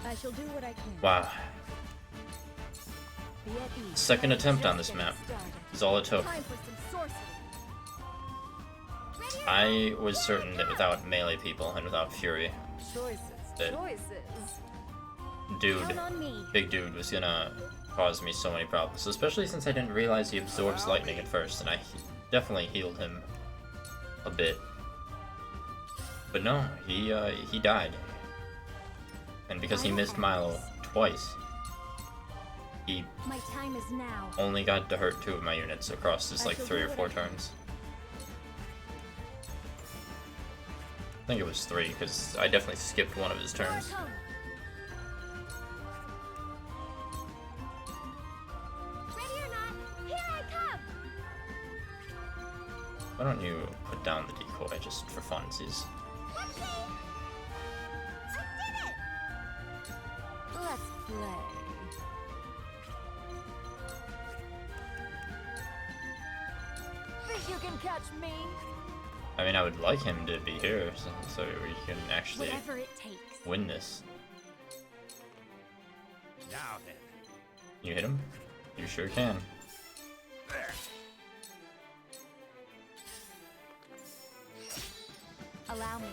I shall do what I can. Wow. Be at ease. Second attempt on this map is all it took. Time for some sorcery. I was certain that without melee people and without Fury, Choices. that dude, Count on me. big dude, was gonna cause me so many problems. Especially since I didn't realize he absorbs lightning at first, and I definitely healed him a bit. But no, he died. And because he missed Milo twice, he My time is now. only got to hurt 2 of my units across just like 3 or 4 turns. I think it was 3, because I definitely skipped one of his turns. Here I come. Ready or not, here I come. Why don't you put down the decoy just for funsies? Let's play. Think you can catch me? I mean, I would like him to be here so we can actually Whatever it takes. win this. Now then. You hit him? You sure can. Allow me.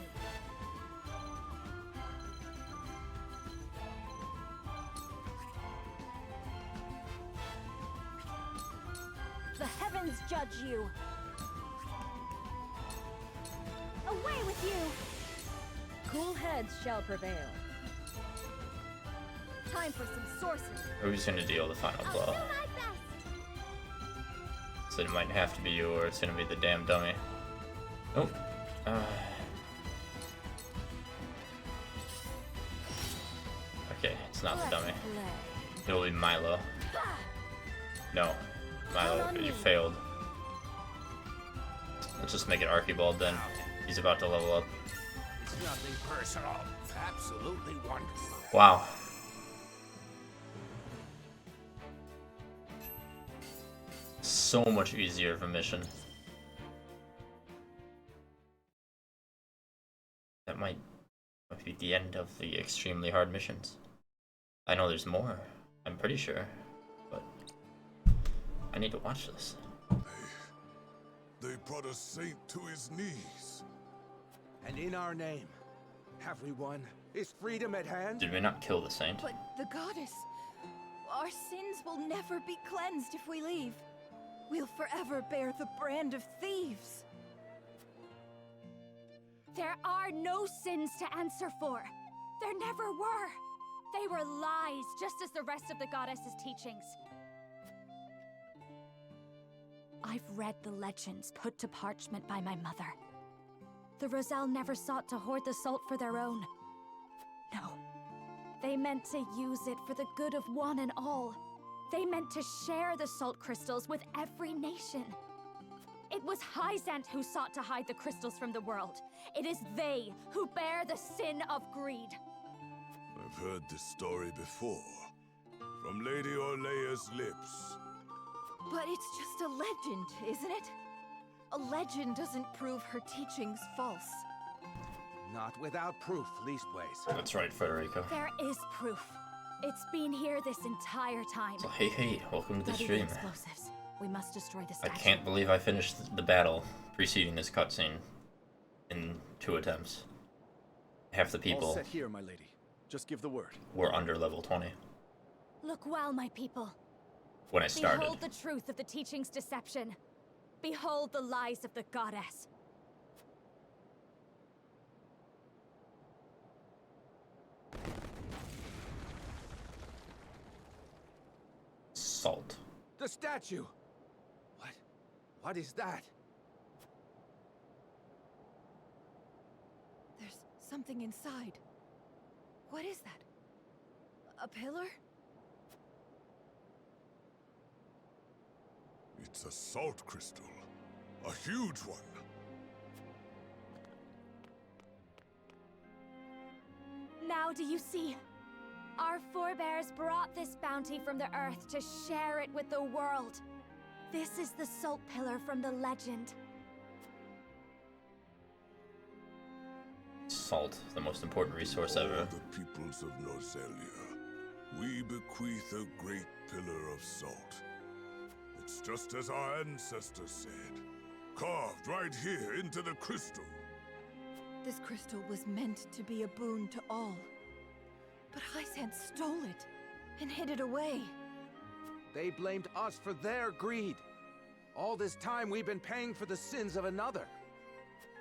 The heavens judge you. Away with you! Cool heads shall prevail. Time for some sorcery. Who's gonna deal the final blow? Do my best. So it might have to be you, or it's gonna be the damn dummy. Oh. Okay, it's not the dummy. It'll be Milo. No. Milo, you failed. Let's just make it Archibald then. He's about to level up. It's nothing personal. Absolutely wonderful. Wow. So much easier of a mission. That might be the end of the extremely hard missions. I know there's more. I'm pretty sure. But I need to watch this. They brought a saint to his knees. And in our name, have we won? Is freedom at hand? Did we not kill the saint? But the goddess... Our sins will never be cleansed if we leave. We'll forever bear the brand of thieves. There are no sins to answer for. There never were. They were lies, just as the rest of the goddess's teachings. I've read the legends put to parchment by my mother. The Roselle never sought to hoard the salt for their own. No. They meant to use it for the good of one and all. They meant to share the salt crystals with every nation. It was Hyzant who sought to hide the crystals from the world. It is they who bear the sin of greed. I've heard this story before. From Lady Orlea's lips. But it's just a legend, isn't it? A legend doesn't prove her teachings false. Not without proof, leastways. That's right, Federico. There is proof. It's been here this entire time. So hey, welcome to the Ready stream. explosives. We must destroy the I statue. can't believe I finished the battle preceding this cutscene in 2 attempts. Half the All people set here, my lady. Just give the word. were under level 20 Look well, my people. when I started. Behold the truth of the teaching's deception. Behold the lies of the goddess. Salt. The statue! What is that? There's something inside. What is that? A pillar? It's a salt crystal. A huge one. Now do you see? Our forebears brought this bounty from the earth to share it with the world. This is the salt pillar from the legend. Salt, the most important resource ever. All the peoples of Nozelia, we bequeath a great pillar of salt. It's just as our ancestors said, carved right here into the crystal. This crystal was meant to be a boon to all. But Hyzant stole it and hid it away. They blamed us for their greed. All this time we've been paying for the sins of another.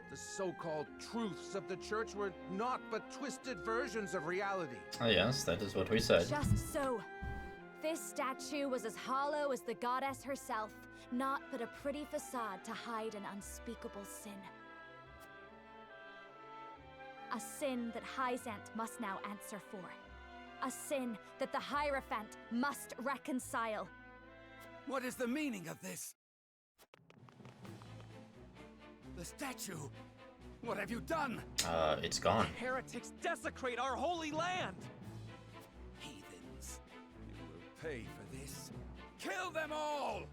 The so-called truths of the church were naught but twisted versions of reality. Oh yes, that is what we said. Just so. This statue was as hollow as the goddess herself, not but a pretty facade to hide an unspeakable sin. A sin that Hyzant must now answer for. A sin that the Hierophant must reconcile. What is the meaning of this? The statue! What have you done? It's gone. Heretics desecrate our holy land! Heathens. You will pay for this. Kill them all!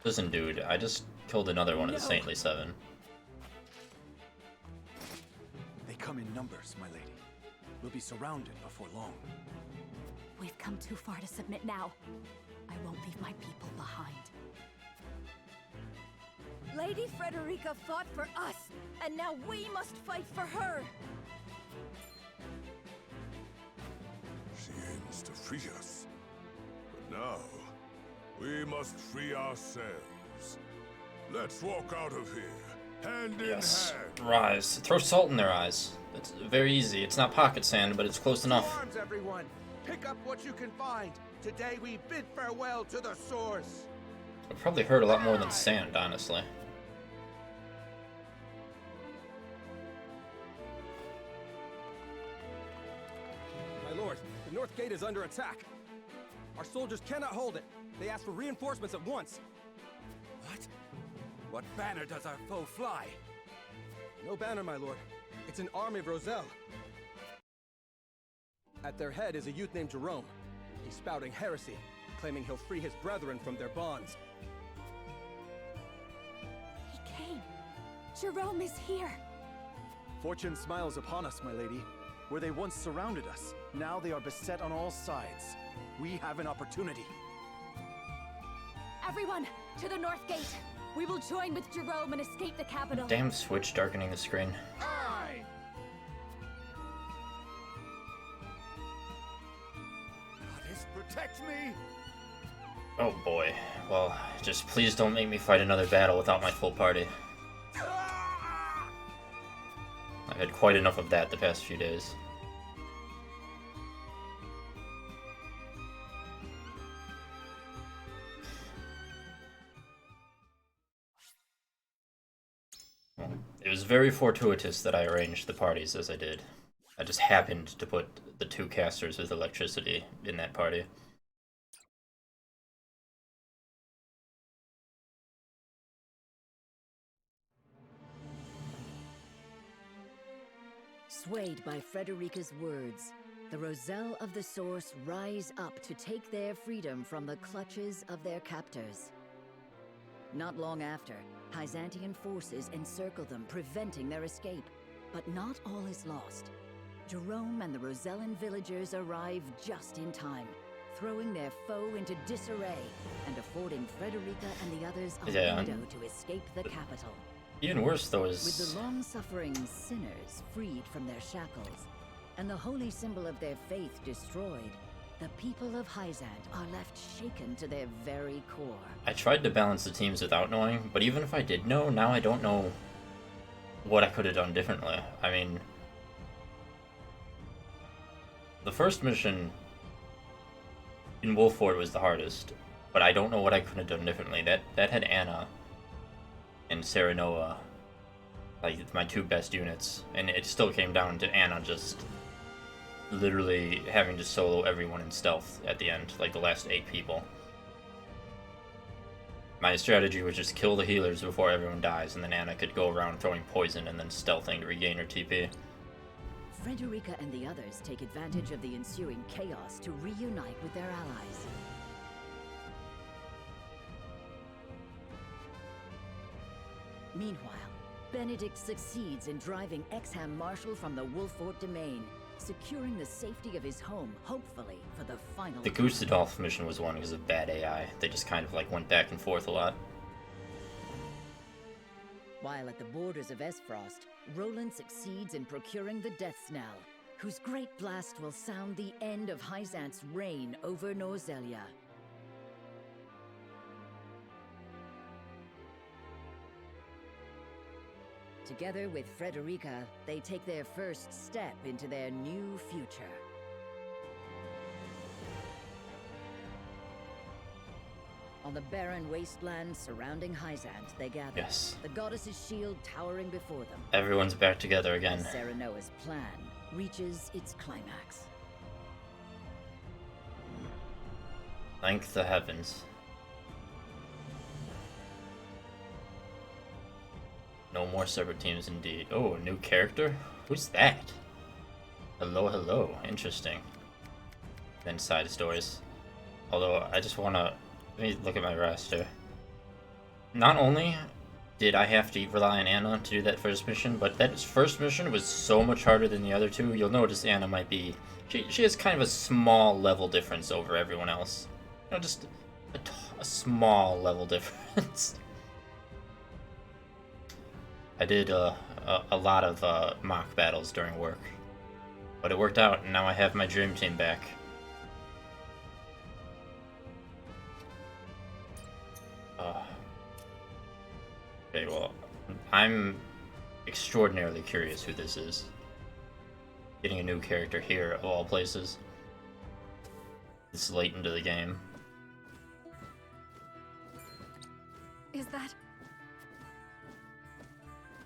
Listen, dude, I just killed another one of the Saintly Seven. They come in numbers, my lady. We'll be surrounded before long. We've come too far to submit now. I won't leave my people behind. Lady Frederica fought for us, and now we must fight for her! She aims to free us. But now, we must free ourselves. Let's walk out of here, hand in hand. Rise. Throw salt in their eyes. It's very easy. It's not pocket sand, but it's close enough. Arms, everyone! Pick up what you can find. Today we bid farewell to the source. It probably hurt a lot more than sand, honestly. My lord, the North Gate is under attack. Our soldiers cannot hold it. They ask for reinforcements at once. What? What banner does our foe fly? No banner, my lord. It's an army of Roselle. At their head is a youth named Jerome. He's spouting heresy, claiming he'll free his brethren from their bonds. He came. Jerome is here. Fortune smiles upon us, my lady. Where they once surrounded us, now they are beset on all sides. We have an opportunity. Everyone, to the North Gate. We will join with Jerome and escape the capital. Damn switch darkening the screen. Aye! Goddess, protect me! Oh boy. Well, just please don't make me fight another battle without my full party. I've had quite enough of that the past few days. It was very fortuitous that I arranged the parties as I did. I just happened to put the two casters with electricity in that party. Swayed by Frederica's words, the Roselle of the Source rise up to take their freedom from the clutches of their captors. Not long after, Byzantine forces encircle them, preventing their escape. But not all is lost. Jerome and the Rosellan villagers arrive just in time, throwing their foe into disarray and affording Frederica and the others a window to escape the capital. Even worse, though, is... With the long-suffering sinners freed from their shackles, and the holy symbol of their faith destroyed, the people of Hyzant are left shaken to their very core. I tried to balance the teams without knowing, but even if I did know, now I don't know what I could have done differently. I mean... The first mission in Wolford was the hardest, but I don't know what I could have done differently. That had Anna and Serenoa, like my two best units, and it still came down to Anna just literally having to solo everyone in stealth at the end, like the last 8 people. My strategy was just kill the healers before everyone dies, and then Anna could go around throwing poison and then stealthing to regain her TP. Frederica and the others take advantage of the ensuing chaos to reunite with their allies. Meanwhile, Benedict succeeds in driving Exham Marshal from the Wolfort domain, securing the safety of his home, hopefully, for the final... The Gustadolf mission was one because of bad AI. They just kind of like went back and forth a lot. While at the borders of Esfrost, Roland succeeds in procuring the Death Knell, whose great blast will sound the end of Hyzant's reign over Norzelia. Together with Frederica, they take their first step into their new future. On the barren wasteland surrounding Hyzant, they gather. Yes. The goddess's shield towering before them. Everyone's back together again. Serenoa's plan reaches its climax. Thank the heavens. No more separate teams indeed. Oh, new character? Who's that? Hello, hello. Interesting. Then side stories. Although, I just wanna... Let me look at my roster. Not only did I have to rely on Anna to do that first mission, but that first mission was so much harder than the other two. You'll notice Anna might be... She has kind of a small level difference over everyone else. You know, just a small level difference. I did a lot of mock battles during work. But it worked out, and now I have my dream team back. Okay, well, I'm extraordinarily curious who this is. Getting a new character here, of all places. This late into the game. Is that...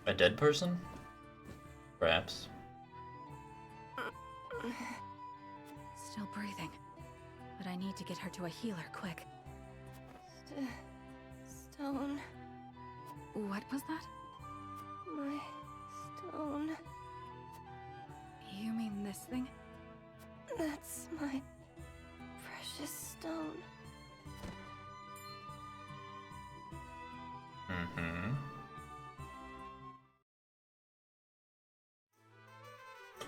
A dead person? Perhaps. Still breathing. But I need to get her to a healer, quick. Stone... What was that? My stone... You mean this thing? That's my precious stone. Mm-hmm.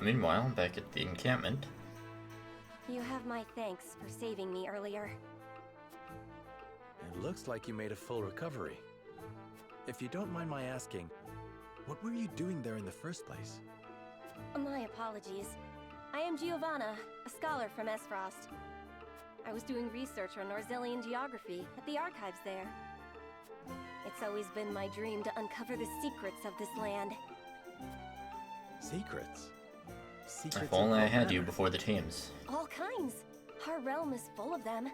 Meanwhile, back at the encampment. You have my thanks for saving me earlier. It looks like you made a full recovery. If you don't mind my asking, what were you doing there in the first place? My apologies. I am Giovanna, a scholar from Esfrost. I was doing research on Norzelian geography at the archives there. It's always been my dream to uncover the secrets of this land. Secrets? If only I had you before the teams. All kinds. Our realm is full of them.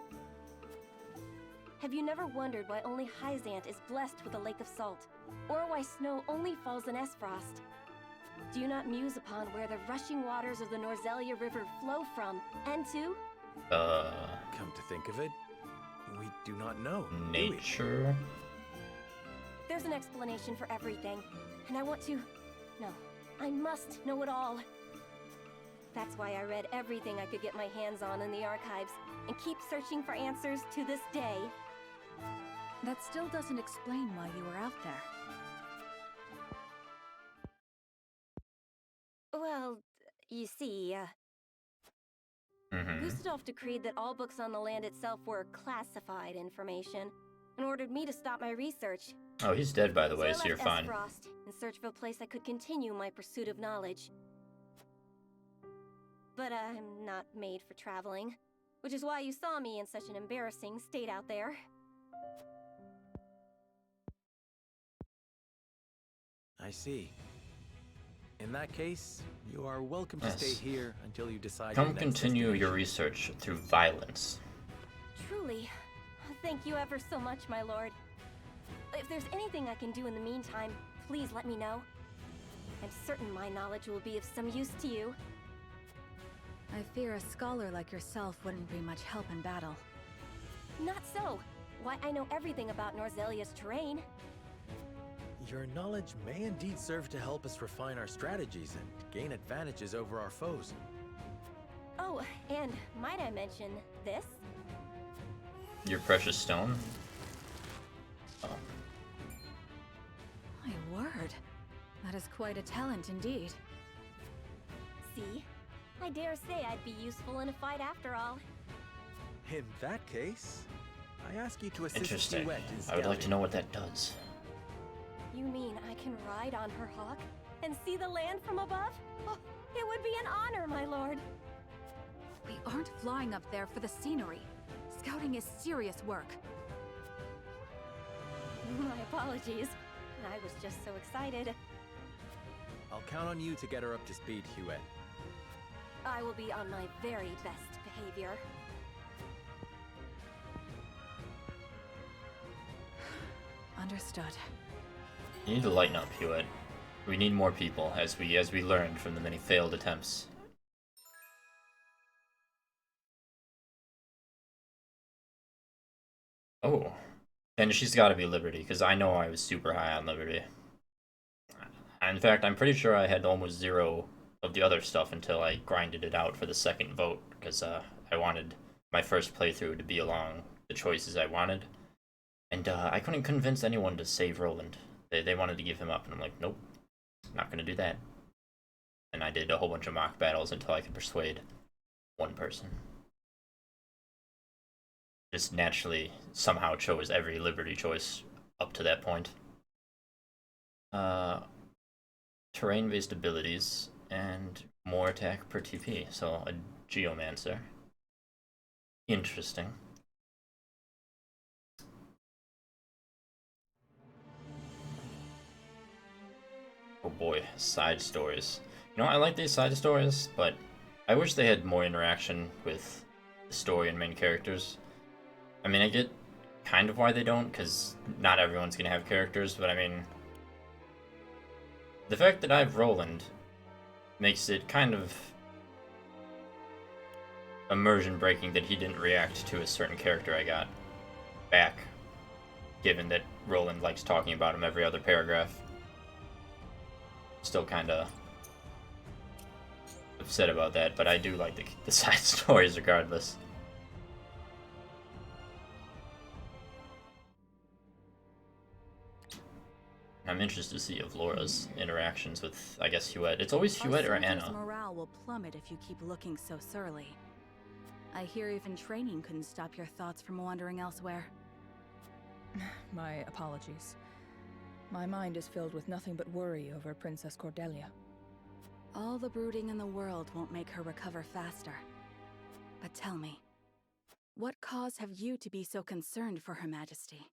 Have you never wondered why only Hyzant is blessed with a lake of salt? Or why snow only falls in Esfrost? Do you not muse upon where the rushing waters of the Norzelia River flow from, and to? Come to think of it, we do not know. Nature? There's an explanation for everything, and I want to... No, I must know it all. That's why I read everything I could get my hands on in the archives, and keep searching for answers to this day. That still doesn't explain why you were out there. Well, you see, Gustadolf decreed that all books on the land itself were classified information, and ordered me to stop my research. Oh, he's dead, by the way, so I you're left fine. Esfrost in search of a place I could continue my pursuit of knowledge. But I'm not made for traveling, which is why you saw me in such an embarrassing state out there. I see. In that case, you are welcome to Yes. stay here until you decide. Come your next continue your research through violence. Truly. Thank you ever so much, my lord. If there's anything I can do in the meantime, please let me know. I'm certain my knowledge will be of some use to you. I fear a scholar like yourself wouldn't be much help in battle. Not so. Why, I know everything about Norzelia's terrain. Your knowledge may indeed serve to help us refine our strategies and gain advantages over our foes. Oh, and might I mention this? Your precious stone? Oh. My word. That is quite a talent indeed. See? I dare say I'd be useful in a fight after all. In that case, I ask you to assist Interesting. Duet in I would like to scouting. know what that does. You mean I can ride on her hawk and see the land from above? Oh, it would be an honor, my lord. We aren't flying up there for the scenery. Scouting is serious work. My apologies. I was just so excited. I'll count on you to get her up to speed, Huet. I will be on my very best behavior. Understood. You need to lighten up, Hewitt. We need more people, as we learned from the many failed attempts. Oh. And she's gotta be Liberty, because I know I was super high on Liberty. In fact, I'm pretty sure I had almost 0 of the other stuff until I grinded it out for the second vote, because I wanted my first playthrough to be along the choices I wanted. And I couldn't convince anyone to save Roland. They wanted to give him up, and I'm like, nope, not gonna do that. And I did a whole bunch of mock battles until I could persuade one person. Just naturally somehow chose every Liberty choice up to that point. Terrain-based abilities and more attack per TP, so a Geomancer. Interesting. Oh boy, side stories. You know, I like these side stories, but I wish they had more interaction with the story and main characters. I mean, I get kind of why they don't, because not everyone's gonna have characters, but I mean, the fact that I have Roland makes it kind of immersion breaking that he didn't react to a certain character I got back, given that Roland likes talking about him every other paragraph. Still kinda upset about that, but I do like the side stories regardless. I'm interested to see Avlora's interactions with, I guess, Huette. It's always Huette or Anna. Morale will plummet if you keep looking so surly. I hear even training couldn't stop your thoughts from wandering elsewhere. My apologies. My mind is filled with nothing but worry over Princess Cordelia. All the brooding in the world won't make her recover faster. But tell me, what cause have you to be so concerned for Her Majesty?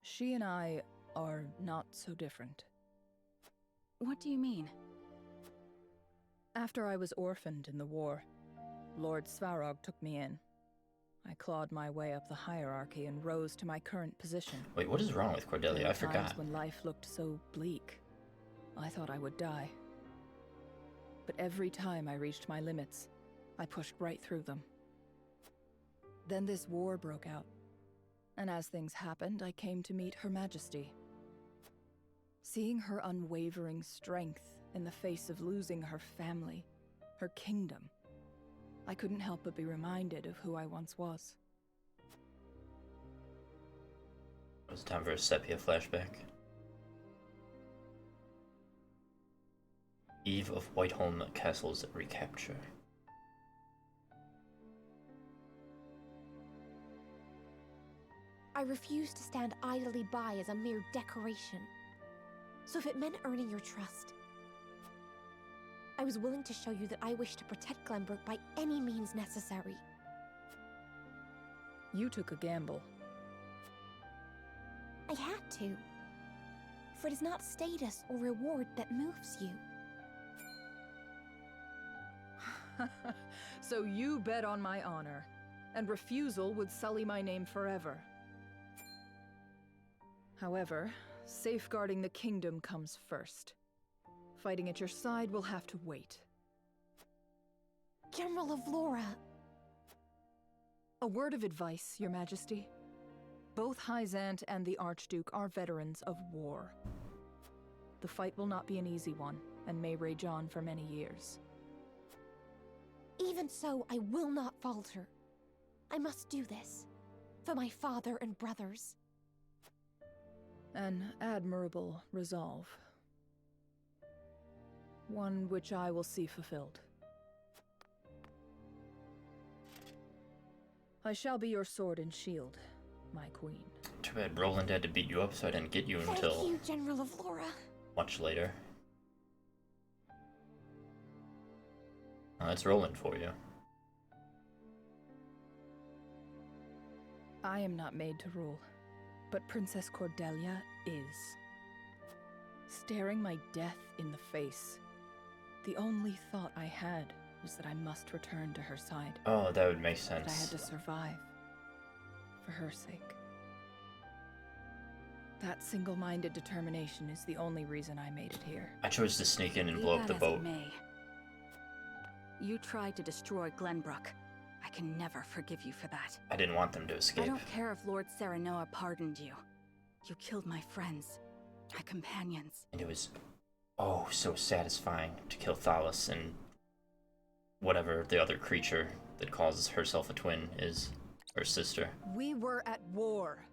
She and I are not so different. What do you mean? After I was orphaned in the war, Lord Svarog took me in. I clawed my way up the hierarchy and rose to my current position. Wait, what is wrong with Cordelia? I forgot. Times when life looked so bleak, I thought I would die. But every time I reached my limits, I pushed right through them. Then this war broke out, and as things happened, I came to meet Her Majesty. Seeing her unwavering strength in the face of losing her family, her kingdom, I couldn't help but be reminded of who I once was. It was time for a sepia flashback. Eve of Whiteholm Castle's recapture. I refuse to stand idly by as a mere decoration. So if it meant earning your trust, I was willing to show you that I wish to protect Glenbrook by any means necessary. You took a gamble. I had to. For it is not status or reward that moves you. So you bet on my honor, and refusal would sully my name forever. However, safeguarding the kingdom comes first. Fighting at your side will have to wait. General Avlora! A word of advice, Your Majesty. Both Hyzante and the Archduke are veterans of war. The fight will not be an easy one, and may rage on for many years. Even so, I will not falter. I must do this. For my father and brothers. An admirable resolve. One which I will see fulfilled. I shall be your sword and shield, my queen. Too bad Roland had to beat you up, so I didn't get you until Thank you, General Avlora. much later. That's Roland for you. I am not made to rule, but Princess Cordelia is. Staring my death in the face, the only thought I had was that I must return to her side. Oh, that would make sense. That I had to survive. For her sake. That single-minded determination is the only reason I made it here. I chose to sneak in and blow up the boat. You tried to destroy Glenbrook. I can never forgive you for that. I didn't want them to escape. I don't care if Lord Serenoa pardoned you. You killed my friends, my companions. And it was, oh, so satisfying to kill Thalos and whatever the other creature that calls herself a twin is, her sister. We were at war,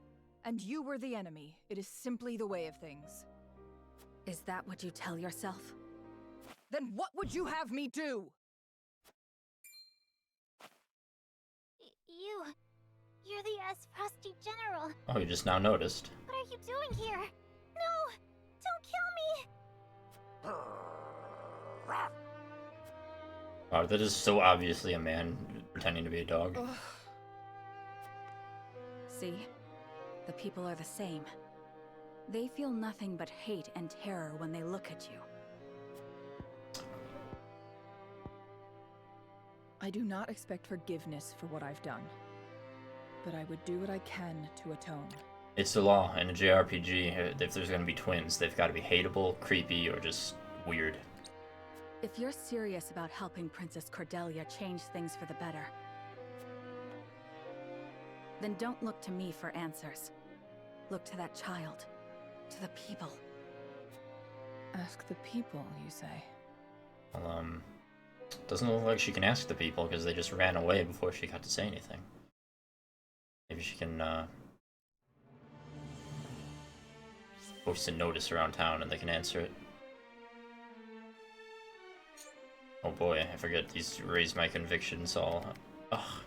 and you were the enemy. It is simply the way of things. Is that what you tell yourself? Then what would you have me do? You're the Frosty General. Oh, you just now noticed. What are you doing here? No! Don't kill me! Wow, that is so obviously a man pretending to be a dog. Ugh. See? The people are the same. They feel nothing but hate and terror when they look at you. I do not expect forgiveness for what I've done, but I would do what I can to atone. It's the law in a JRPG. If there's going to be twins, they've got to be hateable, creepy, or just weird. If you're serious about helping Princess Cordelia change things for the better, then don't look to me for answers. Look to that child, to the people. Ask the people, you say? Well, doesn't look like she can ask the people because they just ran away before she got to say anything. Maybe she can, post a notice around town and they can answer it. Oh boy, I forget these raise my convictions all. Ugh.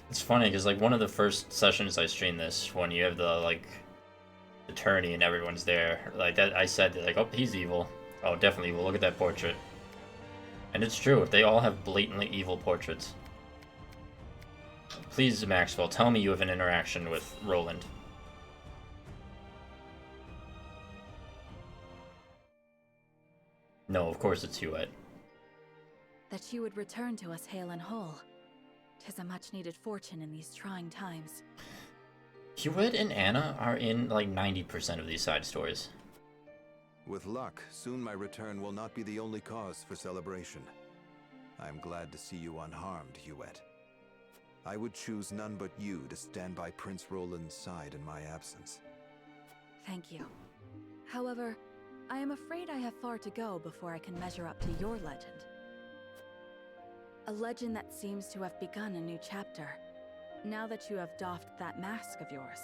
It's funny because like one of the first sessions I streamed this, when you have the like attorney and everyone's there, like that I said like, oh, he's evil. Oh, definitely evil. Look at that portrait. And it's true, they all have blatantly evil portraits. Please, Maxwell, tell me you have an interaction with Roland. No, of course it's Huet. That you would return to us hale and whole. 'Tis a much-needed fortune in these trying times. Huet and Anna are in like 90% of these side stories. With luck, soon my return will not be the only cause for celebration. I am glad to see you unharmed, Huet. I would choose none but you to stand by Prince Roland's side in my absence. Thank you. However, I am afraid I have far to go before I can measure up to your legend. A legend that seems to have begun a new chapter, now that you have doffed that mask of yours.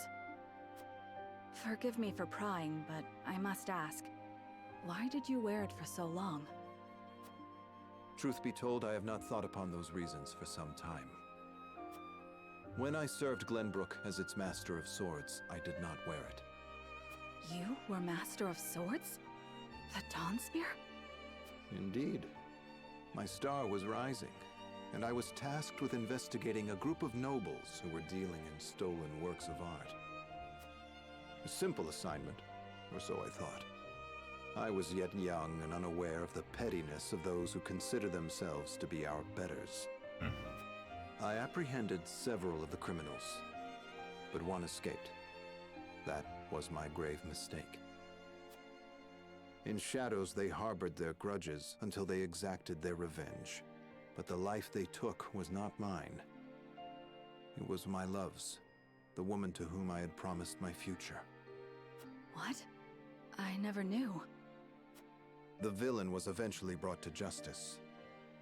Forgive me for prying, but I must ask, why did you wear it for so long? Truth be told, I have not thought upon those reasons for some time. When I served Glenbrook as its Master of Swords, I did not wear it. You were Master of Swords? The Dawnspear? Indeed. My star was rising, and I was tasked with investigating a group of nobles who were dealing in stolen works of art. A simple assignment, or so I thought. I was yet young and unaware of the pettiness of those who consider themselves to be our betters. I apprehended several of the criminals, but one escaped. That was my grave mistake. In shadows, they harbored their grudges until they exacted their revenge. But the life they took was not mine. It was my love's, the woman to whom I had promised my future. What? I never knew. The villain was eventually brought to justice,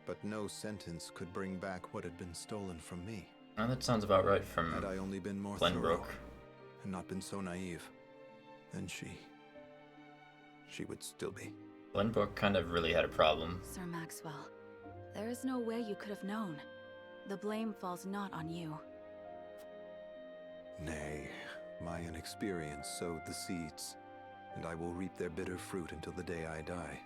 but no sentence could bring back what had been stolen from me. Oh, that sounds about right from Had I only been more Glenbrook. thorough and not been so naive, then she would still be. Glenbrook kind of really had a problem. Sir Maxwell, there is no way you could have known. The blame falls not on you. Nay, my inexperience sowed the seeds, and I will reap their bitter fruit until the day I die.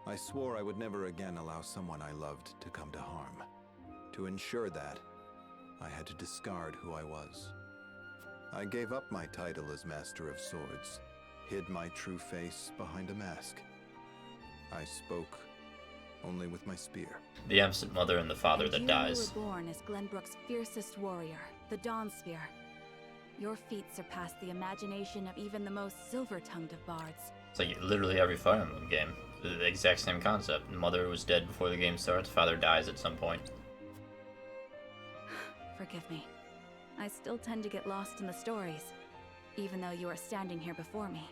I swore I would never again allow someone I loved to come to harm. To ensure that, I had to discard who I was. I gave up my title as Master of Swords, hid my true face behind a mask. I spoke only with my spear. The absent mother and the father that dies. You were born as Glenbrook's fiercest warrior, the Dawnspear. Your feat surpassed the imagination of even the most silver-tongued of bards. It's like literally every Fire Emblem game. The exact same concept. Mother was dead before the game starts, father dies at some point. Forgive me. I still tend to get lost in the stories, even though you are standing here before me.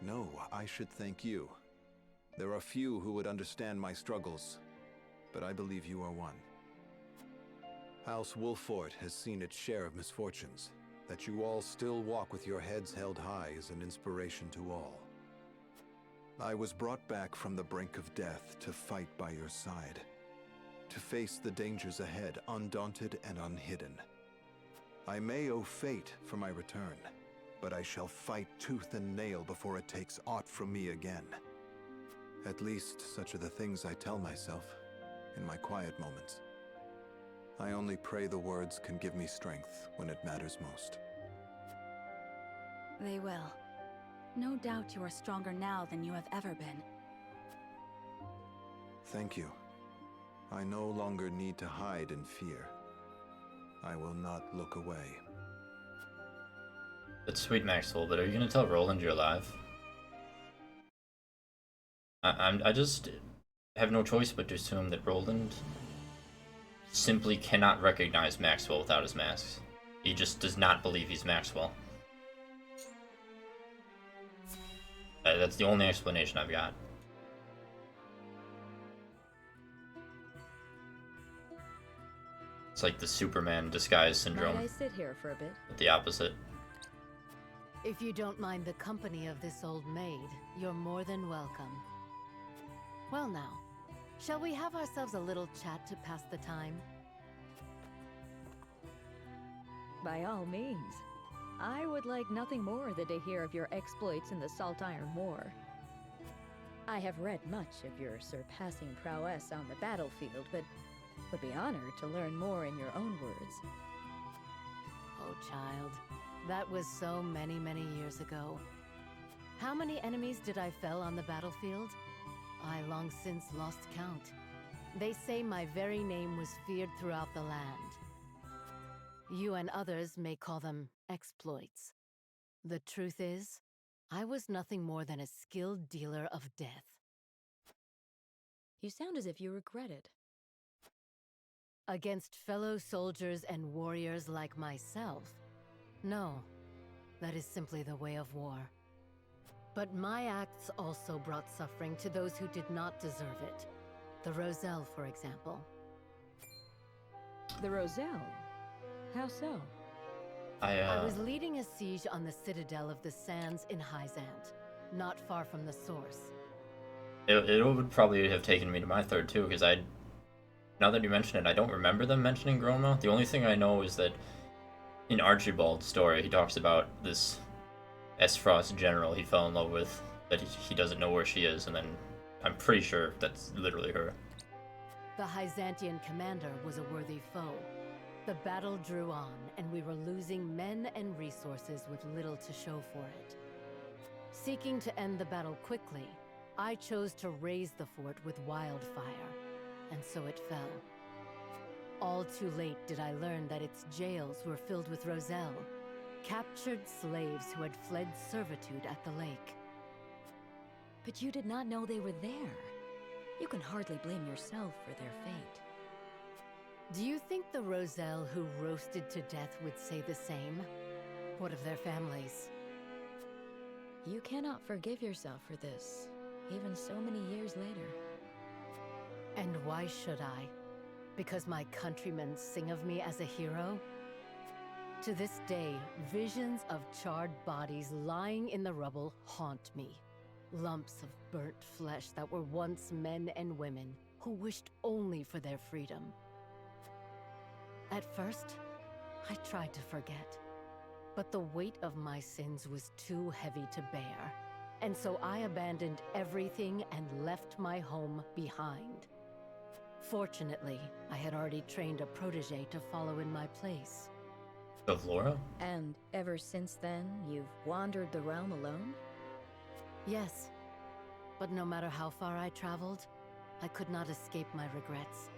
No, I should thank you. There are few who would understand my struggles, but I believe you are one. House Wolffort has seen its share of misfortunes. That you all still walk with your heads held high is an inspiration to all. I was brought back from the brink of death to fight by your side, to face the dangers ahead undaunted and unhidden. I may owe fate for my return, but I shall fight tooth and nail before it takes aught from me again. At least such are the things I tell myself in my quiet moments. I only pray the words can give me strength when it matters most. They will. No doubt you are stronger now than you have ever been. Thank you. I no longer need to hide in fear. I will not look away. It's sweet, Maxwell, but are you gonna tell Roland you're alive? I just have no choice but to assume that Roland simply cannot recognize Maxwell without his masks. He just does not believe he's Maxwell. That's the only explanation I've got. It's like the Superman disguise syndrome. Might I sit here for a bit? But the opposite. If you don't mind the company of this old maid, you're more than welcome. Well now, shall we have ourselves a little chat to pass the time? By all means. I would like nothing more than to hear of your exploits in the Salt Iron War. I have read much of your surpassing prowess on the battlefield, but would be honored to learn more in your own words. Oh, child. That was so many, many years ago. How many enemies did I fell on the battlefield? I long since lost count. They say my very name was feared throughout the land. You and others may call them exploits. The truth is, I was nothing more than a skilled dealer of death. You sound as if you regret it. Against fellow soldiers and warriors like myself? No, that is simply the way of war. But my acts also brought suffering to those who did not deserve it. The Roselle, for example. The Roselle? How so? I was leading a siege on the citadel of the Sands in Hyzant, not far from the source. It would probably have taken me to my third too, because now that you mention it, I don't remember them mentioning Groma. The only thing I know is that in Archibald's story, he talks about this Esfrost general he fell in love with, that he doesn't know where she is, and then I'm pretty sure that's literally her. The Hyzantian commander was a worthy foe. The battle drew on, and we were losing men and resources with little to show for it. Seeking to end the battle quickly, I chose to raze the fort with wildfire, and so it fell. All too late did I learn that its jails were filled with Roselle, captured slaves who had fled servitude at the lake. But you did not know they were there. You can hardly blame yourself for their fate. Do you think the Roselle who roasted to death would say the same? What of their families? You cannot forgive yourself for this, even so many years later. And why should I? Because my countrymen sing of me as a hero? To this day, visions of charred bodies lying in the rubble haunt me. Lumps of burnt flesh that were once men and women who wished only for their freedom. At first, I tried to forget, but the weight of my sins was too heavy to bear, and so I abandoned everything and left my home behind. Fortunately, I had already trained a protege to follow in my place. Of Laura? And ever since then, you've wandered the realm alone? Yes, but no matter how far I traveled, I could not escape my regrets.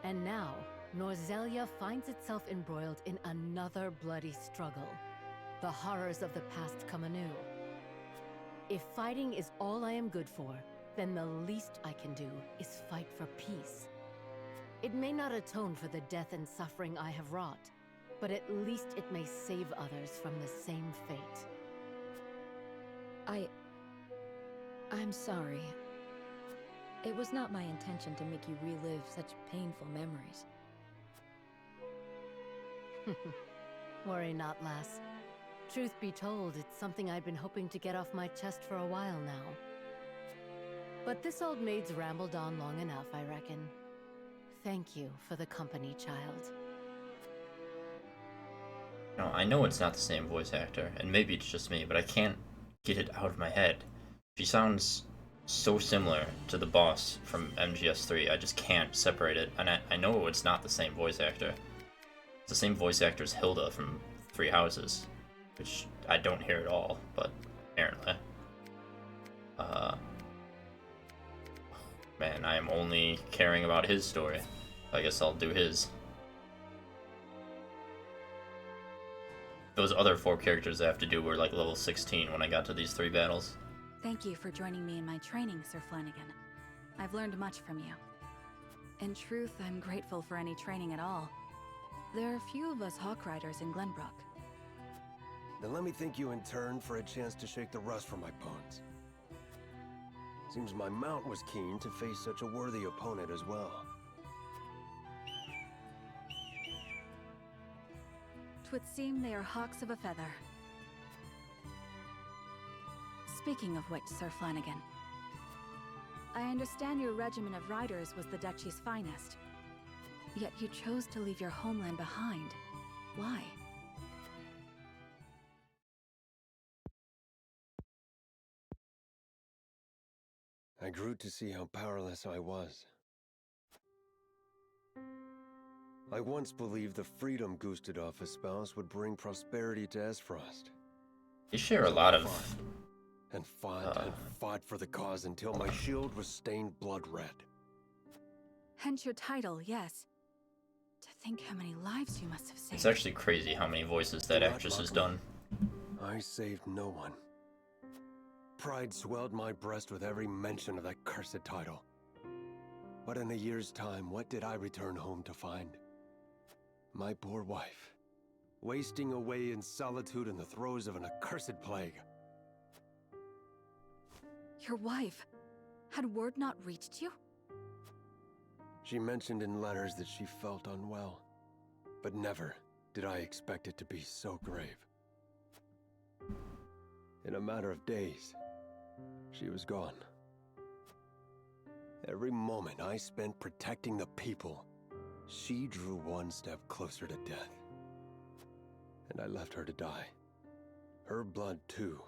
And now, Norzelia finds itself embroiled in another bloody struggle. The horrors of the past come anew. If fighting is all I am good for, then the least I can do is fight for peace. It may not atone for the death and suffering I have wrought, but at least it may save others from the same fate. I'm sorry. It was not my intention to make you relive such painful memories. Worry not, lass. Truth be told, it's something I've been hoping to get off my chest for a while now. But this old maid's rambled on long enough, I reckon. Thank you for the company, child. No, I know it's not the same voice actor, and maybe it's just me, but I can't get it out of my head. She sounds so similar to the boss from MGS3, I just can't separate it, and I know it's not the same voice actor. It's the same voice actor as Hilda from Three Houses, which I don't hear at all, but apparently. Man, I am only caring about his story. I guess I'll do his. Those other 4 characters I have to do were like level 16 when I got to these 3 battles. Thank you for joining me in my training, Sir Flanagan. I've learned much from you. In truth, I'm grateful for any training at all. There are few of us Hawk Riders in Glenbrook. Then let me thank you in turn for a chance to shake the rust from my bones. Seems my mount was keen to face such a worthy opponent as well. Twould seem they are hawks of a feather. Speaking of which, Sir Flanagan, I understand your regiment of riders was the Duchy's finest. Yet you chose to leave your homeland behind. Why? I grew to see how powerless I was. I once believed the freedom Gustadolf espoused would bring prosperity to Esfrost. You share a lot of... And fought for the cause until my shield was stained blood red. Hence your title, yes. To think how many lives you must have saved. It's actually crazy how many voices that actress has done. I saved no one. Pride swelled my breast with every mention of that cursed title. But in a year's time, what did I return home to find? My poor wife, wasting away in solitude in the throes of an accursed plague. Your wife? Had word not reached you? She mentioned in letters that she felt unwell, but never did I expect it to be so grave. In a matter of days, she was gone. Every moment I spent protecting the people, she drew one step closer to death. And I left her to die. Her blood, too,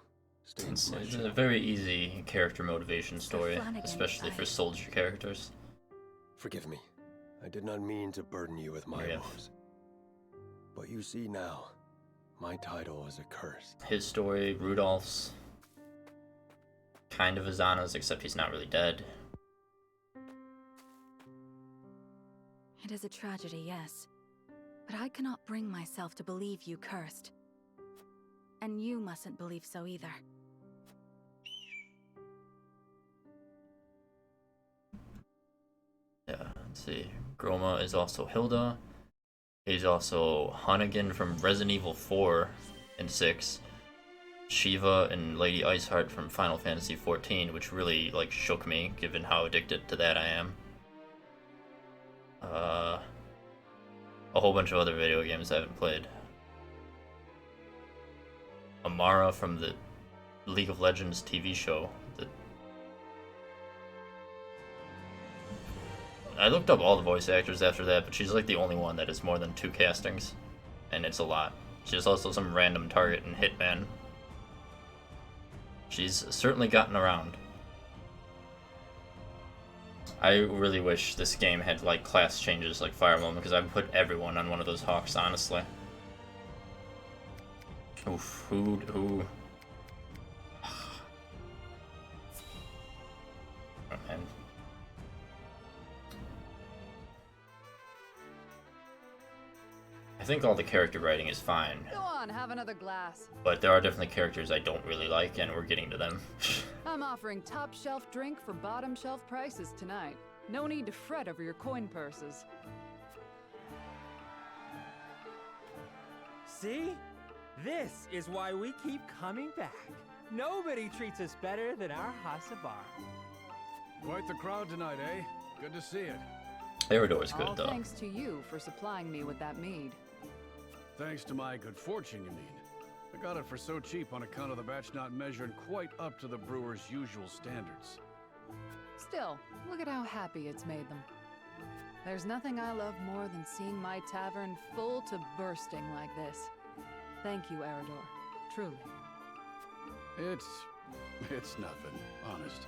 stains my It's shadow. a very easy character motivation story, especially for soldier characters. Forgive me. I did not mean to burden you with my woes. But you see now, my title is accursed. His story, Rudolph's, kind of is Anna's, except he's not really dead. It is a tragedy, yes. But I cannot bring myself to believe you cursed. And you mustn't believe so either. Yeah, let's see. Groma is also Hilda. He's also Hunnigan from Resident Evil 4 and 6. Shiva and Lady Iceheart from Final Fantasy XIV, which really, like, shook me, given how addicted to that I am. A whole bunch of other video games I haven't played. Amara from the League of Legends TV show. I looked up all the voice actors after that, but she's like the only one that has more than 2 castings, and it's a lot. She's also some random target in Hitman. She's certainly gotten around. I really wish this game had like class changes like Fire Emblem, because I'd put everyone on one of those hawks, honestly. Oof, who? Oh, man. I think all the character writing is fine, Go on, have another glass. but there are definitely characters I don't really like, and we're getting to them. I'm offering top shelf drink for bottom shelf prices tonight. No need to fret over your coin purses. See? This is why we keep coming back. Nobody treats us better than our Hasabara. Quite the crowd tonight, eh? Good to see it. Eridor's good, All though. thanks to you for supplying me with that mead. Thanks to my good fortune, you mean. I got it for so cheap on account of the batch not measured quite up to the brewer's usual standards. Still, look at how happy it's made them. There's nothing I love more than seeing my tavern full to bursting like this. Thank you, Eridor. Truly. It's nothing, honest.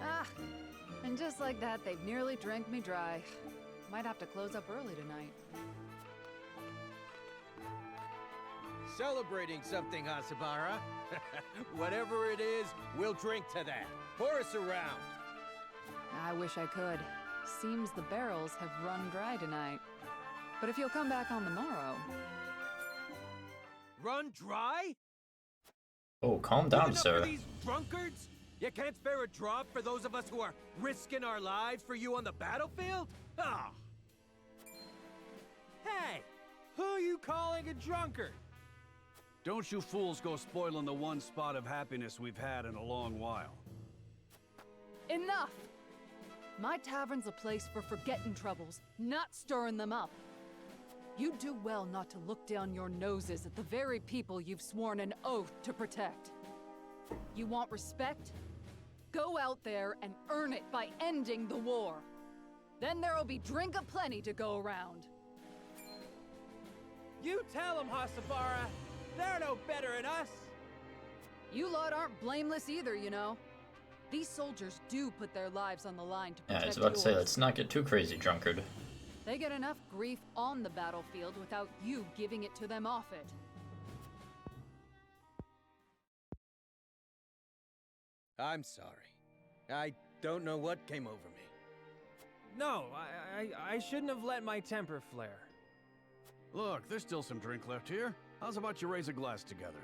Ah, and just like that, they've nearly drank me dry. Might have to close up early tonight. Celebrating something, Hasabara. Whatever it is, we'll drink to that. Pour us around. I wish I could. Seems the barrels have run dry tonight. But if you'll come back on the morrow... Run dry? Oh, calm down, Good enough sir. for these drunkards? You can't spare a drop for those of us who are risking our lives for you on the battlefield? Ah! Hey! Who are you calling a drunkard? Don't you fools go spoiling the one spot of happiness we've had in a long while. Enough! My tavern's a place for forgetting troubles, not stirring them up. You'd do well not to look down your noses at the very people you've sworn an oath to protect. You want respect? Go out there and earn it by ending the war. Then there'll be drink aplenty to go around. You tell them, Hasabara! They're no better than us! You lot aren't blameless either, you know. These soldiers do put their lives on the line to protect Yeah, I was about to say, yours. let's not get too crazy, drunkard. They get enough grief on the battlefield without you giving it to them off it. I'm sorry. I don't know what came over me. No, I shouldn't have let my temper flare. Look, there's still some drink left here. How's about you raise a glass together?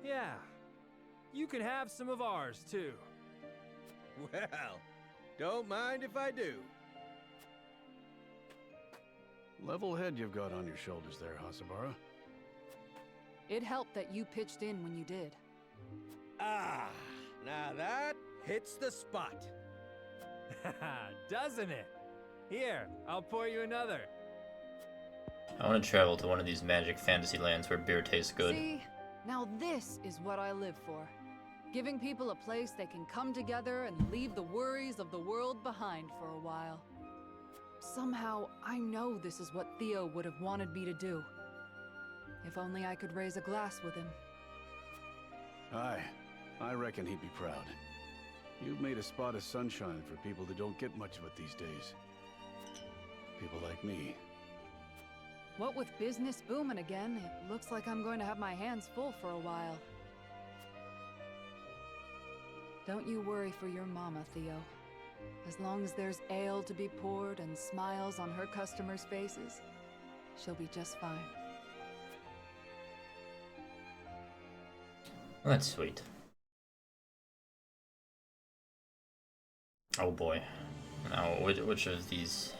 Yeah. You can have some of ours, too. Well, don't mind if I do. Level head you've got on your shoulders there, Hasabara. It helped that you pitched in when you did. Ah, now that hits the spot. Doesn't it? Here, I'll pour you another. I want to travel to one of these magic fantasy lands where beer tastes good. See, now this is what I live for. Giving people a place they can come together and leave the worries of the world behind for a while. Somehow, I know this is what Theo would have wanted me to do. If only I could raise a glass with him. Aye, I reckon he'd be proud. You've made a spot of sunshine for people that don't get much of it these days. People like me. What with business booming again, it looks like I'm going to have my hands full for a while. Don't you worry for your mama, Theo. As long as there's ale to be poured and smiles on her customers' faces, she'll be just fine. That's sweet. Oh boy. Now, which of these...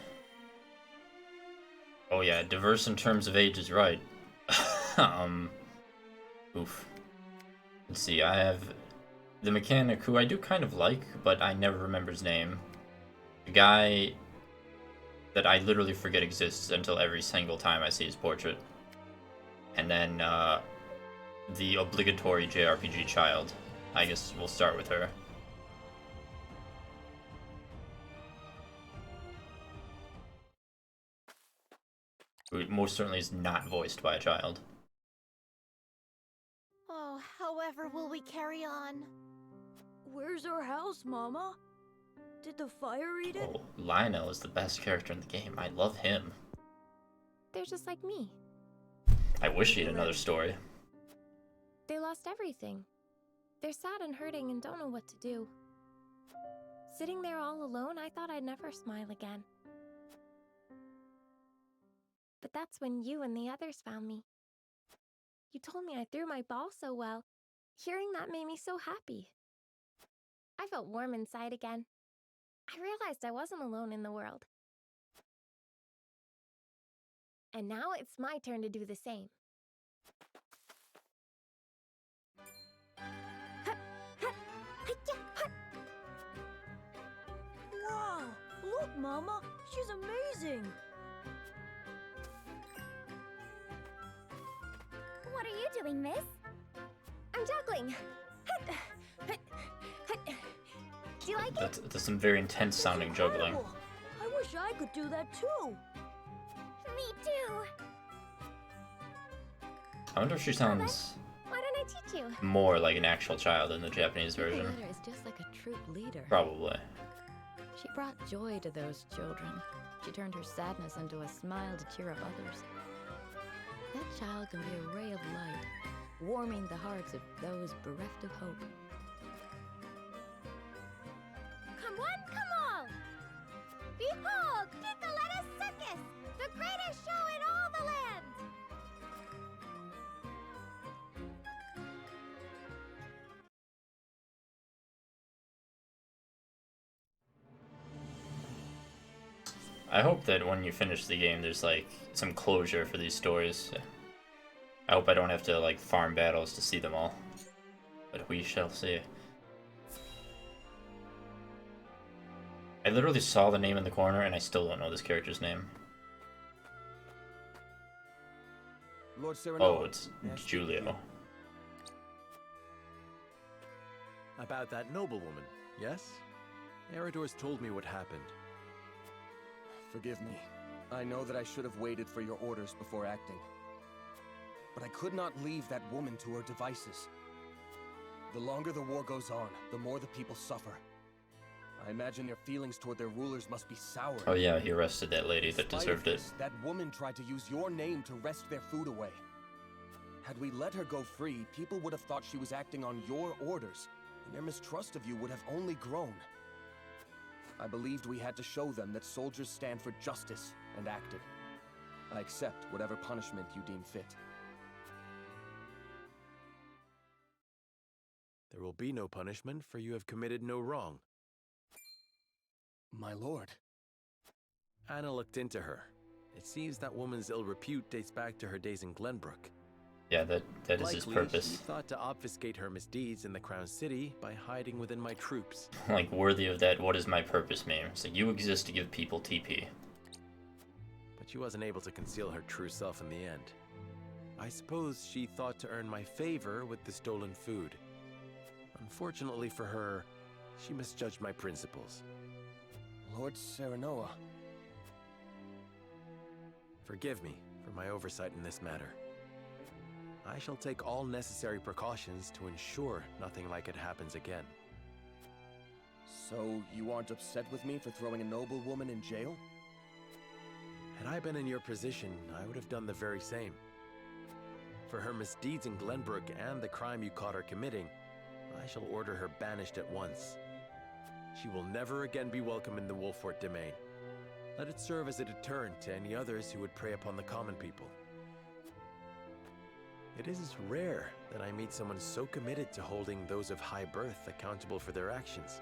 Oh yeah, diverse in terms of age is right. Oof. Let's see, I have the mechanic who I do kind of like, but I never remember his name. The guy that I literally forget exists until every single time I see his portrait. And then, the obligatory JRPG child. I guess we'll start with her. Who most certainly is not voiced by a child. Oh, however will we carry on? Where's our house, Mama? Did the fire eat it? Oh, Lionel is the best character in the game. I love him. They're just like me. I wish he had another story. They lost everything. They're sad and hurting and don't know what to do. Sitting there all alone, I thought I'd never smile again. But that's when you and the others found me. You told me I threw my ball so well. Hearing that made me so happy. I felt warm inside again. I realized I wasn't alone in the world. And now it's my turn to do the same. Wow! Look, Mama! She's amazing! What are you doing, miss? I'm juggling. Do you like it? That's some very intense sounding juggling. I wish I could do that too! Me too! I wonder if she sounds Why don't I teach you? more like an actual child in the Japanese version. Leader is just like a troop leader. Probably. She brought joy to those children. She turned her sadness into a smile to cheer up others. That child can be a ray of light, warming the hearts of those bereft of hope. Come one, come all! Behold, Picoletta's Circus! The greatest show in all the land! I hope that when you finish the game, there's like some closure for these stories. I hope I don't have to like farm battles to see them all, but we shall see. I literally saw the name in the corner and I still don't know this character's name. Lord Serenoa. Oh, it's Julio. About that noblewoman, yes? Eridor's told me what happened. Forgive me. I know that I should have waited for your orders before acting. But I could not leave that woman to her devices. The longer the war goes on, the more the people suffer. I imagine their feelings toward their rulers must be sour. Oh yeah, he arrested that lady that deserved it. That woman tried to use your name to wrest their food away. Had we let her go free, people would have thought she was acting on your orders, and their mistrust of you would have only grown. I believed we had to show them that soldiers stand for justice, and acted. I accept whatever punishment you deem fit. There will be no punishment, for you have committed no wrong. My lord. Anna looked into her. It seems that woman's ill repute dates back to her days in Glenbrook. Yeah, that is his purpose. She thought to obfuscate her misdeeds in the Crown City by hiding within my troops. Like, worthy of that what is my purpose meme. So you exist to give people TP. But she wasn't able to conceal her true self in the end. I suppose she thought to earn my favor with the stolen food. Unfortunately for her, she misjudged my principles. Lord Serenoa. Forgive me for my oversight in this matter. I shall take all necessary precautions to ensure nothing like it happens again. So, you aren't upset with me for throwing a noblewoman in jail? Had I been in your position, I would have done the very same. For her misdeeds in Glenbrook and the crime you caught her committing, I shall order her banished at once. She will never again be welcome in the Wolfort domain. Let it serve as a deterrent to any others who would prey upon the common people. It is rare that I meet someone so committed to holding those of high birth accountable for their actions.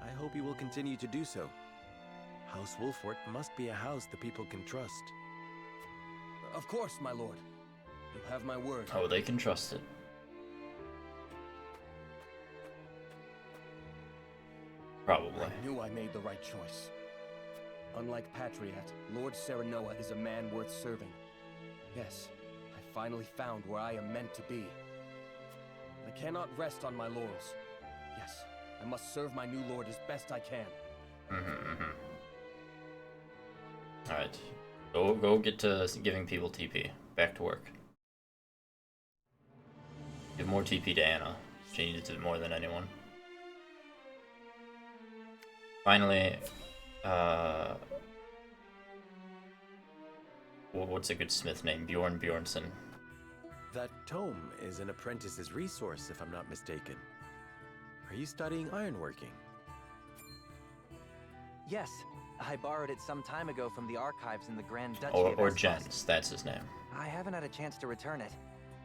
I hope you will continue to do so. House Wolfort must be a house the people can trust. Of course, my lord. You have my word. Oh, they can trust it. Probably. I knew I made the right choice. Unlike Patriot, Lord Serenoa is a man worth serving. Yes, I finally found where I am meant to be. I cannot rest on my laurels. Yes, I must serve my new lord as best I can. Alright. Go get to giving people TP. Back to work. Give more TP to Anna. She needs it more than anyone. Finally, what's a good smith name? Bjorn Bjornsson. That tome is an apprentice's resource, if I'm not mistaken. Are you studying ironworking? Yes, I borrowed it some time ago from the archives in the Grand Duchy Or of Jens, that's his name. I haven't had a chance to return it,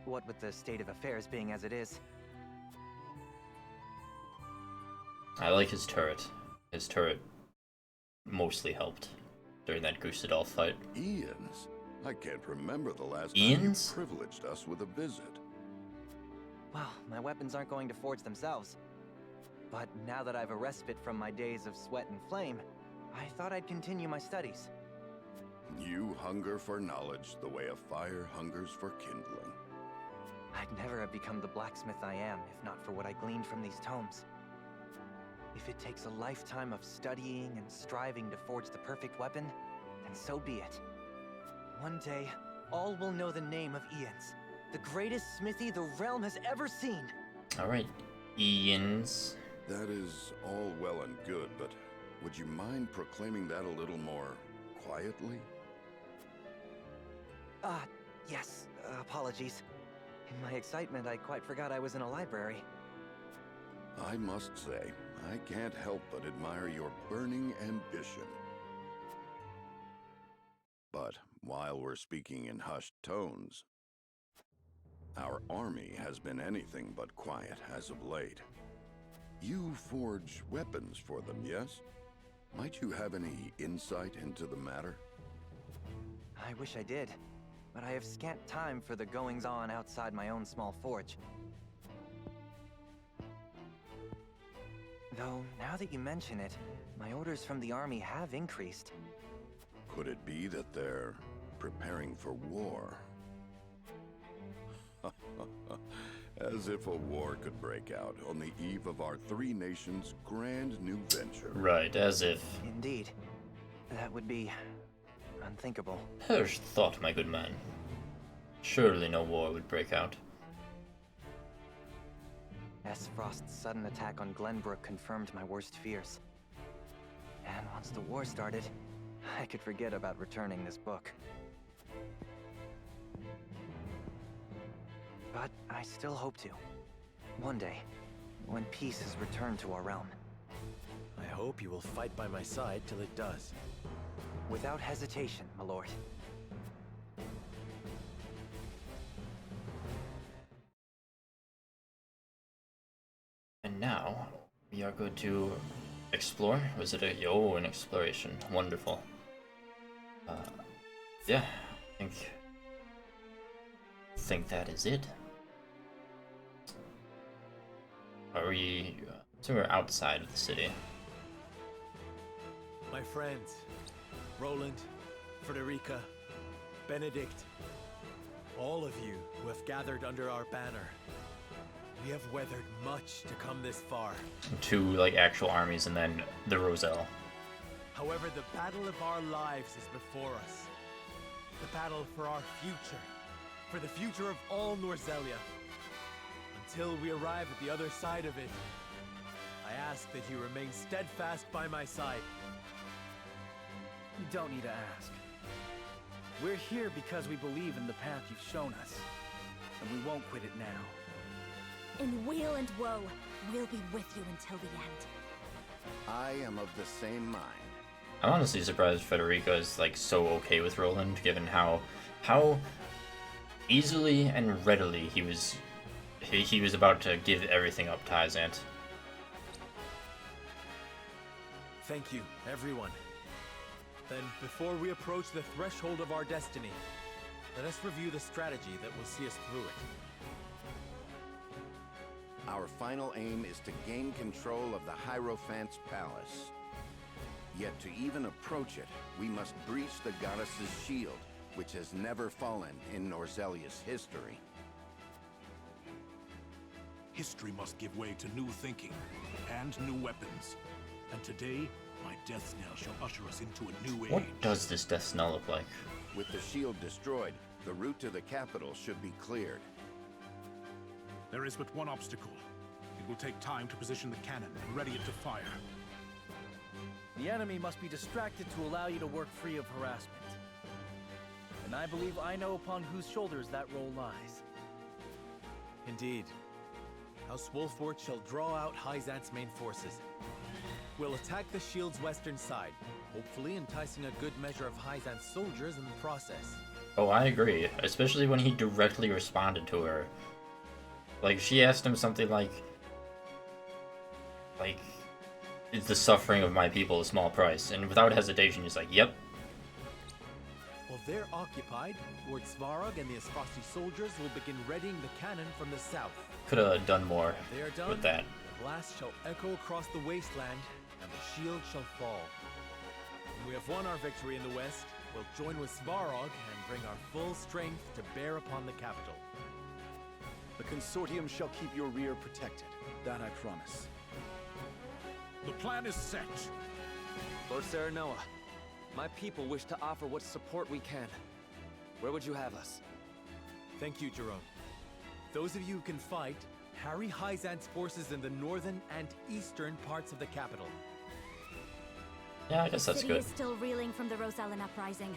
what with the state of affairs being as it is. I like his turret. his turret mostly helped during that Gustadolf fight. Ian's? I can't remember the last Ian's? time you privileged us with a visit. Well, my weapons aren't going to forge themselves. But now that I've a respite from my days of sweat and flame, I thought I'd continue my studies. You hunger for knowledge the way a fire hungers for kindling. I'd never have become the blacksmith I am if not for what I gleaned from these tomes. If it takes a lifetime of studying and striving to forge the perfect weapon, then so be it. One day, all will know the name of Ian's, the greatest smithy the realm has ever seen. Alright, Ian's. That is all well and good, but would you mind proclaiming that a little more quietly? Yes, apologies. In my excitement, I quite forgot I was in a library. I must say, I can't help but admire your burning ambition. But while we're speaking in hushed tones, our army has been anything but quiet as of late. You forge weapons for them, yes? Might you have any insight into the matter? I wish I did, but I have scant time for the goings-on outside my own small forge. Though, now that you mention it, my orders from the army have increased. Could it be that they're preparing for war? As if a war could break out on the eve of our three nations' grand new venture. Right, as if. Indeed. That would be unthinkable. Hirsch thought, my good man. Surely no war would break out. Frost's sudden attack on Glenbrook confirmed my worst fears. And once the war started, I could forget about returning this book. But I still hope to. One day, when peace has returned to our realm. I hope you will fight by my side till it does. Without hesitation, my lord. And now, we are going to explore. Was it an exploration? Wonderful. Yeah, I think that is it. Are we? So we're outside of the city. My friends, Roland, Frederica, Benedict, all of you who have gathered under our banner. We have weathered much to come this far. Two like actual armies, and then the Roselle. However, the battle of our lives is before us. The battle for our future, for the future of all Norzelia. Until we arrive at the other side of it, I ask that you remain steadfast by my side. You don't need to ask. We're here because we believe in the path you've shown us, and we won't quit it now. In weal and woe, we'll be with you until the end. I am of the same mind. I'm honestly surprised Federica is like so okay with Roland, given how easily and readily he was about to give everything up to Hyzant. Thank you, everyone. Then, before we approach the threshold of our destiny, let us review the strategy that will see us through it. Our final aim is to gain control of the Hierophant's palace. Yet to even approach it, we must breach the goddess's shield, which has never fallen in Norzelia's history. History must give way to new thinking and new weapons. And today, my death knell shall usher us into a new age. What does this death knell look like? With the shield destroyed, the route to the capital should be cleared. There is but one obstacle. It will take time to position the cannon and ready it to fire. The enemy must be distracted to allow you to work free of harassment. And I believe I know upon whose shoulders that role lies. Indeed. House Wolfort shall draw out Hyzant's main forces. We'll attack the shield's western side, hopefully enticing a good measure of Hyzant's soldiers in the process. Oh, I agree, especially when he directly responded to her. Like, she asked him something like, is the suffering of my people a small price? And without hesitation, he's like, yep. While they're occupied, Lord Svarog and the Asfasti soldiers will begin readying the cannon from the south. Could have done more When they are done, with that. the blast shall echo across the wasteland, and the shield shall fall. When we have won our victory in the west, we'll join with Svarog and bring our full strength to bear upon the capital. The consortium shall keep your rear protected. That I promise. The plan is set. Lord Serenoa, my people wish to offer what support we can. Where would you have us? Thank you, Jerome. Those of you who can fight, harry Hyzant's forces in the northern and eastern parts of the capital. Yeah, I guess that's City good. is still reeling from the Rosellan uprising.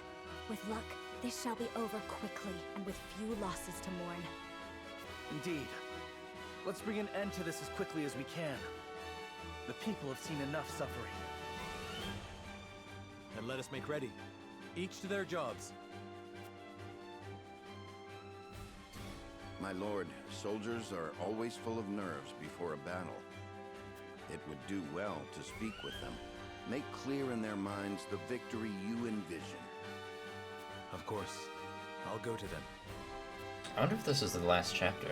With luck, this shall be over quickly, and with few losses to mourn. Indeed. Let's bring an end to this as quickly as we can. The people have seen enough suffering. And let us make ready. Each to their jobs. My lord, soldiers are always full of nerves before a battle. It would do well to speak with them. Make clear in their minds the victory you envision. Of course. I'll go to them. I wonder if this is the last chapter.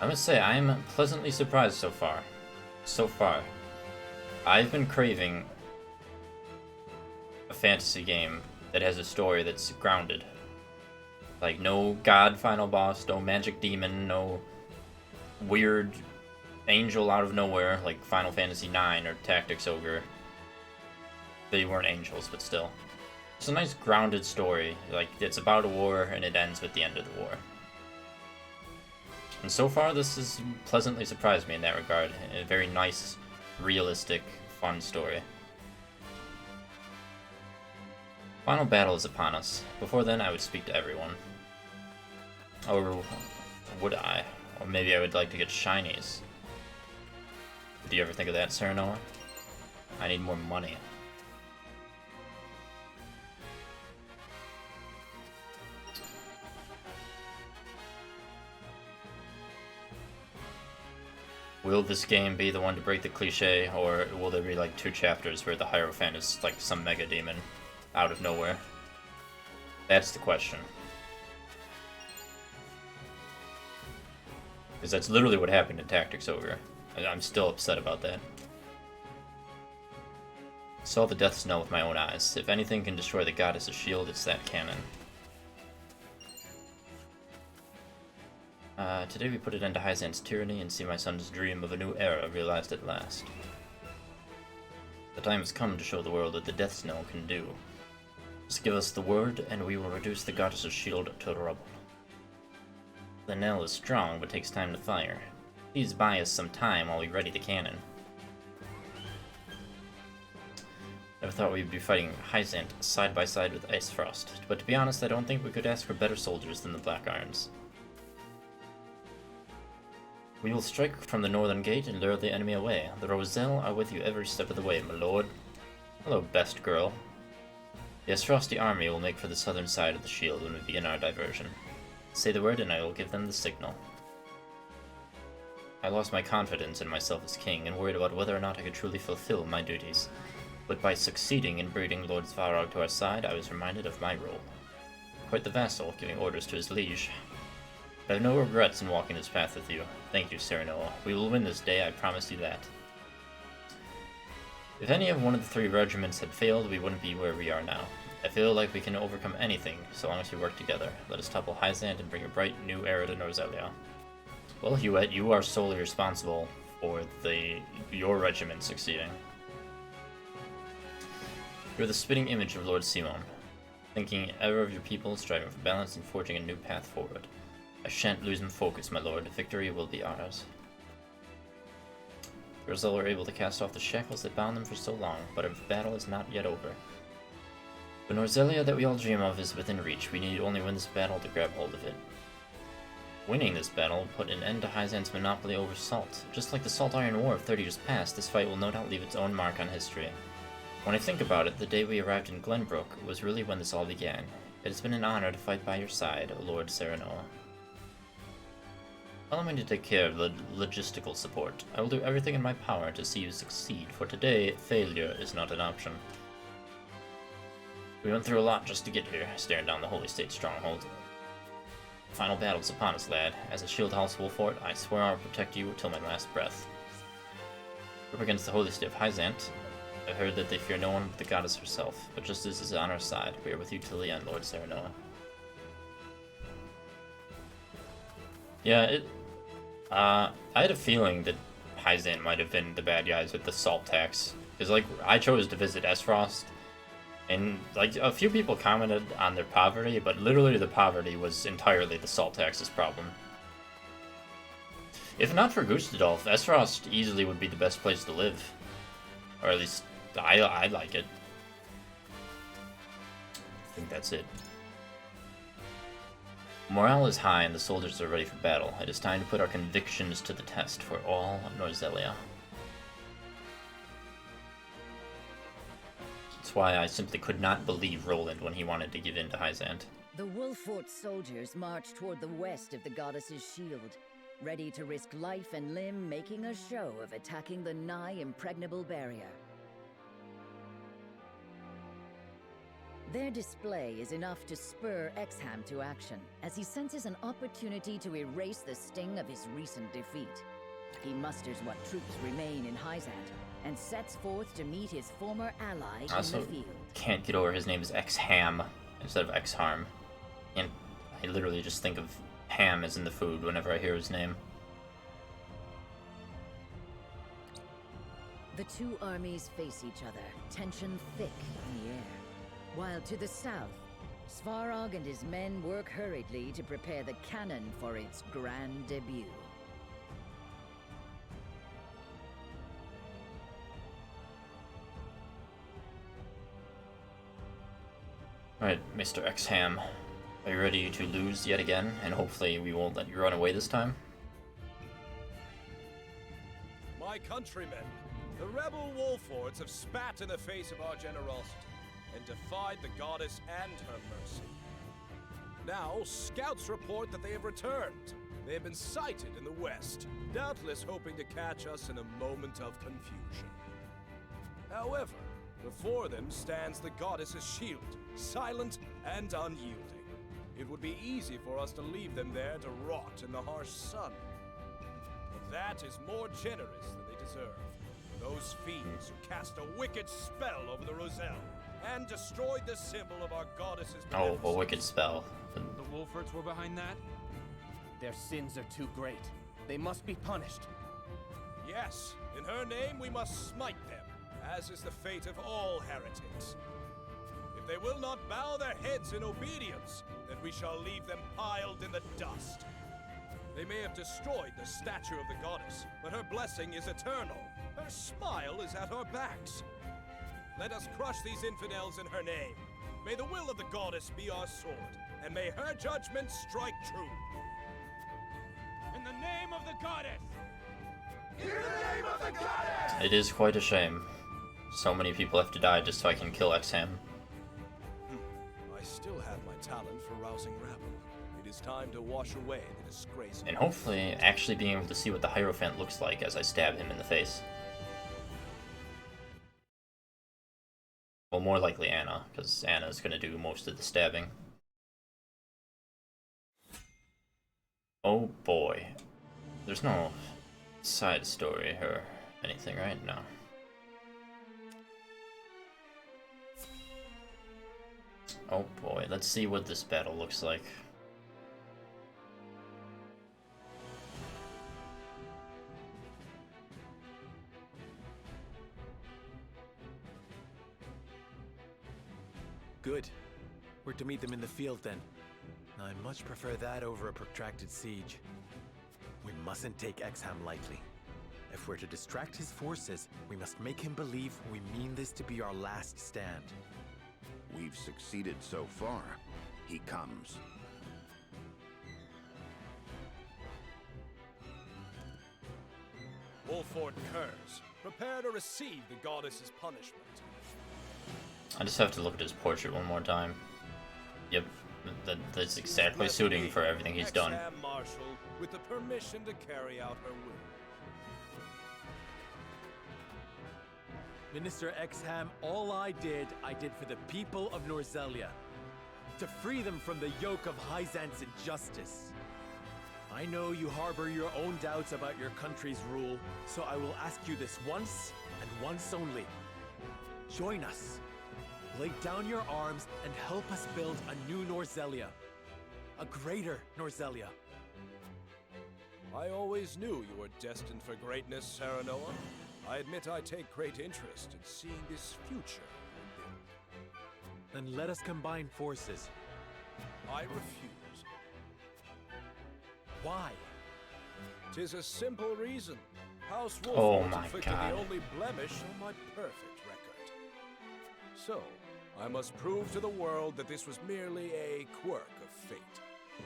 I must say, I am pleasantly surprised so far. So far. I've been craving a fantasy game that has a story that's grounded. Like, no god final boss, no magic demon, no weird angel out of nowhere, like Final Fantasy IX or Tactics Ogre. They weren't angels, but still. It's a nice grounded story. Like, it's about a war, and it ends with the end of the war. And so far, this has pleasantly surprised me in that regard. A very nice, realistic, fun story. Final battle is upon us. Before then, I would speak to everyone. Or would I? Or maybe I would like to get shinies. Do you ever think of that, Serenoa? I need more money. Will this game be the one to break the cliche, or will there be like 2 chapters where the Hierophant is like some mega demon out of nowhere? That's the question. Because that's literally what happened in Tactics Ogre. I'm still upset about that. Saw the death knell with my own eyes. If anything can destroy the goddess's shield, it's that cannon. Today we put an end to Hyzant's tyranny and see my son's dream of a new era realized at last. The time has come to show the world what the death knell can do. Just give us the word, and we will reduce the goddess's shield to rubble. The knell is strong, but takes time to fire. Please buy us some time while we ready the cannon. Never thought we'd be fighting Hyzant side by side with Icefrost, but to be honest, I don't think we could ask for better soldiers than the Black Irons. We will strike from the northern gate and lure the enemy away. The Roselle are with you every step of the way, my lord. Hello, best girl. The Icefrosti army will make for the southern side of the shield when we begin our diversion. Say the word and I will give them the signal. I lost my confidence in myself as king and worried about whether or not I could truly fulfill my duties. But by succeeding in breeding Lord Svarog to our side, I was reminded of my role. Quite the vassal, giving orders to his liege. I have no regrets in walking this path with you. Thank you, Serenoa. We will win this day, I promise you that. If any of one of the 3 regiments had failed, we wouldn't be where we are now. I feel like we can overcome anything, so long as we work together. Let us topple Hyzant and bring a bright new era to Norzelia. Well, Hewitt, you are solely responsible for your regiment succeeding. You're the spitting image of Lord Simon, thinking ever of your people, striving for balance, and forging a new path forward. I shan't lose my focus, my lord. Victory will be ours. The Roselle were able to cast off the shackles that bound them for so long, but our battle is not yet over. The Norzelia that we all dream of is within reach. We need only win this battle to grab hold of it. Winning this battle will put an end to Hyzant's monopoly over salt. Just like the Salt Iron War of 30 years past, this fight will no doubt leave its own mark on history. When I think about it, the day we arrived in Glenbrook was really when this all began. It has been an honor to fight by your side, Lord Serenoa. Allow me to take care of the logistical support. I will do everything in my power to see you succeed, for today, failure is not an option. We went through a lot just to get here, staring down the Holy State stronghold. Final battle's upon us, lad. As a shield house Wolfort, I swear I will protect you till my last breath. Up against the Holy State of Hyzant, I heard that they fear no one but the goddess herself, but justice is on our side. We are with you till the end, Lord Serenoa. Yeah, I had a feeling that Hyzant might have been the bad guys with the salt tax. Because, like, I chose to visit Esfrost, and, like, a few people commented on their poverty, but literally the poverty was entirely the salt tax's problem. If not for Gustadolf, Esfrost easily would be the best place to live. Or at least, I like it. I think that's it. Morale is high and the soldiers are ready for battle. It is time to put our convictions to the test for all Norzelia. That's why I simply could not believe Roland when he wanted to give in to Hyzant. The Wolfort soldiers marched toward the west of the goddess's shield, ready to risk life and limb making a show of attacking the nigh impregnable barrier. Their display is enough to spur Exham to action, as he senses an opportunity to erase the sting of his recent defeat. He musters what troops remain in Hyzant, and sets forth to meet his former ally in the field. Can't get over his name is Exham instead of Exharm. And I literally just think of ham as in the food whenever I hear his name. The two armies face each other, tension thick in the air. While to the south, Svarog and his men work hurriedly to prepare the cannon for its grand debut. Alright, Mr. Exham, are you ready to lose yet again? And hopefully we won't let you run away this time? My countrymen, the rebel Wolforts have spat in the face of our generosity and defied the goddess and her mercy. Now, scouts report that they have returned. They have been sighted in the west, doubtless hoping to catch us in a moment of confusion. However, before them stands the goddess's shield, silent and unyielding. It would be easy for us to leave them there to rot in the harsh sun. But that is more generous than they deserve. Those fiends who cast a wicked spell over the Roselle and destroyed the symbol of our goddess's Oh, a wicked spell. The Wolforts were behind that? Their sins are too great. They must be punished. Yes, in her name we must smite them, as is the fate of all heretics. If they will not bow their heads in obedience, then we shall leave them piled in the dust. They may have destroyed the statue of the goddess, but her blessing is eternal. Her smile is at our backs. Let us crush these infidels in her name. May the will of the goddess be our sword, and may her judgment strike true. In the name of the goddess! In the name of the goddess! It is quite a shame. So many people have to die just so I can kill Exham. I still have my talent for rousing rabble. It is time to wash away the disgrace. And hopefully actually being able to see what the Hierophant looks like as I stab him in the face. Well, more likely Anna, because Anna's going to do most of the stabbing. Oh boy. There's no side story or anything, right? No. Oh boy, let's see what this battle looks like. Good. We're to meet them in the field then. I much prefer that over a protracted siege. We mustn't take Exham lightly. If we're to distract his forces, we must make him believe we mean this to be our last stand. We've succeeded so far. He comes. Wolfort curs, prepare to receive the goddess's punishment. I just have to look at his portrait one more time. Yep, that's exactly suiting for everything he's done. Exham, Marshal with the permission to carry out her will. Minister Exham, all I did for the people of Norzelia. To free them from the yoke of Hyzant's injustice. I know you harbor your own doubts about your country's rule, so I will ask you this once, and once only. Join us. Lay down your arms and help us build a new Norzelia. A greater Norzelia. I always knew you were destined for greatness, Serenoa. I admit I take great interest in seeing this future rebuilt. Then let us combine forces. I refuse. Why? 'Tis a simple reason. House Oh Wolford my inflicted God. the only blemish on my perfect record. So, I must prove to the world that this was merely a quirk of fate.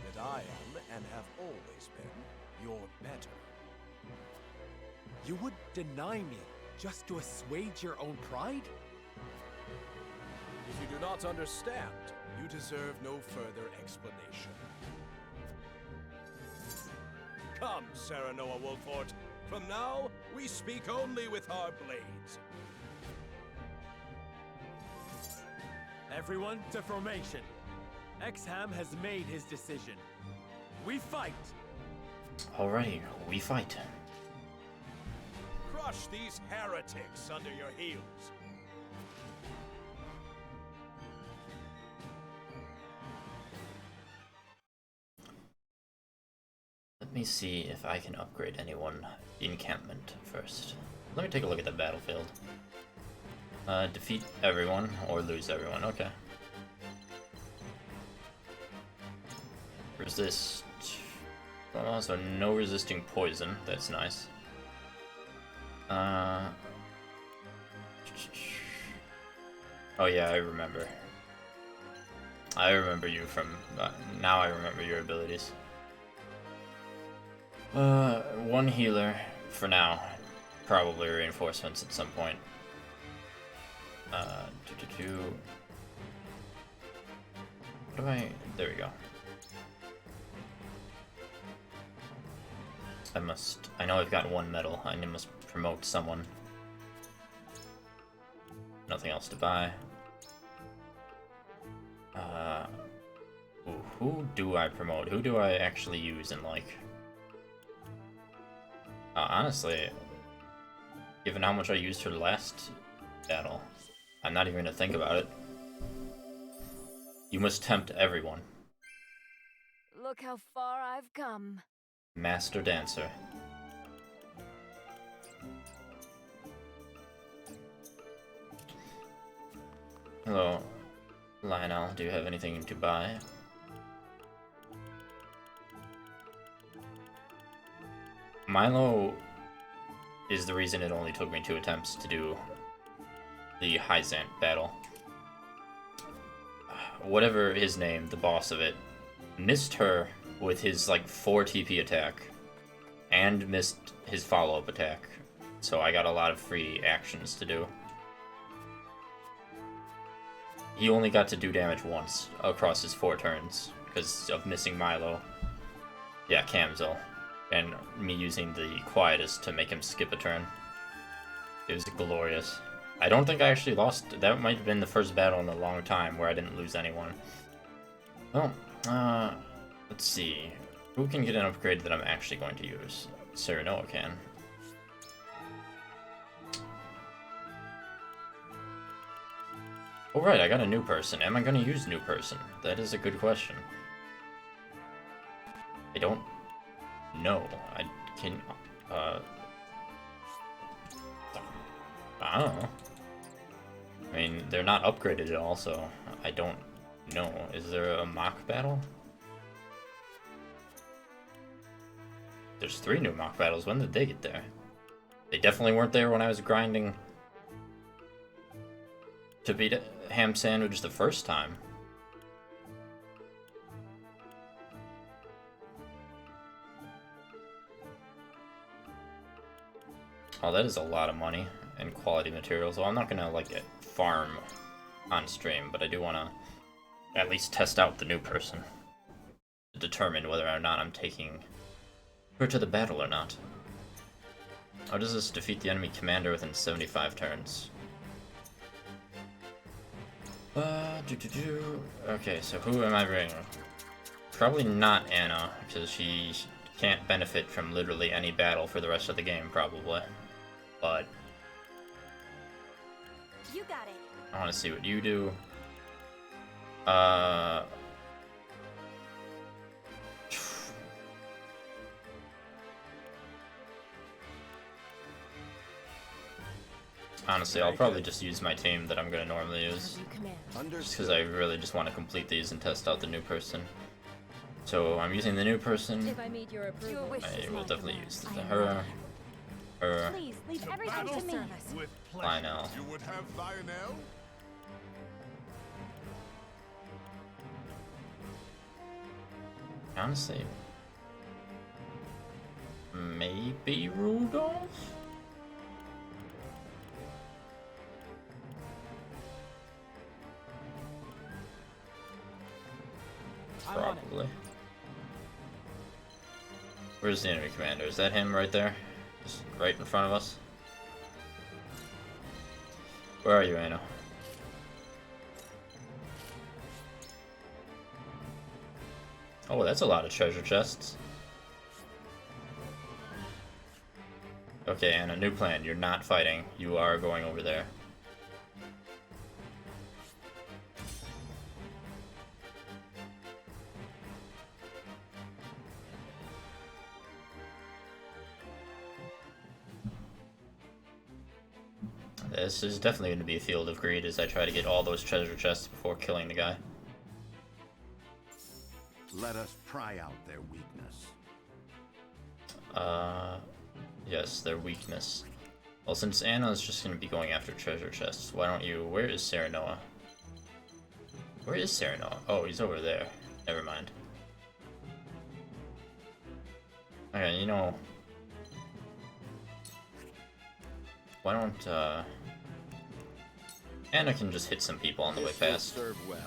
That I am, and have always been, your better. You would deny me just to assuage your own pride? If you do not understand, you deserve no further explanation. Come, Serenoa Wolfort. From now, we speak only with our blades. Everyone to formation. Exham has made his decision. We fight! Alrighty, we fight. Crush these heretics under your heels. Let me see if I can upgrade anyone encampment first. Let me take a look at the battlefield. Defeat everyone or lose everyone. Okay. Resist. So no resisting poison. That's nice. Oh yeah, I remember. I remember you from... now I remember your abilities. One healer for now. Probably reinforcements at some point. What do I... There we go. I know I've got one medal. I must promote someone. Nothing else to buy. Ooh, who do I promote? Who do I actually use and like? Honestly, given how much I used for the last battle, I'm not even gonna think about it. You must tempt everyone. Look how far I've come. Master Dancer. Hello, Lionel. Do you have anything to buy? Milo is the reason it only took me 2 attempts to do the Hyzant battle. Whatever his name, the boss of it, missed her with his like 4 TP attack and missed his follow-up attack. So I got a lot of free actions to do. He only got to do damage once across his 4 turns because of missing Milo. Yeah, Camzil. And me using the Quietus to make him skip a turn. It was glorious. I don't think I actually lost. That might have been the first battle in a long time where I didn't lose anyone. Well, let's see. Who can get an upgrade that I'm actually going to use? Serenoa can. Oh right, I got a new person. Am I going to use new person? That is a good question. I don't know. I can... I don't know. I mean, they're not upgraded at all, so I don't know. Is there a mock battle? There's 3 new mock battles. When did they get there? They definitely weren't there when I was grinding to beat Ham Sandwich the first time. Oh, that is a lot of money and quality materials. Well, I'm not gonna like farm on stream, but I do want to at least test out the new person. determine whether or not I'm taking her to the battle or not. How does this defeat the enemy commander within 75 turns? Okay, so who am I bringing? Probably not Anna, because she can't benefit from literally any battle for the rest of the game, probably. But You got it. I want to see what you do. Honestly, I'll probably just use my team that I'm going to normally use. Just because I really just want to complete these and test out the new person. So I'm using the new person. If I need your approval, I will definitely use her. Please leave everything to me. Lionel. You would have Lionel? Honestly, maybe Rudolph? Probably. Where's the enemy commander? Is that him right there? Just right in front of us? Where are you, Anna? Oh, that's a lot of treasure chests. Okay, Anna, new plan. You're not fighting. You are going over there. This is definitely going to be a field of greed as I try to get all those treasure chests before killing the guy. Let us pry out their weakness. Yes, their weakness. Well, since Anna's just going to be going after treasure chests, why don't you... Where is Serenoa? Where is Serenoa? Oh, he's over there. Never mind. Okay, you know... Why don't, Anna can just hit some people on the way past. Serve well.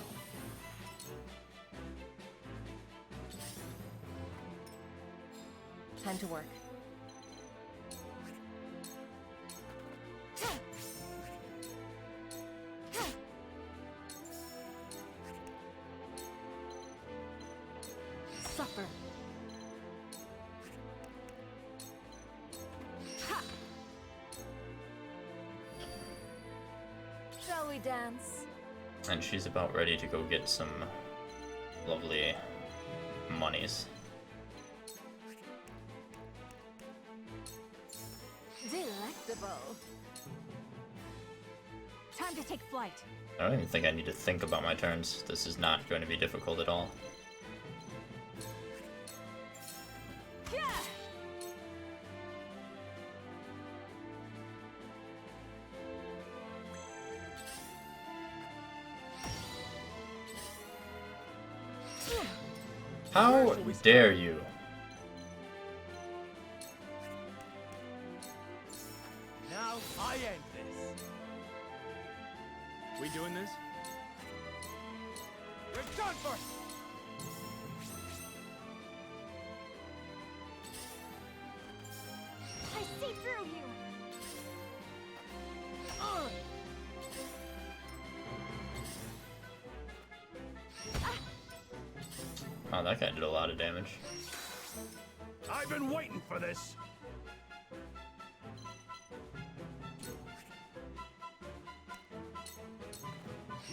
Time to work. Suffer. Shall we dance? And she's about ready to go get some lovely monies. Delectable. Time to take flight. I don't even think I need to think about my turns. This is not going to be difficult at all. How dare you? Now I end this. We doing this? We're done for. I see through you. Oh, that guy did a lot of damage. I've been waiting for this.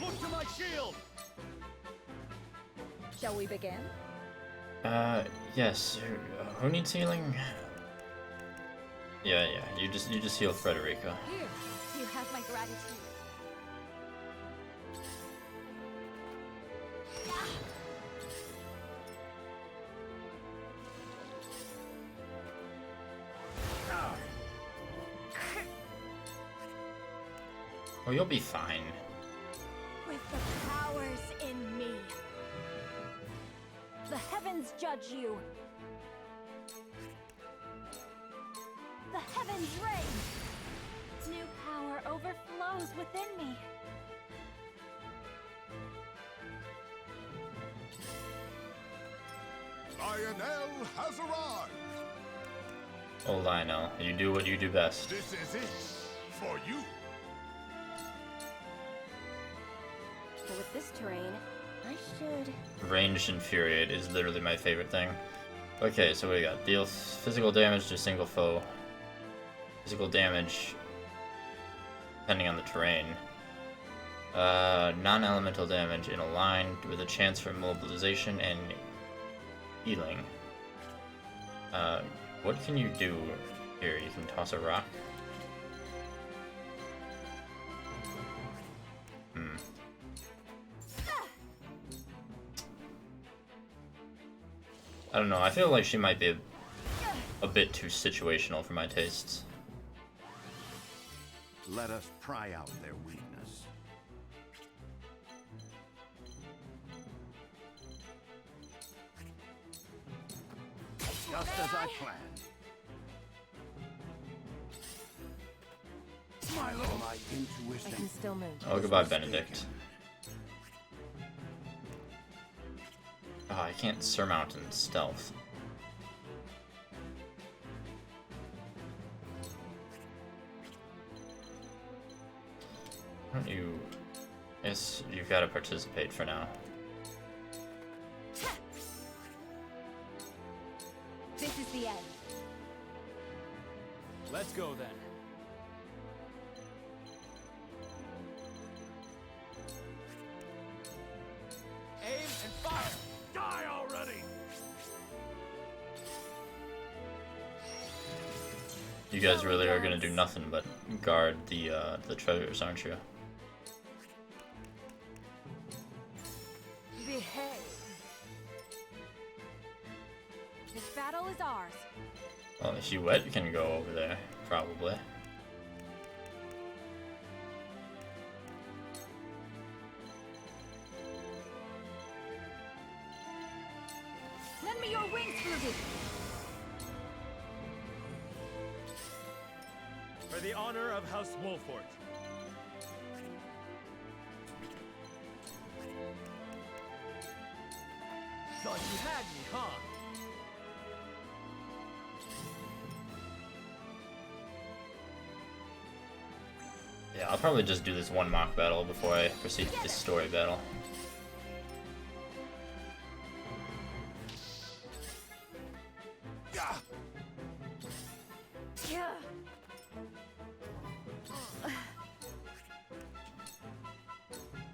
Look to my shield. Shall we begin? Yes. Who needs healing? Yeah. You just heal Frederica. Here, you have my gratitude. Oh, you'll be fine. With the powers in me, the heavens judge you. The heavens reign. New power overflows within me. Lionel has arrived! Oh, Lionel, you do what you do best. This is it for you. But with this terrain, I should... Ranged Infuriate is literally my favorite thing. Okay, so what do we got? Deal physical damage to a single foe. Physical damage, depending on the terrain. Non-elemental damage in a line with a chance for mobilization and healing. What can you do here? You can toss a rock. I don't know, I feel like she might be a bit too situational for my tastes. Let us pry out their weakness. Just as I planned. My lord, my intuition. I can still move. Oh, goodbye, Benedict. Oh, I can't surmount in stealth. Why don't you... Yes, you've got to participate for now. This is the end. Let's go then. Aim and fire! Die already! You guys really are gonna do nothing but guard the treasures, aren't you? Behave. This battle is ours. Well, if you wet, you can go over there, probably. Lend me your wings, Fruity. For the honor of House Wolfort. Thought you had me, huh? Yeah, I'll probably just do this one mock battle before I proceed to this story battle. Yeah.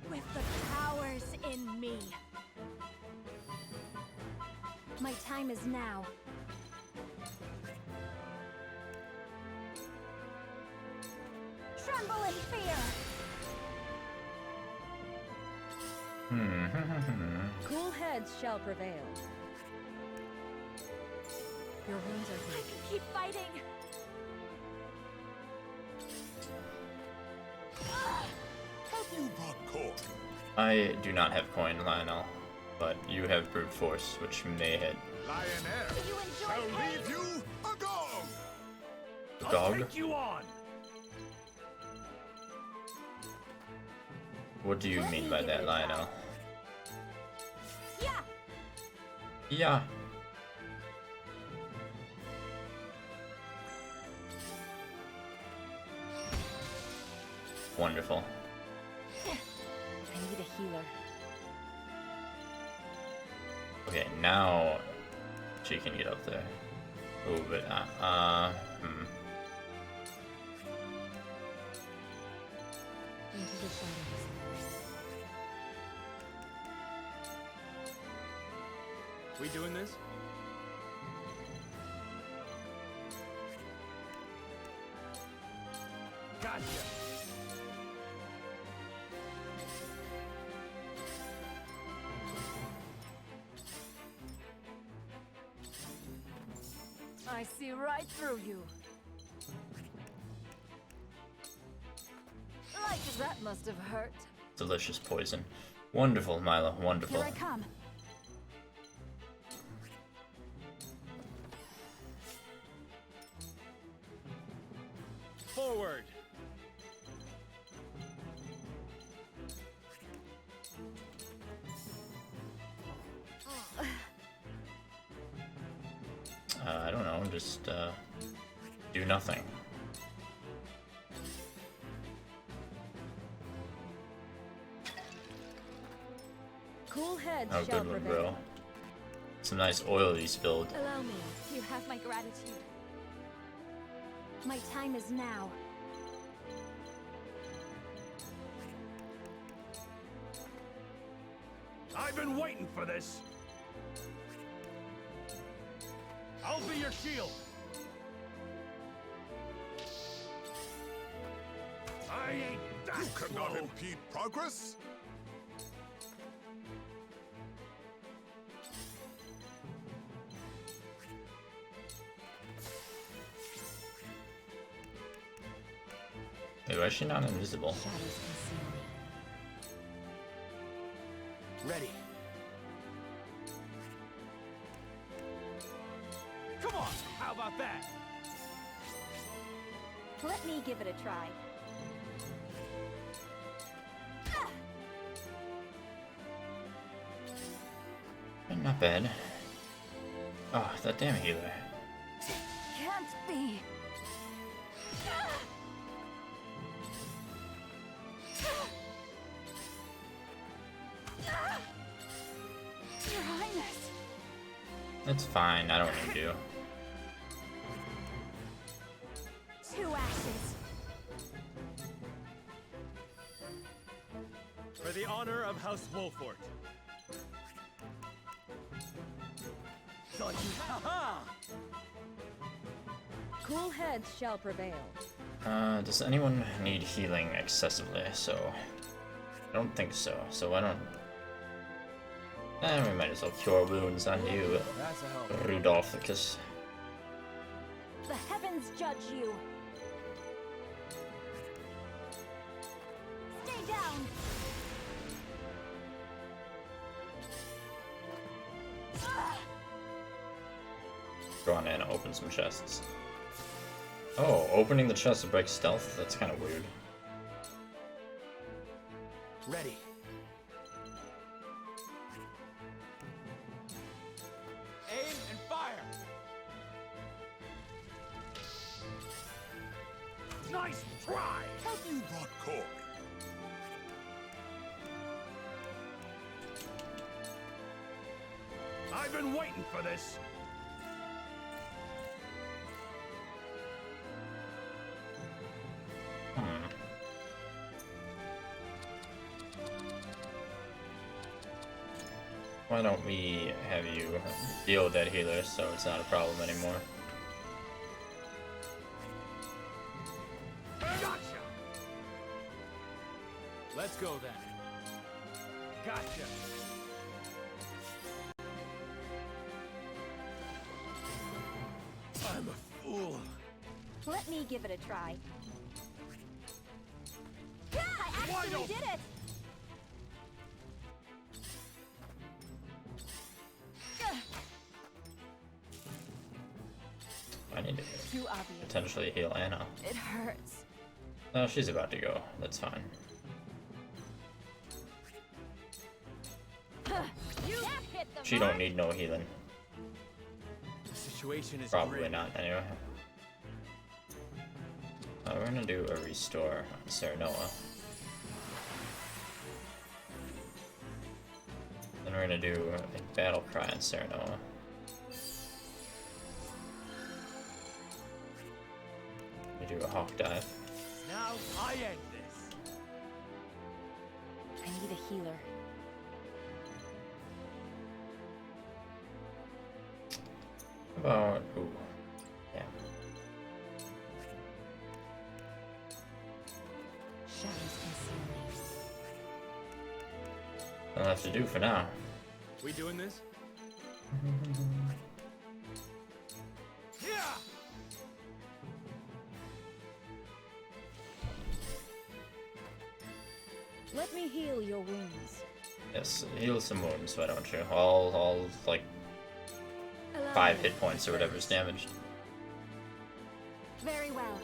With the powers in me. My time is now. Tremble in fear. Cool heads shall prevail. Your wounds are healed. I can keep fighting. Have you brought corn? I do not have coin, Lionel, but you have brute force, which may hit. Lionel shall leave you a dog. The dog? I'll take you on. What do you mean by that, Lionel? Yeah. Yeah. Wonderful. I need a healer. Okay, now she can get up there. Oh, but Into the shadows. We doing this? Gotcha. I see right through you. Like that must have hurt. delicious poison. Wonderful, Milo, wonderful. Here I come. Forward. just do nothing. Cool heads Oh, shall good one, prevail. bro. Some nice oil you spilled. Allow me. You have my gratitude. My time is now. I've been waiting for this. I'll be your shield. I ain't that You cannot slow. impede progress. Wait, why is she not invisible? Ready. Come on, how about that? Let me give it a try. Not bad. Oh, that damn healer. Can't be. Your Highness. That's fine, I don't need you. 2 ashes. For the honor of House Wolfort. Thought you... Ha-ha! Cool heads shall prevail. Does anyone need healing excessively? So, I don't think so. So why don't... we might as well cure wounds on you, That's a help. Rudolphicus. The heavens judge you. Stay down. Go on in, open some chests. Oh, opening the chest to break stealth? That's kind of weird. Ready. Aim and fire. Nice try. Have you brought Corey? I've been waiting for this. Why don't we have you deal with that healer so it's not a problem anymore? Gotcha. Let's go then. Gotcha. I'm a fool. Let me give it a try. Yeah, I actually did it! I need to Too obvious. potentially heal Anna. It hurts. No, she's about to go. That's fine. You hit the She don't need no healing. The situation is Probably grim. not, anyway. We're gonna do a restore on Serenoa. Then we're gonna do a battle cry on Serenoa. We do a hawk dive. Now I end this. I need a healer. How about ooh, yeah. Shadows conceal me. That'll have to do for now. We doing this? Let me heal your wounds. Yes, heal some wounds, why don't you? All like Allow 5 me. hit points or whatever's damaged. Very well.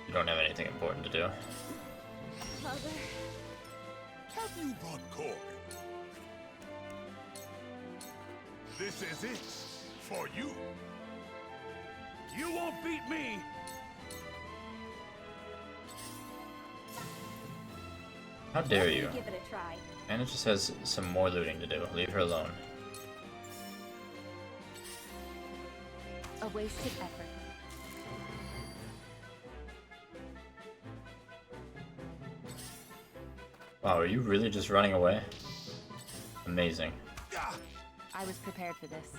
You don't have anything important to do. Mother. Have you brought Corey? This is it for you. You won't beat me. How dare you? Give it a try. Anna just has some more looting to do. Leave her alone. A wasted effort. Wow, are you really just running away? Amazing. I was prepared for this.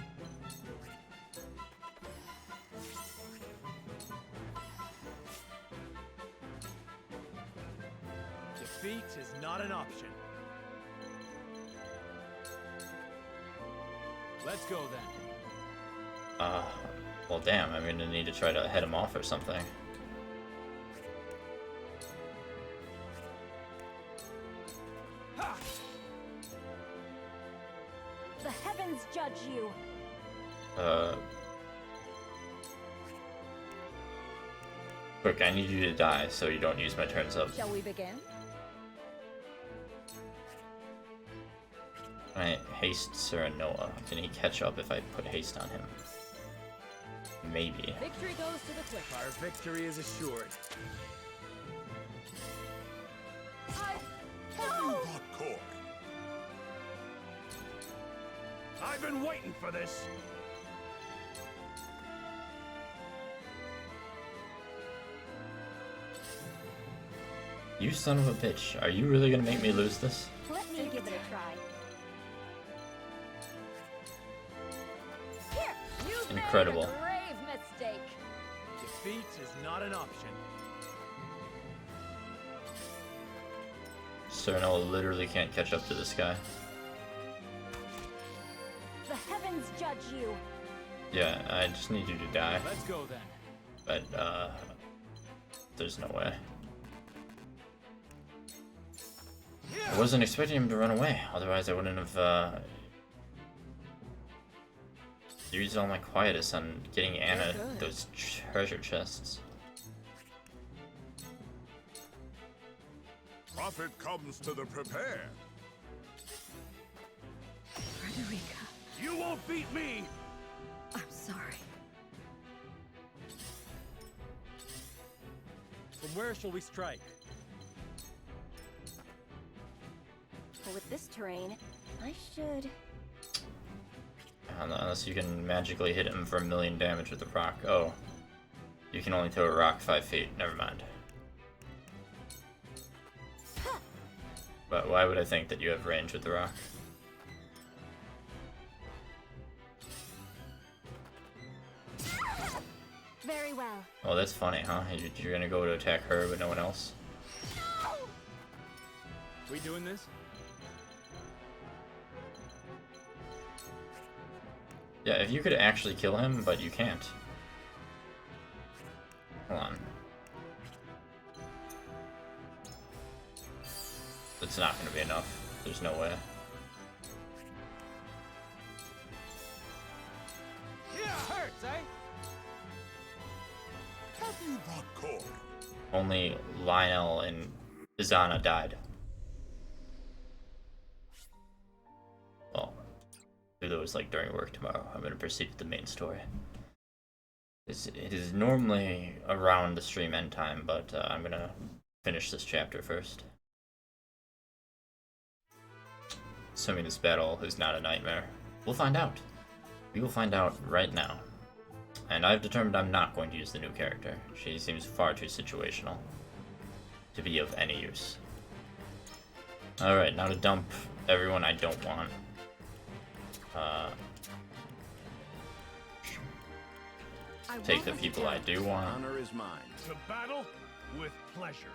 Defeat is not an option. Let's go then. Well damn, I'm gonna need to try to head him off or something. The heavens judge you. Quick, I need you to die so you don't use my turns up. Shall we begin? I haste Serenoa. Can he catch up if I put haste on him? Maybe. Victory goes to the quick. Our victory is assured. I've been waiting for this. You son of a bitch. Are you really gonna make me lose this? Let me give it a try. Here, you Incredible. made a grave mistake. Defeat is not an option. Serenoa literally can't catch up to this guy. The heavens judge you. Yeah, I just need you to die. Let's go then. But, there's no way. I wasn't expecting him to run away, otherwise I wouldn't have, used all my quietus on getting Anna those treasure chests. Prophet comes to the prepared. Frederica, You won't beat me. I'm sorry. From where shall we strike? But with this terrain, I should... Unless you can magically hit him for 1,000,000 damage with a rock. Oh. You can only throw a rock 5 feet. Never mind. But why would I think that you have range with the rock? Very well. Oh, that's funny, huh? You're gonna go to attack her, but no one else? We doing this? Yeah, if you could actually kill him, but you can't. Hold on. It's not gonna be enough. There's no way. Yeah, hurts, eh? Have you brought corn? Only Lionel and Izana died. Well, do those like during work tomorrow. I'm gonna proceed with the main story. It is normally around the stream end time, but I'm gonna finish this chapter first. Assuming this battle is not a nightmare. We'll find out. We will find out right now. And I've determined I'm not going to use the new character. She seems far too situational to be of any use. Alright, now to dump everyone I don't want. Take the people I do want. Honor is mine. To battle with pleasure.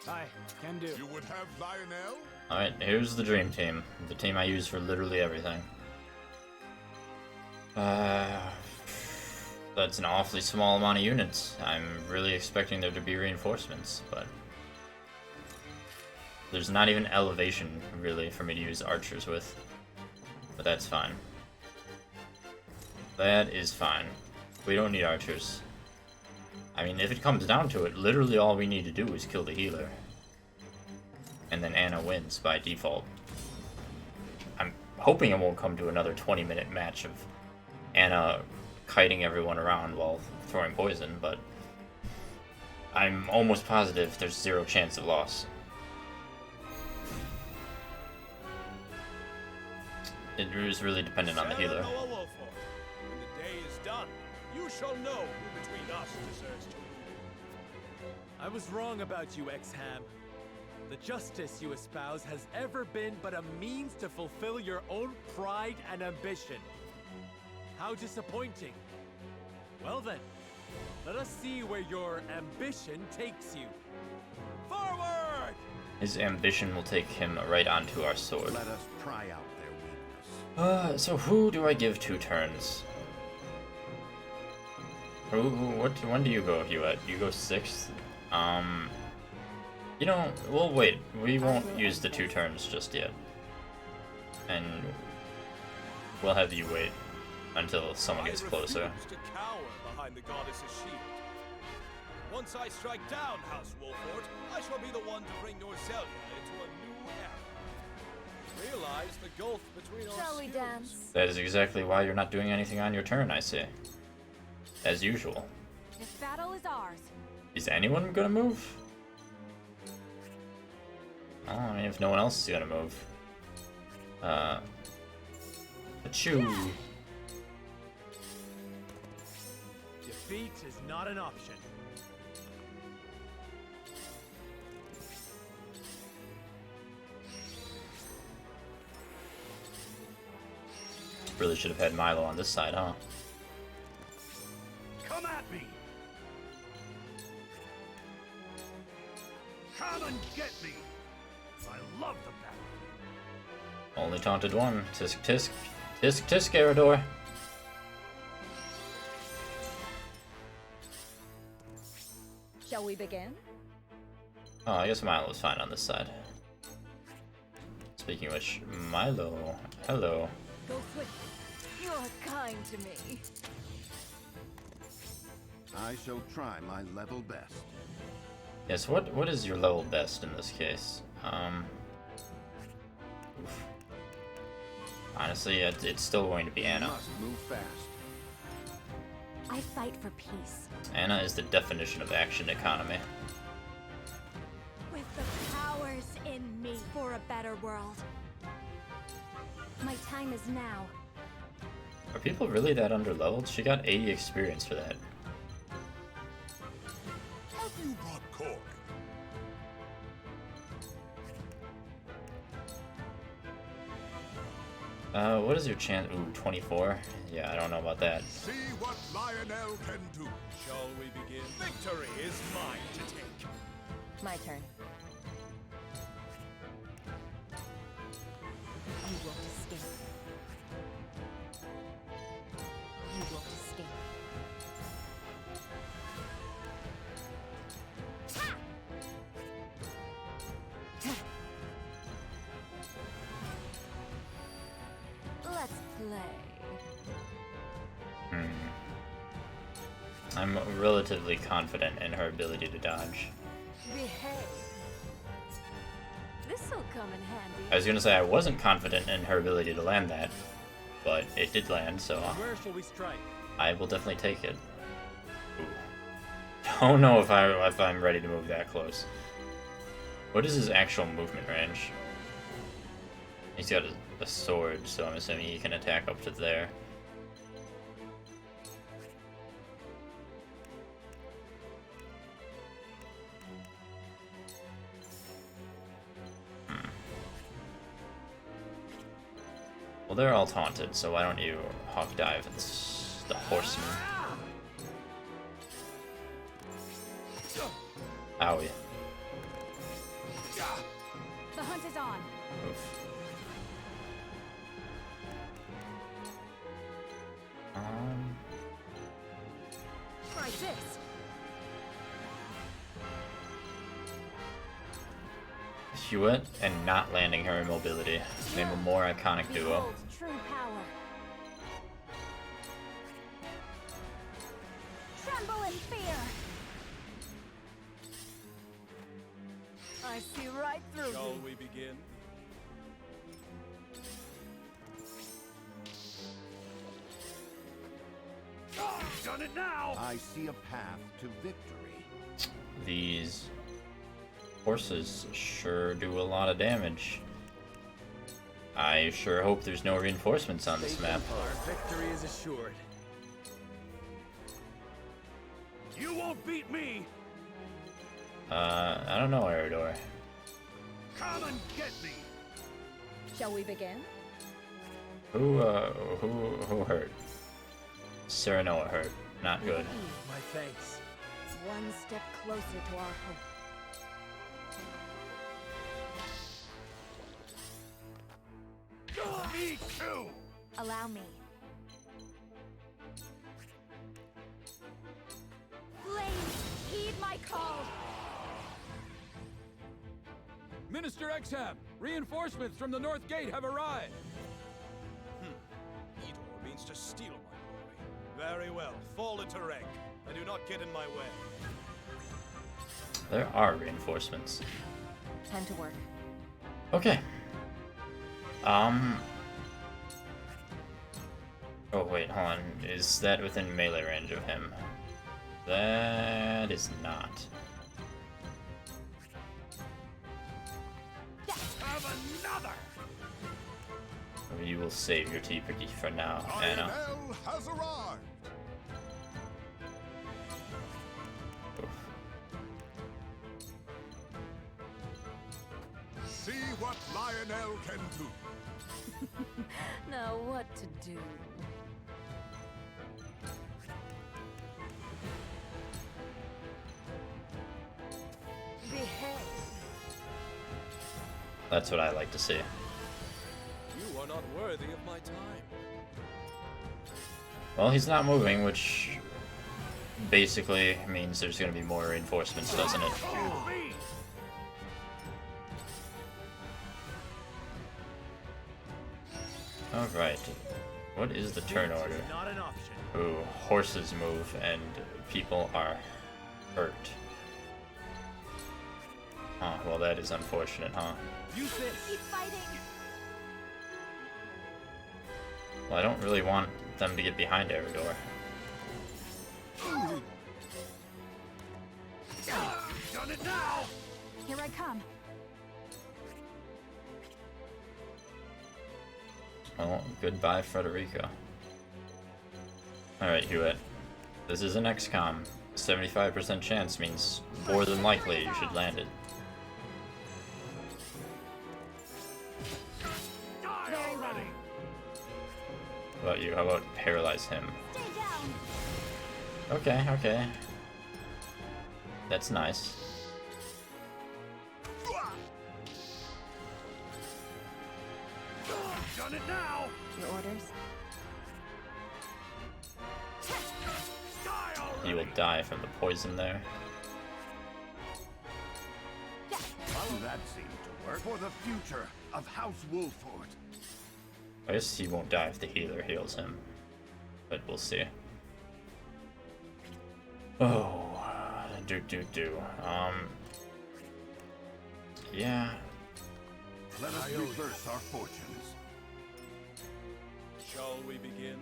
Aye, can do. You would have Lionel? Alright, here's the dream team. The team I use for literally everything. That's an awfully small amount of units. I'm really expecting there to be reinforcements, but there's not even elevation, really, for me to use archers with. But that's fine. That is fine. We don't need archers. I mean, if it comes down to it, literally all we need to do is kill the healer. And then Anna wins by default. hoping it won't come to another 20-minute match of Anna kiting everyone around while throwing poison, but I'm almost positive there's 0 chance of loss. It is really dependent on the healer. When the day is done, you shall know who between us deserves to rule. I was wrong about you, Exham. The justice you espouse has ever been but a means to fulfill your own pride and ambition. How disappointing. Well then, let us see where your ambition takes you. Forward! His ambition will take him right onto our sword. Let us pry out their weakness. So who do I give 2 turns? When do you go, Hewitt? You go 6th? You know, we'll wait. We won't use the 2 turns just yet. And we'll have you wait until someone gets closer. I refuse to cower behind the goddess's shield. Once I strike down House Wolford, I shall be the one to bring Norzelia into a new era. Realize the gulf between our Shall we skills. dance? That is exactly why you're not doing anything on your turn, I say. As usual. This battle is ours. Is anyone gonna move? Oh, I mean, if no one else is gonna move. Achoo. Defeat is not an option. Really should have had Milo on this side, huh? Come at me! Come and get me! I love the battle. Only taunted one. Tisk tisk. Tisk tisk, Erador. Shall we begin? Oh, I guess Milo's fine on this side. Speaking of which, Milo, hello. Go swift. You're kind to me. I shall try my level best. Yes, what is your level best in this case? Oof. Honestly, it's still going to be Anna. Must move fast. I fight for peace. Anna is the definition of action economy. With the powers in me for a better world. My time is now. Are people really that underleveled? She got 80 experience for that. Have you brought cork? What is your chance? Ooh, 24? Yeah, I don't know about that. See what Lionel can do. Shall we begin? Victory is mine to take. My turn. You won't escape. You won't escape. Let's play. I'm relatively confident in her ability to dodge. Behave. This'll come in handy. I was gonna say I wasn't confident in her ability to land that, but it did land, so Where shall we strike? I will definitely take it. Ooh. Don't know if I'm ready to move that close. What is his actual movement range? He's got a sword, so I'm assuming he can attack up to there. Well, they're all taunted, so why don't you hawk dive? It's the horseman. Owie. The hunt is on. Oof. Try this. Hewitt and not landing her immobility. Name a more iconic duo. Behold true power. Tremble in fear. I see right through Shall you. we begin? Done it now! I see a path to victory. These horses sure do a lot of damage. I sure hope there's no reinforcements on this map. Our victory is assured. You won't beat me! I don't know, Eridor. Come and get me! Shall we begin? Who hurt? Serenoa hurt. Not good. My thanks. One step closer to our hope. Me too! Allow me. Flames, heed my call! Minister Exham, reinforcements from the North Gate have arrived. Idor means to steal my glory. Very well, fall into rank, and do not get in my way. There are reinforcements. Time to work. Okay. Oh wait, hold on. Is that within melee range of him? That is not. Have another! You will save your TPK for now, Anna. Lionel has arrived. See what Lionel can do. Now what to do? Behead. That's what I like to see. You are not worthy of my time. Well, he's not moving, which basically means there's going to be more reinforcements, doesn't it? Alright. What is the turn order? Not an option. Ooh, horses move and people are hurt. Oh, well that is unfortunate, huh? Use this. Keep fighting. Well, I don't really want them to get behind Eridor. Done it now! Here I come. Well, goodbye, Frederica. Alright, Hewitt. This is an XCOM. 75% chance means more than likely you should land it. Very well. How about you? How about paralyze him? Stay down. Okay, okay. That's nice. Done it now! Your orders? He will die from the poison there. Well, that seemed to work for the future of House Wolford. I guess he won't die if the healer heals him. But we'll see. Oh, yeah. Let us reverse our fortunes. Shall we begin?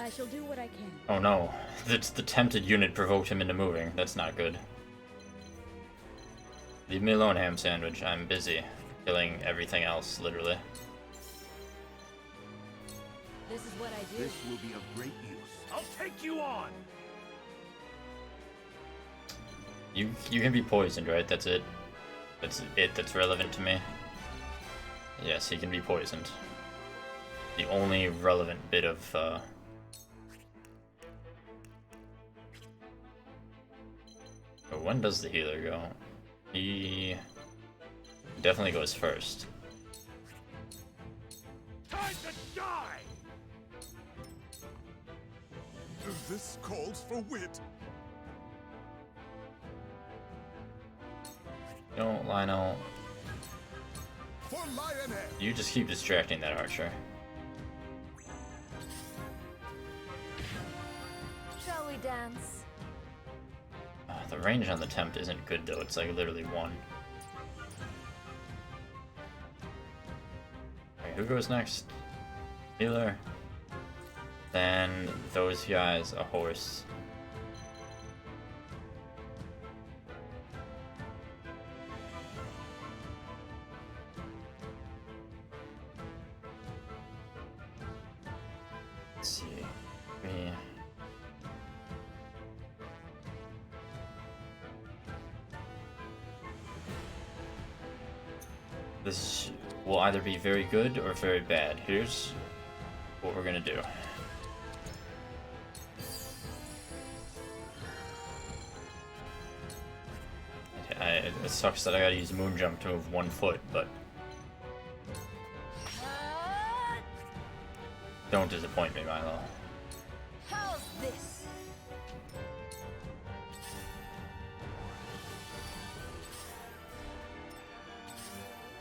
I shall do what I can. Oh no, it's the tempted unit provoked him into moving. That's not good. Leave me alone, ham sandwich. I'm busy killing everything else, literally. This is what I do. This will be of great use. I'll take you on! You can be poisoned, right? That's it. That's it. That's relevant to me. Yes, he can be poisoned. The only relevant bit of when does the healer go? He definitely goes first. Time to die! This calls for wit. No, Lionel. For Lionel. You just keep distracting that archer. Shall we dance? The range on the tempt isn't good though. It's like literally 1. Alright, who goes next? Healer. Then those guys a horse. Let's see. This will either be very good or very bad. Here's what we're gonna do. It sucks that I gotta use Moon Jump to move 1 foot, but don't disappoint me, Milo. How's this?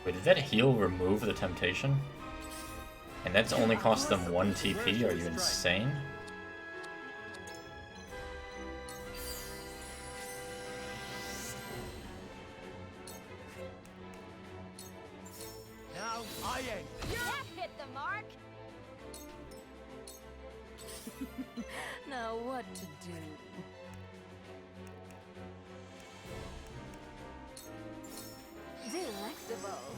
Wait, did that heal remove the temptation? And that's only cost them 1 TP? Are you insane? Now I aim. That hit the mark. Now what to do? Delectable.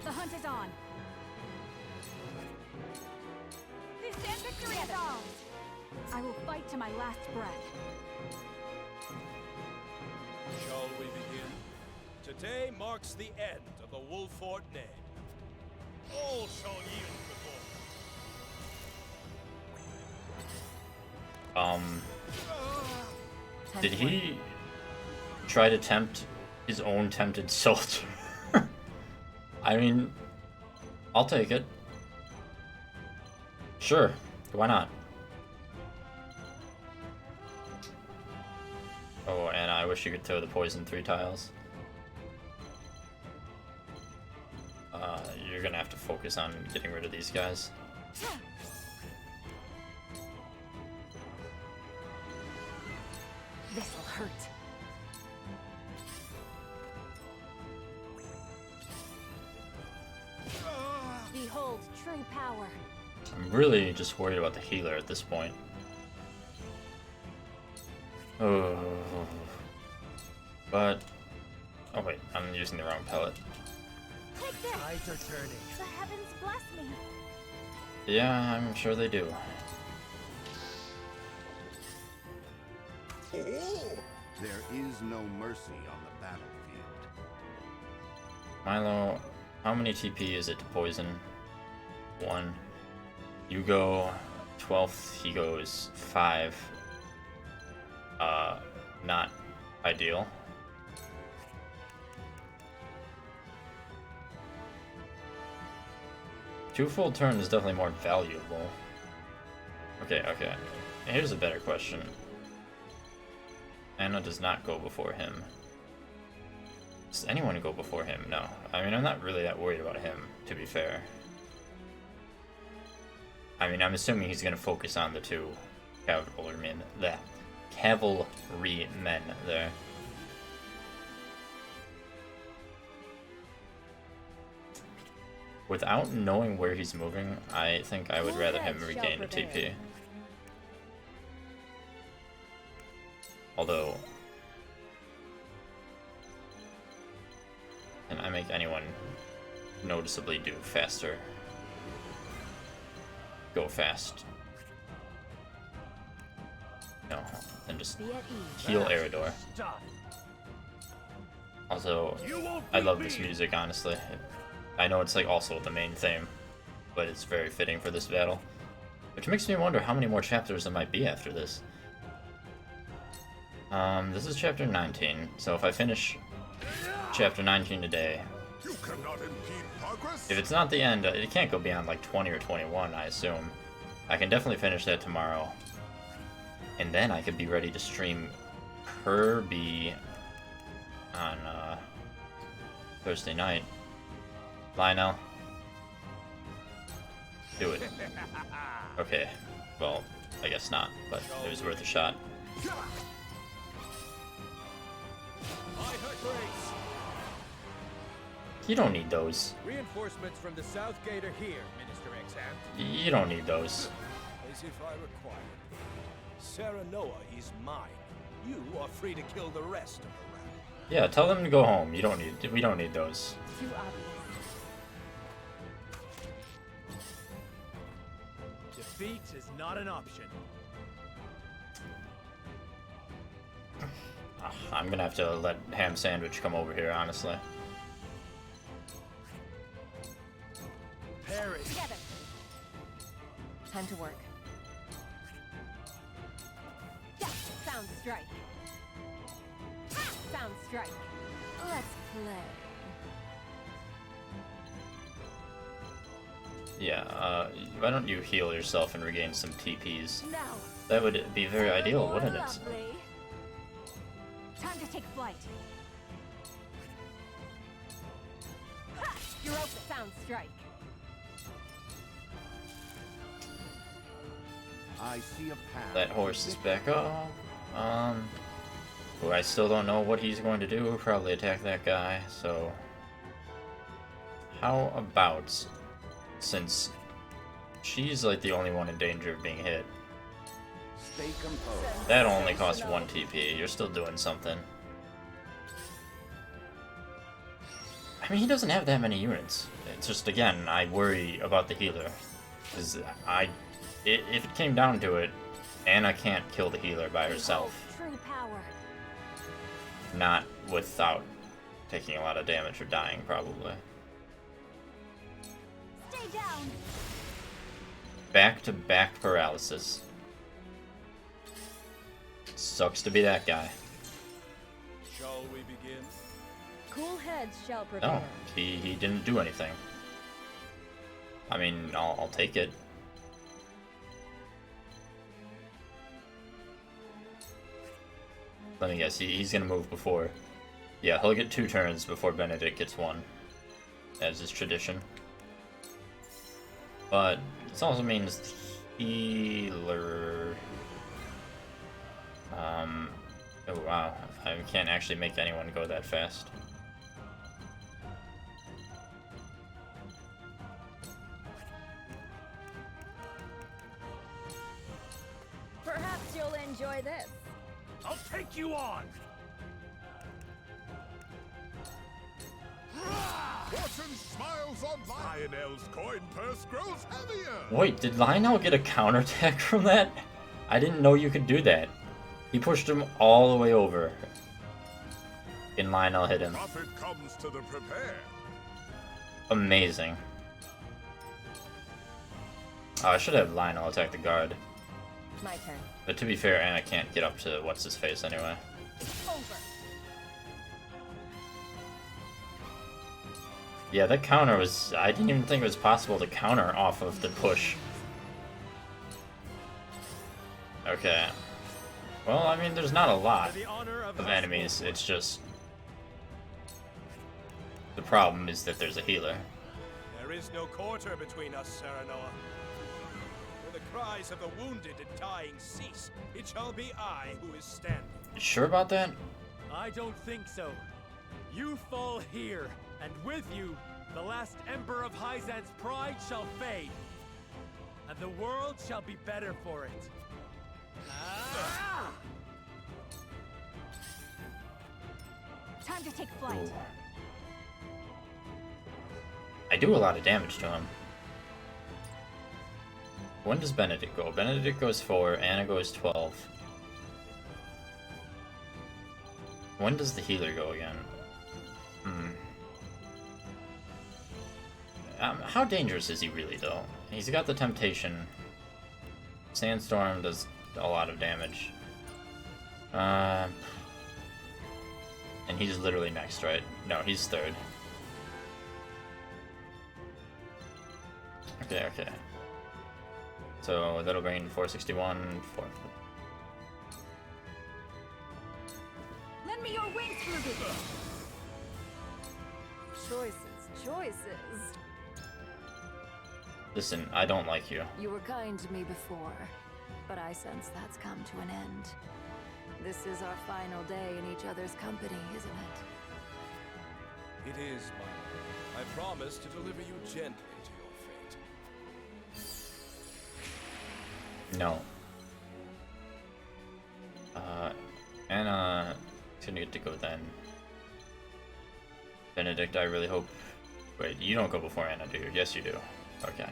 The hunt is on. This end victory is ours. I will fight to my last breath. Shall we begin? Today marks the end of the Wolfort Ned. All shall yield before. Did he try to tempt his own tempted soldier? I mean, I'll take it. Sure, why not? Oh, and I wish you could throw the poison 3 tiles. You're gonna have to focus on getting rid of these guys. This'll hurt. Behold true power. I'm really just worried about the healer at this point. Oh. But... oh wait, I'm using the wrong pellet. Take this. Tides are turning. The heavens bless me. Yeah, I'm sure they do. There is no mercy on the battlefield. Milo, how many TP is it to poison? 1. You go 12th, he goes 5. Not ideal. Two full turns is definitely more valuable. Okay. Here's a better question. Anna does not go before him. Does anyone go before him? No. I mean, I'm not really that worried about him, to be fair. I mean, I'm assuming he's gonna focus on the 2 cavalrymen there. Without knowing where he's moving, I think I would rather him regain a TP. Although, can I make anyone noticeably do faster? Go fast. No, then just heal Eridor. Also, I love this music, honestly. I know it's like also the main theme, but it's very fitting for this battle. Which makes me wonder how many more chapters there might be after this. This is chapter 19, so if I finish chapter 19 today, if it's not the end, it can't go beyond like 20 or 21, I assume. I can definitely finish that tomorrow. And then I could be ready to stream Kirby on Thursday night. Lionel, do it. Okay, well, I guess not, but it was worth a shot. You don't need those. Reinforcements from the south gate are here, Minister Exant. You don't need those. as if I required. Sarah Noah is mine. You are free to kill the rest of the rabble. Yeah, tell them to go home. You don't need. We don't need those. Too obvious. Defeat is not an option. I'm gonna have to let Ham Sandwich come over here, honestly. Parry. Together. Time to work. Yeah, sound strike. Ha! Sound strike. Let's play. Yeah, why don't you heal yourself and regain some TPs? Now. That would be very ideal, wouldn't it? Lovely. Time to take flight. Ha! You're open. Sound strike. I see a path. That horse is back up. Well, I still don't know what he's going to do. He'll probably attack that guy, so... How about, since she's like the only one in danger of being hit, Stay composed. that only costs 1 TP. You're still doing something. I mean, he doesn't have that many units. It's just, again, I worry about the healer. Because if it came down to it, Anna can't kill the healer by herself. True power. Not without taking a lot of damage or dying, probably. Stay down. Back-to-back paralysis. Sucks to be that guy. Shall we begin? Cool heads shall prevail. No, he didn't do anything. I mean, I'll take it. Let me guess, he's gonna move before. Yeah, he'll get 2 turns before Benedict gets 1. As is tradition. But this also means healer. Oh wow, I can't actually make anyone go that fast. Perhaps you'll enjoy this. I'll take you on! Fortune smiles on Lionel's coin purse grows heavier. Wait, did Lionel get a counterattack from that? I didn't know you could do that. He pushed him all the way over. And Lionel hit him. Profit comes to the prepared. Amazing. Oh, I should have Lionel attack the guard. My turn. But to be fair, Anna can't get up to what's-his-face anyway. Over. Yeah, that counter was... I didn't even think it was possible to counter off of the push. Okay. Well, I mean, there's not a lot of enemies. It's just... The problem is that there's a healer. There is no quarter between us, Sarah Noah. When the cries of the wounded and dying cease, it shall be I who is standing. You sure about that? I don't think so. You fall here, and with you, the last ember of Hyzan's pride shall fade, and the world shall be better for it. Ah! Time to take flight. Ooh. I do a lot of damage to him. When does Benedict go? Benedict goes 4, Anna goes 12. When does the healer go again? How dangerous is he really, though? He's got the Temptation. Sandstorm does a lot of damage. And he's literally next, right? No, he's 3rd. Okay. So that'll bring 461, 4. Lend me your wings, Ruby. Choices. Listen, I don't like you. You were kind to me before, but I sense that's come to an end. This is our final day in each other's company, isn't it? It is, my lord. I promise to deliver you gently to your fate. No. Anna's gonna get to go then. Benedict, I really hope... Wait, you don't go before Anna, do you? Yes, you do. Okay.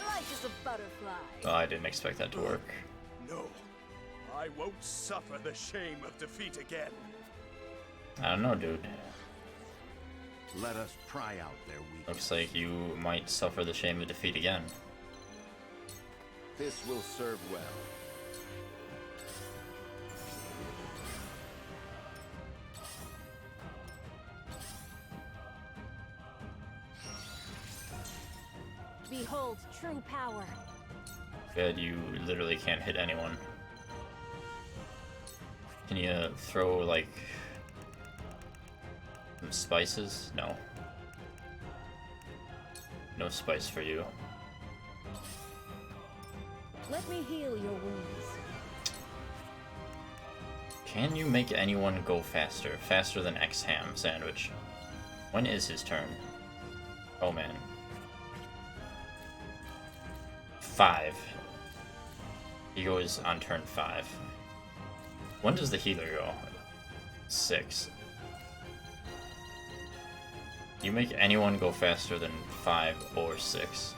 Light as a butterfly. Oh, I didn't expect that to work. No. I won't suffer the shame of defeat again. I don't know, dude. Let us pry out their weakness. Looks like you might suffer the shame of defeat again. This will serve well. Behold true power. Good, you literally can't hit anyone. Can you throw, like, some spices? No. No spice for you. Let me heal your wounds. Can you make anyone go faster? Faster than X-Ham Sandwich? When is his turn? Oh man. 5. He goes on turn 5. When does the healer go? 6. You make anyone go faster than 5 or 6.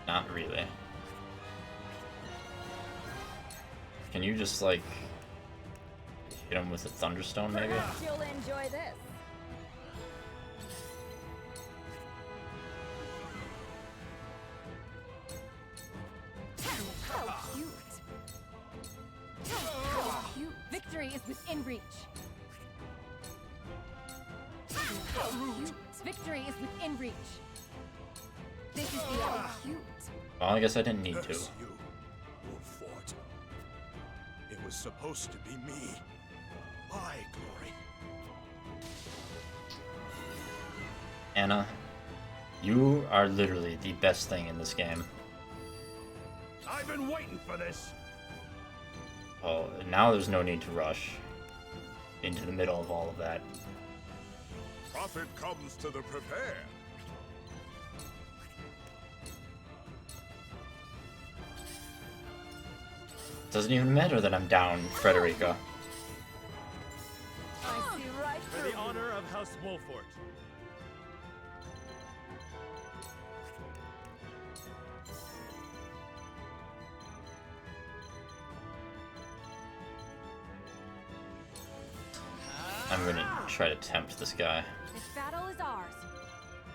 Not really. Can you just, like, hit him with a Thunderstone, maybe? Perhaps you'll enjoy this. How cute. How cute. Victory is within reach. How cute. Victory is within reach. This is the end. Cute. Well, I guess I didn't need to. Curse you, Wolffort. It was supposed to be me. My glory. Anna, you are literally the best thing in this game. I've been waiting for this. Well, now there's no need to rush into the middle of all of that. Profit comes to the prepared. Doesn't even matter that I'm down, Frederica. I see right For through the honor of House Wolffort. I'm gonna try to tempt this guy, This battle is ours.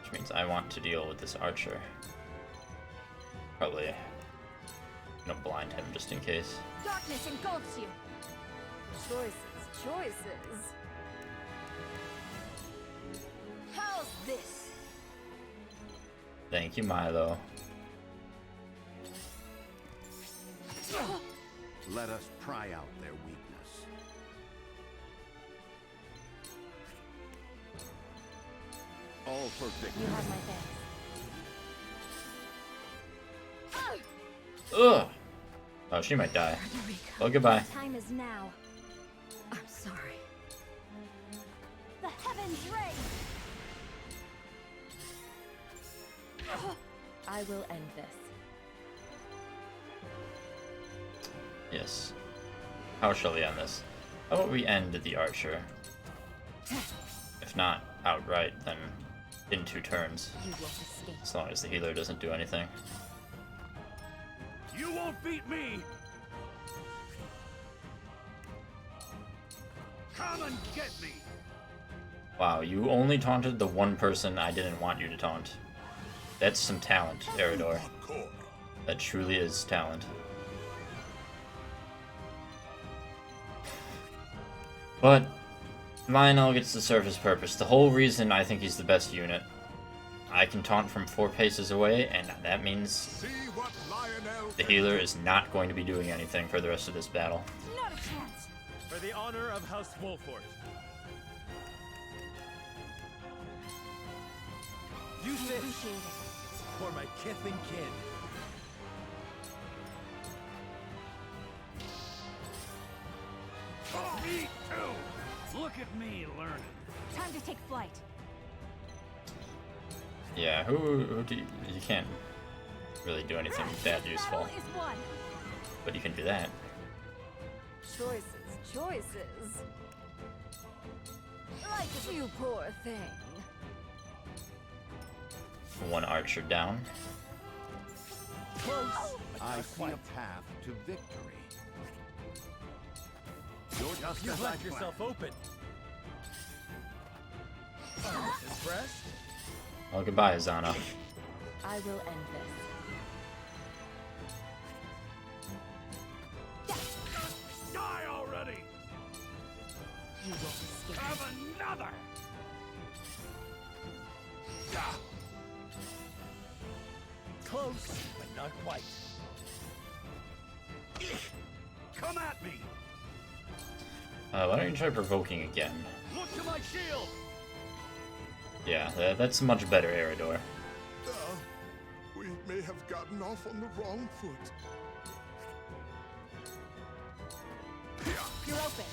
which means I want to deal with this archer. Probably gonna blind him just in case. Darkness engulfs you. choices. How's this? Thank you, Milo. Let us pry out their weakness. All for victory. You have my thanks. Ugh! Oh, she might die. Well, goodbye. Time is now. I'm sorry. The heavens ring. I will end this. Yes. How shall we end this? How about we end the archer? If not outright, then in 2 turns. You won't escape. As long as the healer doesn't do anything. You won't beat me! Come and get me! Wow, you only taunted the one person I didn't want you to taunt. That's some talent, Eridor. That truly is talent. But Lionel gets to serve his purpose. The whole reason I think he's the best unit. I can taunt from 4 paces away, and that means the healer is not going to be doing anything for the rest of this battle. Not a chance. For the honor of House Wolffort. Use this Appreciate it. for my kith and kin. Me too! Look at me learning. Time to take flight. Yeah, who do you can't really do anything that useful. But you can do that. Choices. Like you, poor thing. One archer down. Close. I see a path to victory. You've left yourself open. Impressed? Well, goodbye, Azana. I will end this. Die already! You won't escape. Have another! Close, but not quite. Come at me! Why don't you try provoking again? Look to my shield! Yeah, that's much better, Eridor. We may have gotten off on the wrong foot. You're open.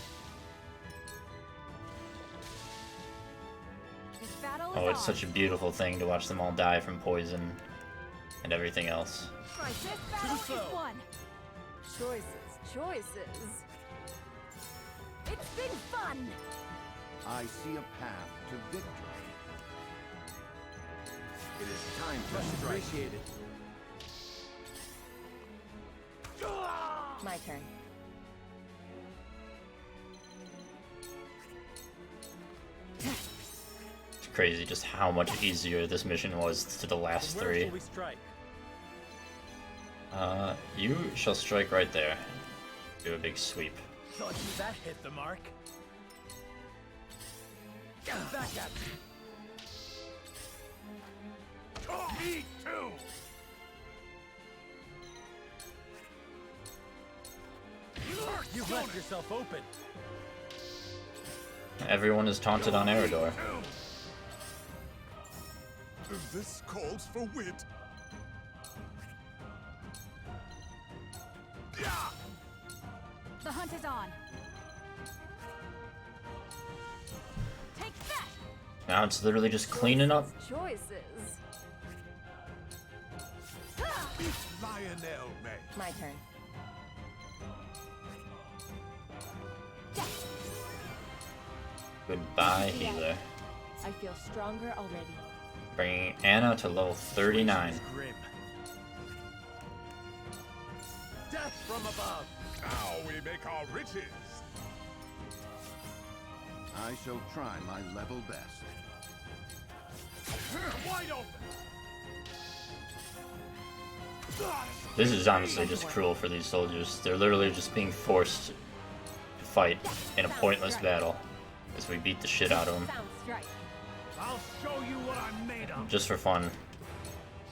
This battle is Oh, it's on. such a beautiful thing to watch them all die from poison and everything else. Right, this battle is won. Choices. It's been fun. I see a path to victory. It is time to Much strike. appreciated. My turn. It's crazy just how much easier this mission was to the last Where three. shall we strike? You shall strike right there. Do a big sweep. Thought that hit the mark. Back at me. Me too! You've left yourself open. Everyone is taunted on Eridor. This calls for wit. The hunt is on. Take that. Now it's literally just cleaning up. Choices. Lionel May. My turn. Goodbye, healer. I feel stronger already. Bringing Anna to level 39. Grim. Death from above. Now we make our riches. I shall try my level best. Wide open! This is honestly just cruel for these soldiers. They're literally just being forced to fight in a pointless battle as we beat the shit out of them. I'll show you what I'm made of. Just for fun.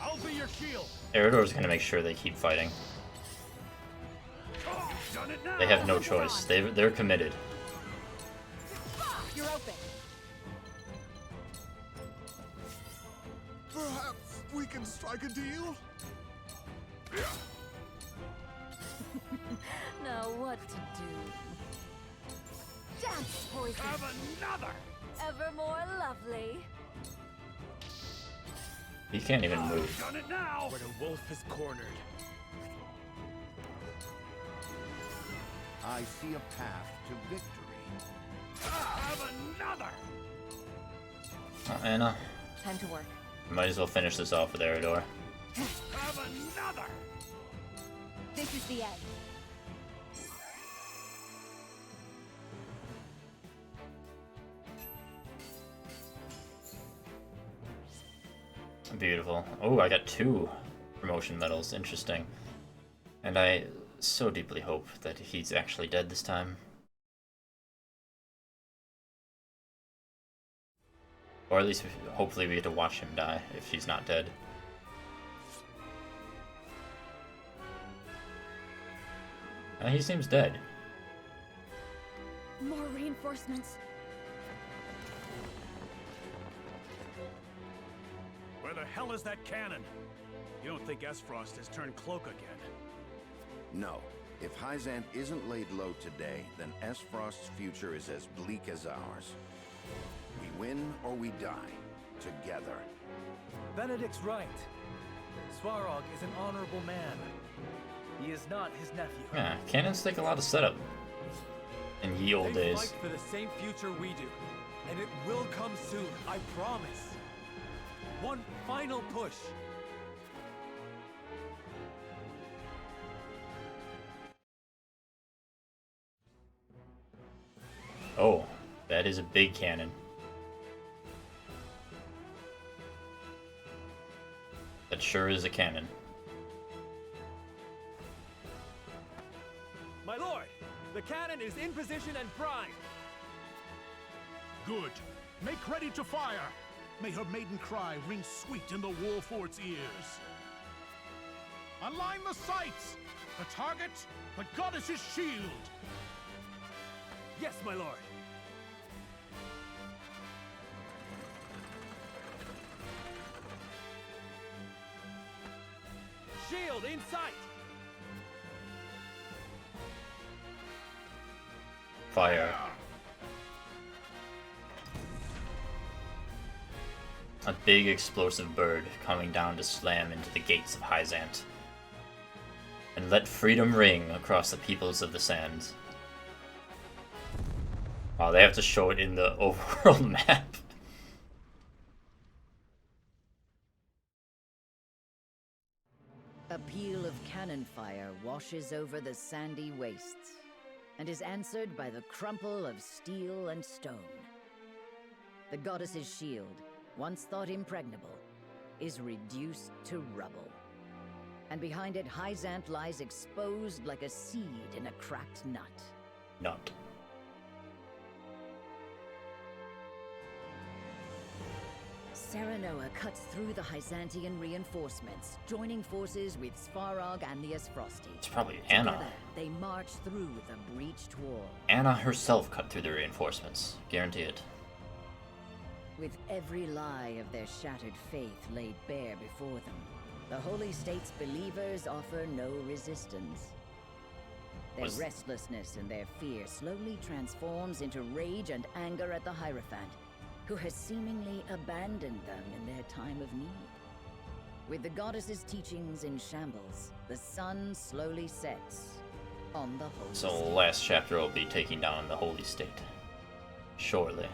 I'll be your shield. Eridor's gonna make sure they keep fighting. You've done it now. They have no choice. They're committed. You're open. Perhaps we can strike a deal? Now what to do? Dance, poison. Have another. Ever more lovely. He can't even move. Done it now. Where the wolf is cornered. I see a path to victory. Have another. Anna, Time to work. might as well finish this off with Eridor. Have another. This is the end. Beautiful. Oh, I got 2 promotion medals. Interesting. And I so deeply hope that he's actually dead this time. Or at least, hopefully we get to watch him die if he's not dead. He seems dead. More reinforcements. Where the hell is that cannon? You don't think Esfrost has turned cloak again? No. If Hyzant isn't laid low today, then Esfrost's future is as bleak as ours. We win or we die. Together. Benedict's right. Svarog is an honorable man. He is not his nephew. Yeah, cannons take a lot of setup in ye old They days. fight for the same future we do, and it will come soon, I promise. One final push. Oh, that is a big cannon. That sure is a cannon. My lord, the cannon is in position and primed. Good. Make ready to fire. May her maiden cry ring sweet in the Warfort's ears. Align the sights. The target, the goddess's shield. Yes, my lord. Shield in sight. Fire. A big explosive bird coming down to slam into the gates of Hyzant. And let freedom ring across the peoples of the sands. Wow, they have to show it in the overworld map. A peal of cannon fire washes over the sandy wastes, and is answered by the crumple of steel and stone. The goddess's shield, once thought impregnable, is reduced to rubble. And behind it, Hyzant lies exposed like a seed in a cracked nut. Nut. Serenoa cuts through the Hyzantian reinforcements, joining forces with Svarog and the Frosty. It's probably Anna. Together, they march through the breached wall. Anna herself cut through the reinforcements. Guarantee it. With every lie of their shattered faith laid bare before them, the Holy State's believers offer no resistance. Their restlessness and their fear slowly transforms into rage and anger at the Hierophant, who has seemingly abandoned them in their time of need. With the goddess's teachings in shambles, the sun slowly sets on the Holy So State. last chapter will be taking down the Holy State. Surely.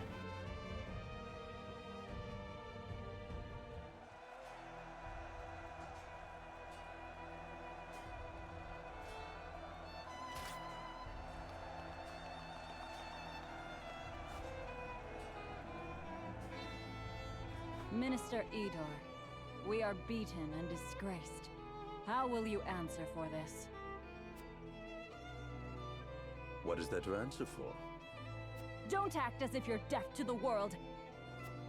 Minister Idor, we are beaten and disgraced. How will you answer for this? What is there to answer for? Don't act as if you're deaf to the world.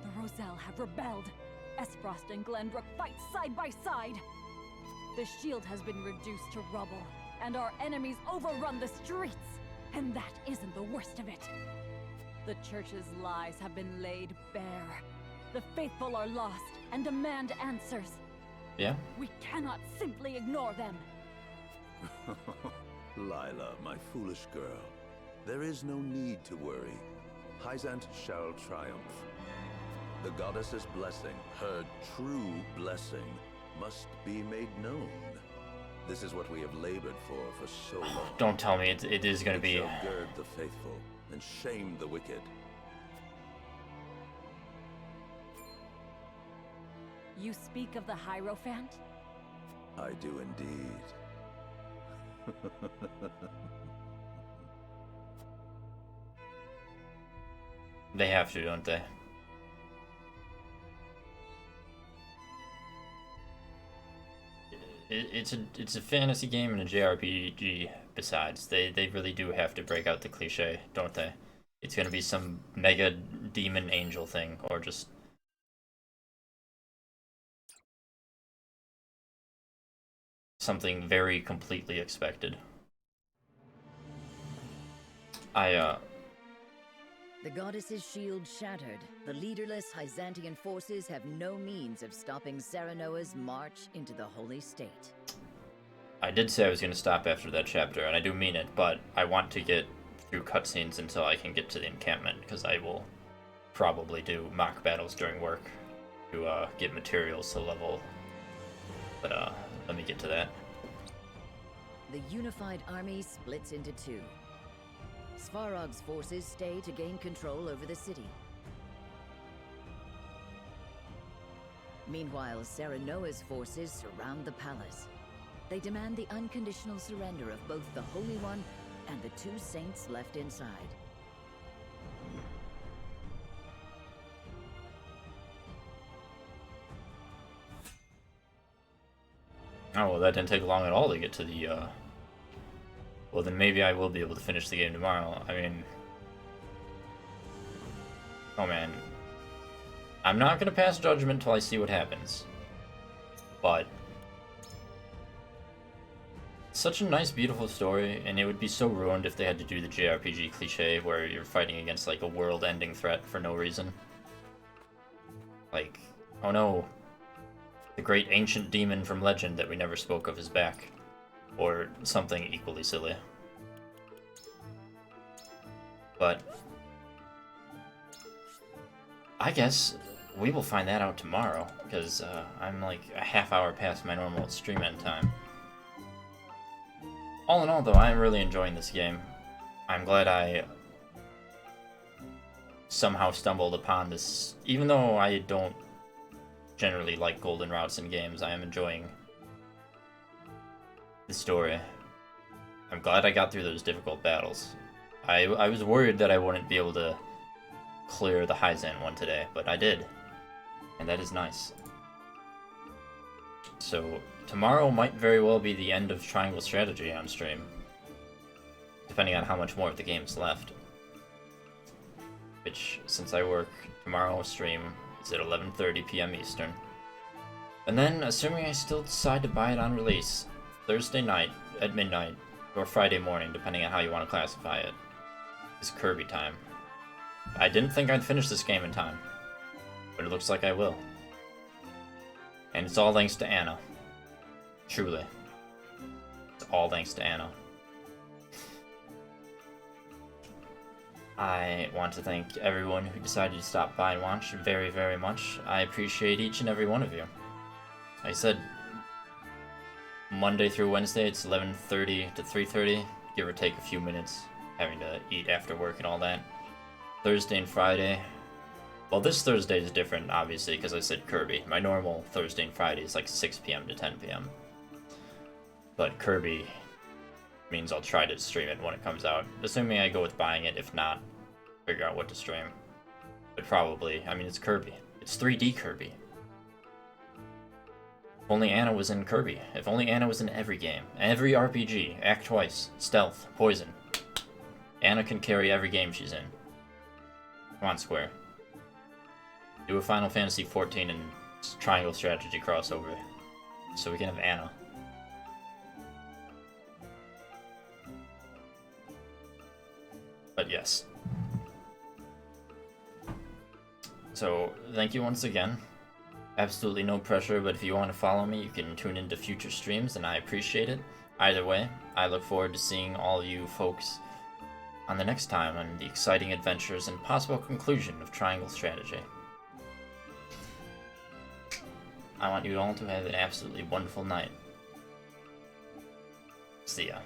The Roselle have rebelled. Esfrost and Glenbrook fight side by side. The shield has been reduced to rubble, and our enemies overrun the streets. And that isn't the worst of it. The Church's lies have been laid bare. The faithful are lost and demand answers. Yeah? We cannot simply ignore them. Lila, my foolish girl, there is no need to worry. Hyzant shall triumph. The goddess's blessing, her true blessing, must be made known. This is what we have labored for so long. Don't tell me it is going to be... It shall gird the faithful and shame the wicked. You speak of the Hierophant? I do indeed. They have to, don't they? It's a fantasy game and a JRPG besides. They really do have to break out the cliche, don't they? It's gonna be some mega demon angel thing, or just... something very completely expected. The goddess's shield shattered. The leaderless Hyzantian forces have no means of stopping Serenoa's march into the Holy State. I did say I was going to stop after that chapter, and I do mean it, but I want to get through cutscenes until I can get to the encampment, because I will probably do mock battles during work. to get materials to level. But let me get to that. The unified army splits into two. Svarog's forces stay to gain control over the city. Meanwhile, Serenoa's forces surround the palace. They demand the unconditional surrender of both the Holy One and the two saints left inside. Oh, well, that didn't take long at all to get to the, well, then maybe I will be able to finish the game tomorrow. I mean... Oh, man. I'm not gonna pass judgment till I see what happens. But... such a nice, beautiful story, and it would be so ruined if they had to do the JRPG cliche where you're fighting against, like, a world-ending threat for no reason. Like, oh no, the great ancient demon from legend that we never spoke of is back. Or something equally silly. But I guess we will find that out tomorrow, because I'm like a half hour past my normal stream end time. All in all, though, I am really enjoying this game. I'm glad I somehow stumbled upon this. Even though I don't generally like golden routes in games, I am enjoying the story. I'm glad I got through those difficult battles. I was worried that I wouldn't be able to clear the Hyzan one today, but I did. And that is nice. So, tomorrow might very well be the end of Triangle Strategy on stream. Depending on how much more of the game's left. Which, since I work, tomorrow stream is at 11:30 p.m. Eastern. And then, assuming I still decide to buy it on release, Thursday night at midnight, or Friday morning, depending on how you want to classify it, is Kirby time. I didn't think I'd finish this game in time, but it looks like I will. And it's all thanks to Anna. Truly. It's all thanks to Anna. I want to thank everyone who decided to stop by and watch very, very much. I appreciate each and every one of you. Like I said, Monday through Wednesday, it's 11:30 to 3:30, give or take a few minutes, having to eat after work and all that. Thursday and Friday, well, this Thursday is different, obviously, because I said Kirby. My normal Thursday and Friday is like 6 p.m. to 10 p.m. But Kirby means I'll try to stream it when it comes out, assuming I go with buying it. If not, figure out what to stream. But probably, I mean, it's Kirby. It's 3D Kirby. If only Anna was in Kirby. If only Anna was in every game. Every RPG. Act Twice. Stealth. Poison. Anna can carry every game she's in. Come on, Square. Do a Final Fantasy XIV and Triangle Strategy crossover, so we can have Anna. But yes. So, thank you once again. Absolutely no pressure, but if you want to follow me, you can tune into future streams, and I appreciate it. Either way, I look forward to seeing all you folks on the next time on the exciting adventures and possible conclusion of Triangle Strategy. I want you all to have an absolutely wonderful night. See ya.